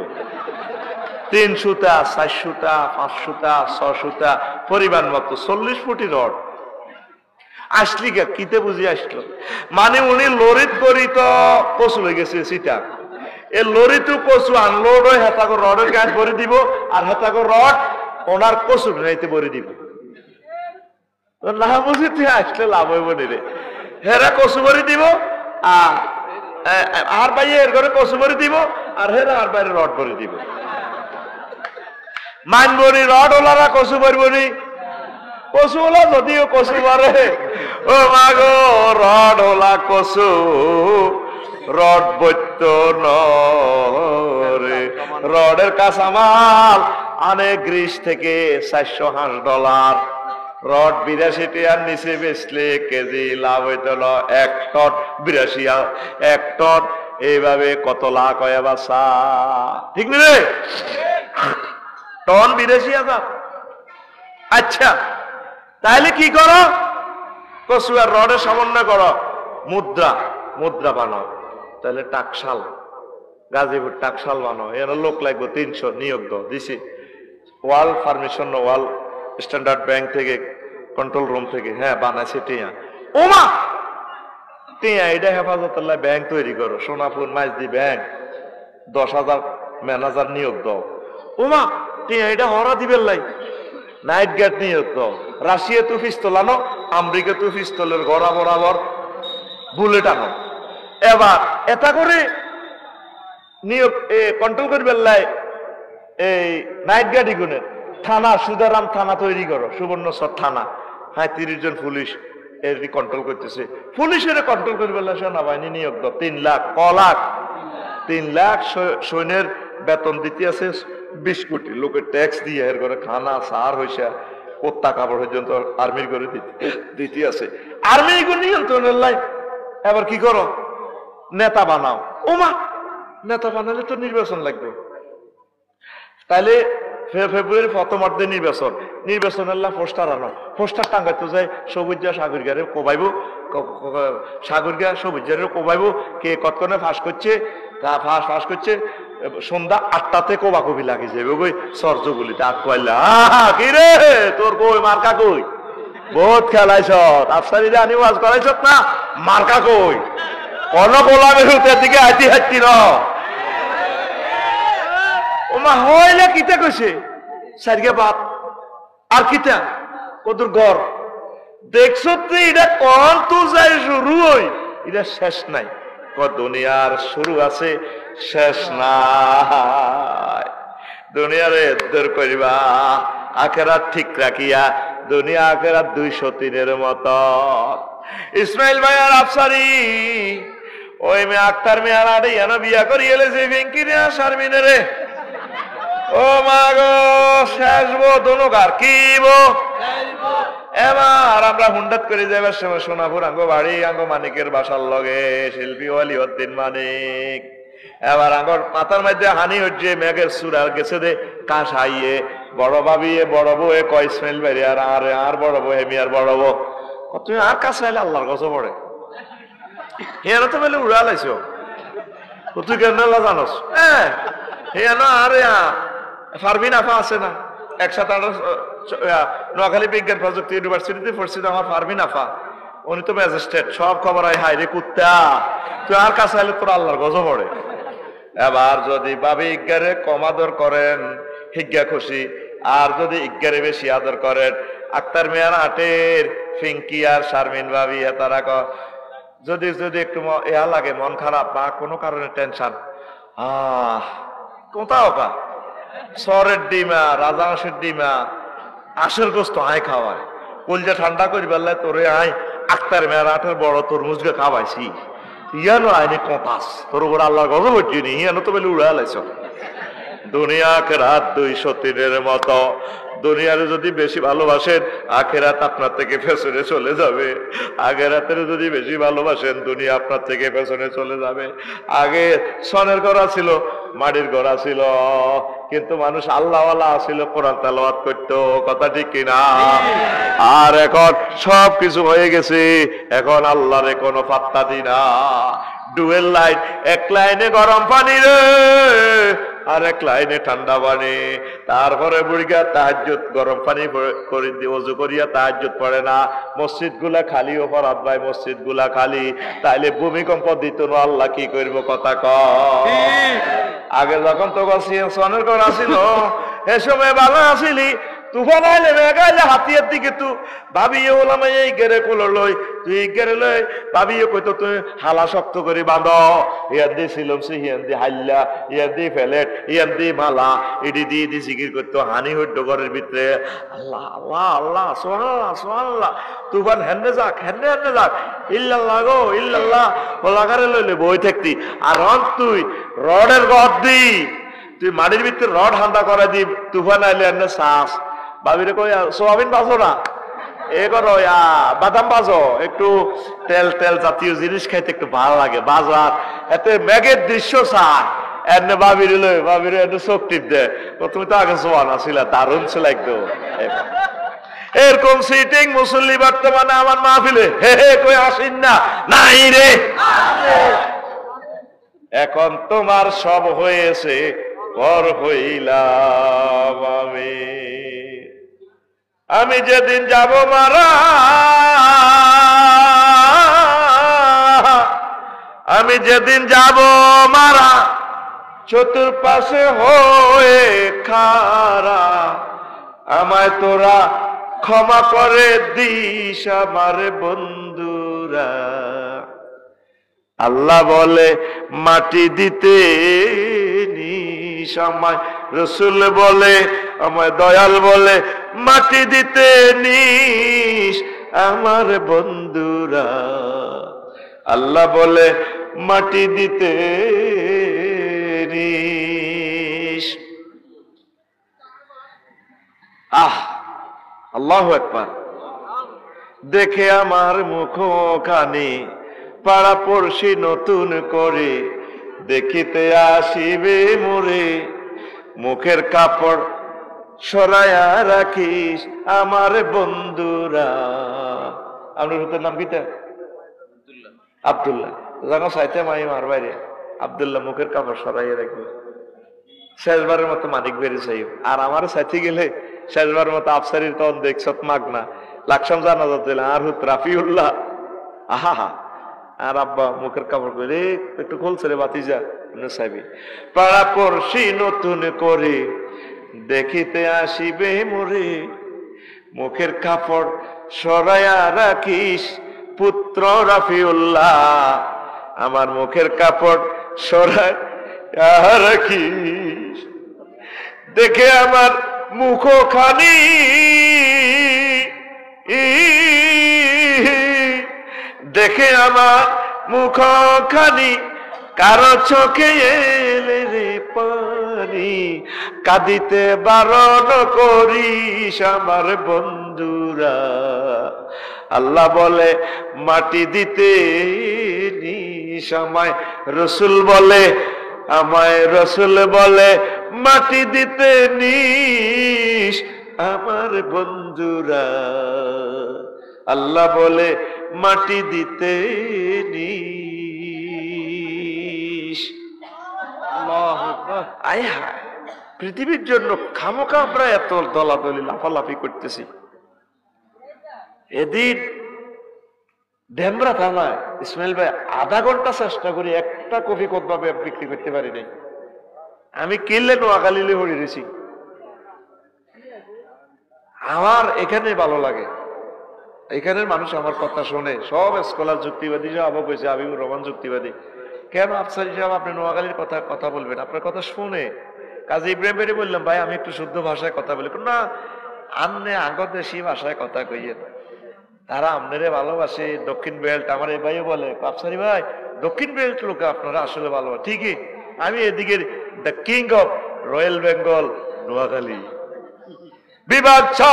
3 সুতা 4 সুতা 5 সুতা 6 সুতা পরিমাণ মতো 40 ফুটি রড আসলি কিতে বুঝি আসলো মানে উনি লরিত করি তো কচু লই গেছে সিটাং এই লরিতে কচু আনলোড হয়ে হেতাকে রডের গাছ ভরে দিব আর হেতাকে রড ওনার কচু নাইতে ভরে দিব না বুঝি তুই আসলে লাভ হইব রে হেরা কচু ভরে দিব আর ভাই এর ঘরে কচু ভরে দিব আর হেরা আর বাইরে রড ভরে দিব মানবনি রড ওলারা কচু ভরবনি কচু ওলা যদিও কচু ভরে ও মাগো রড ওলা কচু রড বৈত্য রে রডের কাঁচামাল আনে গ্রিস থেকে $400 রড 82 টাকার নিচে বেচলে কেজি লাভ হইতো 1 টন 82 1 টন এইভাবে কত লাখ হয় বাসা ঠিক না রে টন 82,000 আচ্ছা তাহলে কি করো কচু আর রডের সমন্বয় করো মুদ্রা বানাও তাহলে টাকশাল গাজীপুর টাকশাল বানাও এর লোক লাগবে 300 নিয়োগ দাও দিছি ওয়াল পারমিশন ওয়াল স্ট্যান্ডার্ড ব্যাংক থেকে কন্ট্রোল রুম থেকে হ্যাঁ বানাইছে টিয়া ওমা টিয়া এটা হেফাজতুল্লাহ ব্যাংক তৈরি করো সোনাপুর মাইজদি ব্যাংক 10,000 ম্যানেজার নিয়োগ দাও ওমা টিয়া এটা হরা দিবেন লাই নাইট গার্ড নিয়োগ দাও রাশিয়া তো পিস্তল আনো আমেরিকা তো পিস্তলের গড়া বরাবর বুলেট আনো এবার এটা করে নিয়োগ কন্ট্রোল করবেন লাই এই নাইট গার্ড গুণের থানা সুদারাম থানা তৈরি করো সুবর্ণচর থানা হ্যাঁ 30 জন পুলিশ এর কন্ট্রোল করতেছে পুলিশের কন্ট্রোল করবে সেনাবাহিনী নিয়োগ দাও 3 লাখ 3 লাখ সৈন্যের বেতন দিতে আছে 20 কোটি লোকের ট্যাক্স দিয়ে এর করে খানা সার হইসা কোত্তা কাপড় পর্যন্ত আর্মির করে দিতে আছে আর্মি এগুলো নিয়ন্ত্রণের লাই এবার কি করো নেতা বানাও ওমা নেতা বানালে তো নির্বাচন লাগবে তাহলে ফেব্রুয়ারি প্রথমার্ধে নির্বাচনের পোস্টার আনো পোস্টার টাঙ্গাইতে যায় সবুজা সাগরিকারে কোবাইব সাগরিকা সবুজারে কোবাইব কে কতক্ষণে ফাঁস করছে সন্ধ্যা 8টাতে কোবাকবি লাগে যাবে ওই সরজগুলিতে আটকাইলা কি রে তোর কই মার্কা কই বহুত খেলাইছ আফসারিরে আনি ওয়াজ করাইছ না মার্কা কই কোন গোলামের দিকে হাঁটি ন ওমা হইলে কিতা কইছে সারিয়া বাপ আর কিতা কদুর ঘর দেখছো তুই এটা কোন তো যাই শুরু হই এটা শেষ নাই দুনিয়ার শুরু আছে শেষ নাই দুনিয়ারে দূর করিবা আখেরাত ঠিক রাখিয়া দুনিয়া আখেরাত 203-এর মতো ইসমাইল ভাই আর আফসারি ওই মেয়ে আক্তার মেয়ার আড়ে এনে বিয়া করি এলে যে ভেঙ্কিরে শারমিনে রে ও মা গো শেষ বো দোনোকার কি বো এবার আমরা হুন্ডাত করে যাবার সময় সোনাপুর আঙ্গো বাড়ি আঙ্গো মানিকের বাসার লগে শিল্পী ওয়ালিউদ্দিন মানিক এবার আঙ্গর মাথার মধ্যে হানি হচ্ছে মেঘের সুরা গেছে দে কাশ হাইয়ে বড় ভাবিয়ে বড় বউ কয় ইসমাইল ভাই আর বড় বউ হেমি আর বড় বউ তুমি আর কাছে আইলে আল্লাহর কাছে পড়ে হেন তো বলে উড়া লাইছো তুই কেন জানোস হ্যাঁ হেন আরে ফারবিন আফা আছে না একসাথে নোয়াখালী বিজ্ঞান প্রযুক্তি ইউনিভার্সিটিতে পড়ছি আমার ফারবিন আফা উনি তো ম্যাজিস্ট্রেট সব খবর হয় হাই রে কুত্তা তুই আর কাছে আইলে তোর আল্লাহর গজব পড়ে এবার যদি ভাবি ইজ্ঞারে কম আদর করেন হিজ্ঞা খুশি আর যদি ইজ্ঞারে বেশি আদর করেন আক্তার মেয়ার আটের ফিঙ্কি আর শারমিন ভাবি তারা যদি একটু ইয়া লাগে মন খারাপ বা কোনো কারণে টেনশন কোথাও কা সরের ডিমা রাজাংশের ডিমা আশের গোস্ত আয় খাওয়ায় কলজা ঠান্ডা করি বেলায় তোরে আয় আক্তার মেয়ার আটের বড় তরমুজকে খাওয়াইছি ইয়ানো আইনি কপাস তোর উপর আল্লাহর গজব হচ্ছিনি ইয়ানো তো বলে উড়া লাইছ দুনিয়া আখিরাত 203-এর মতো। দুনিয়ারে যদি বেশি ভালোবাসেন আখিরাত আপনার থেকে পেছনে চলে যাবে, আখিরাতের যদি বেশি ভালোবাসেন দুনিয়া আপনার থেকে পেছনে চলে যাবে। আগে সনের ঘর ছিল, মাটির ঘর ছিল, কিন্তু মানুষ আল্লাহওয়ালা ছিল, কোরআন তেলাওয়াত করতো, কথা ঠিক কিনা? আর এখন সব কিছু হয়ে গেছে, এখন আল্লাহরে কোনো পাত্তা দি না। ডুয়েল লাইন, এক লাইনে গরম পানি রে, আর এক লাইনে ঠান্ডা পানি। তারপরে বুড়িগা তাহাজ্জুদ গরম পানি করে ওযু করিয়া তাহাজ্জুদ পড়ে না। মসজিদ গুলা খালি, অপরাধ ভাই, মসজিদ গুলা খালি। তাইলে ভূমিকম্প দিত না, আল্লাহ কি করব? কথা কয়। আগে যখন তো সনের ঘর আসিল, এ সময় ভালো আসিলি, তুফান আইলে মেঘাইলে হাতিয়ার দিকে তু ভাবিয়ে ওলাম এই গেরে কোলো লই, তুই গেরে লই ভাবিয়ে কইতো তুই হালা শক্ত করে বাঁধ, ইয়ার দিয়ে ছিলাম সে হিয়ান দিয়ে হাইল্লা, ইয়ার দিয়ে ফেলেট, ইয়ার দিয়ে মালা, এটি দিয়ে দিয়ে জিকির করতো হানি হইত ঘরের ভিতরে। আল্লাহ আল্লাহ আল্লাহ সুবহানাল্লাহ সুবহানাল্লাহ। তুফান হেন্নে যাক, হেন্নে হেন্নে যাক, ইল্লাল্লাহ গো ইল্লাল্লাহ ওলাগারে লইলে বই থাকতি। আর তুই রডের গদ দি, তুই মাটির ভিতরে রড হান্দা করে দি, তুফান আইলে এনে শ্বাস ভাবিরে কই সোয়াবিন বাজো না, এ করো বাদাম বাজো, একটু তেল তেল জাতীয় জিনিস খাইতে একটু ভালো লাগে, বাজার এতে মেঘের দৃশ্য চায়। এনে ভাবির লই, ভাবির এনে চোখ টিপ দে, তুমি তো আগে জোয়ান ছিলা, দারুণ ছিল একদম। এরকম সিটিং মুসল্লি বর্তমানে আমার মাহফিলে হে হে কই আসেন না, নাই রে। এখন তোমার সব হয়েছে, পর হইলাম আমি। আমি যেদিন যাব মারা, আমি যেদিন যাব মারা, চতুর্পাশে হয়ে খারা, আমায় তোরা ক্ষমা করে দিস আমার বন্ধুরা। আল্লাহ বলে মাটি দিতে নিস আমায়, রসুল বলে আমায়, দয়াল বলে মাটি দিতে নিস আমার বন্ধুরা। আল্লাহ বলে মাটি দিতে নিস। আল্লাহু আকবার। দেখে আমার মুখখানি পাড়া পড়শি নতুন করে, দেখিতে আসিবে মোরে, মুখের কাপড় সরাইয়া রাখিস আমার বন্ধুরা। আপনার নাম কিতা? আব্দুল্লাহ। জানো সাইতে মাই মার বাইরে আব্দুল্লাহ মুখের কাপড় সরাইয়া রাখবে, শেষবারের মতো মানিক বেরিয়ে চাই। আর আমার সাথে গেলে শেষবারের মতো আফসারির তখন দেখছত মাগনা লাকসাম জানা যাচ্ছে আর হুত রাফিউল্লাহ। আহা, আর আব্বা মুখের কাপড় করে একটু খুলছে রে বাতিজা সাহেবি, পাড়া পড়শি নতুন করে, দেখিতে আসিবে মোরে, মুখের কাপড় সরাইয়া রাখিস পুত্র রাফিউল্লাহ, আমার মুখের কাপড় সরাইয়া রাখিস। দেখে আমার মুখখানি, দেখে আমার মুখখানি, কারো চোখে এলে রে পানি, কাঁদিতে বারণ করিস আমার বন্ধুরা। আল্লাহ বলে মাটি দিতে নিস আমায়, রসুল বলে আমায়, রসুল বলে মাটি দিতে নিস আমার বন্ধুরা। আল্লাহ বলে মাটি দিতে নিস। আয় হায়, পৃথিবীর জন্য খামোখা আমরা এত দলাদলি লাফালাফি করতেছি। এদিন ডেমরা থানায় ইসমাইল ভাই আধা ঘন্টা চেষ্টা করি একটা কফি কতভাবে বিক্রি করতে পারি নাই। আমি কিনলে নোয়াখালীলে হরিয়েছি। আমার এখানে ভালো লাগে, এখানের মানুষ আমার কথা শোনে, সব স্কলার যুক্তিবাদী, সব আবু কইছে হাবিবুর রহমান যুক্তিবাদী। কেন আফসারি সাহেব আপনি নোয়াখালীর কথা বলবেন? আপনার কথা শুনে কাজী ইব্রাহিম ভাই বললাম ভাই আমি একটু শুদ্ধ ভাষায় কথা বলি না, আন্নে আগদেশি ভাষায় কথা কইয়েন, তারা আপনারে ভালোবাসে। দক্ষিণ বেল্ট আমার এই ভাইও বলে আফসারি ভাই দক্ষিণ বেল্ট লোক আপনারা আসলে ভালোবাসে। ঠিকই, আমি এদিকে the king of royal Bengal Noakhali বিভাগ 6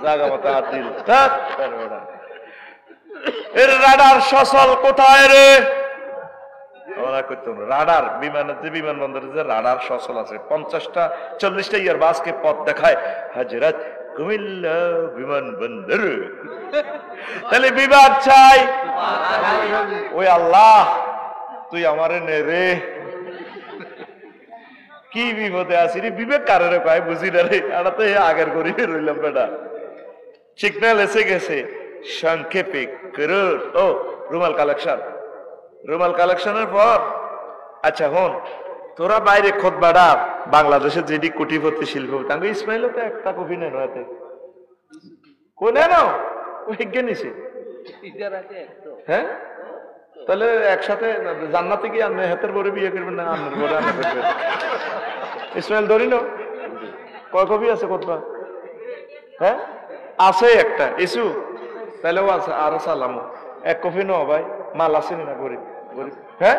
জায়গা মতো হাত দিল এর রাডার সচল কোথায় রে রাডার বিমানের যে বিমানবন্দরে যে রাডার সচল আছে 50টা 40টা ইয়ার বাসকে পথ দেখায় হাজরাত কুমিল্লা বিমানবন্দর তাহলে বিভাগ চাই ওই আল্লাহ তুই আমারে নে রে কি বিপদে আছি রে বিবেক কারে কয় বুঝি না রে এটা তো আগের করি রইলাম বেটা সিগন্যাল এসে গেছে সংক্ষেপে করুন ও রুমাল কালেকশনের পর আচ্ছা হন তোরা বাইরে খোদ বাড়া বাংলাদেশের যেটি কোটিপতি শিল্প তাঙ্গ ইসমাইলও তো একটা কপি নেন হয়তো কই নেন নিছে হ্যাঁ তাহলে একসাথে জান্নাতে কি আপনি হাতের বড় বিয়ে করবেন না আপনার বড় আন্না করবেন ইসমাইল ধরি না কয় কপি আছে কোথা হ্যাঁ আছে একটা ইস্যু তাহলেও আছে আরো সালাম এক কপি নো ভাই মাল আছে না গরিব গরিব হ্যাঁ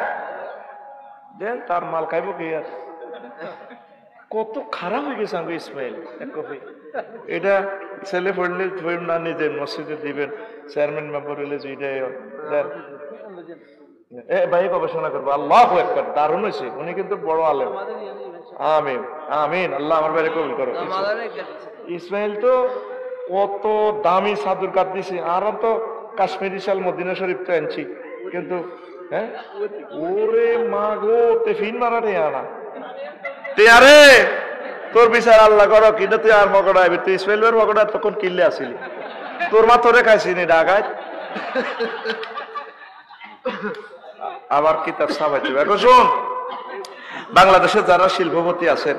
দেন তার মাল খাইব কি আর কত খারাপ হয়ে গেছে আমাকে ইসমাইল এক কপি এটা ছেলে পড়লে না নিজে মসজিদে দিবেন চেয়ারম্যান মেম্বার হইলে যেটাই ভাই গবেষণা করবো আল্লাহ একবার দারুণ হয়েছে উনি কিন্তু বড় আলেম আমিন আমিন আল্লাহ আমার বাইরে কবুল করো ইসমাইল তো কত দামি সাদুর কাট দিছে আর তো কাশ্মীরি শাল মদিনা শরীফ তো আনছি কিন্তু হ্যাঁ ওরে মা গো টেফিন মারাটে আনা তে আরে তোর বিচার আল্লাহ করো কিন্তু তুই আর মকড়া আবি তুই ইসমাইলের মকড়া তখন কিনলে আসিলি তোর মা তোরে খাইছি নি ঢাকায় আবার কিতাব সাবাইতে এখন শোন বাংলাদেশে যারা শিল্পপতি আছেন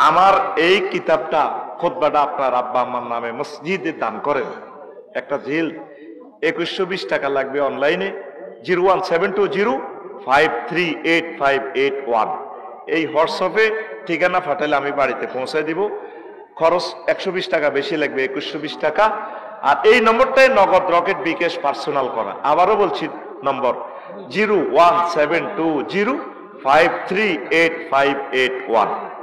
আমার এই কিতাবটা খুতবাটা আপনার আব্বা আম্মার নামে মসজিদে দান করেন একটা ঝিল 2120 টাকা লাগবে অনলাইনে 01720538581 এই হোয়াটসঅ্যাপে ঠিকানা পাঠালে আমি বাড়িতে পৌঁছে দিব খরচ 120 টাকা বেশি লাগবে 2120 টাকা আর এই নম্বরটাই নগদ রকেট বিকাশ পার্সোনাল করা আবারও বলছি নম্বর 01720538581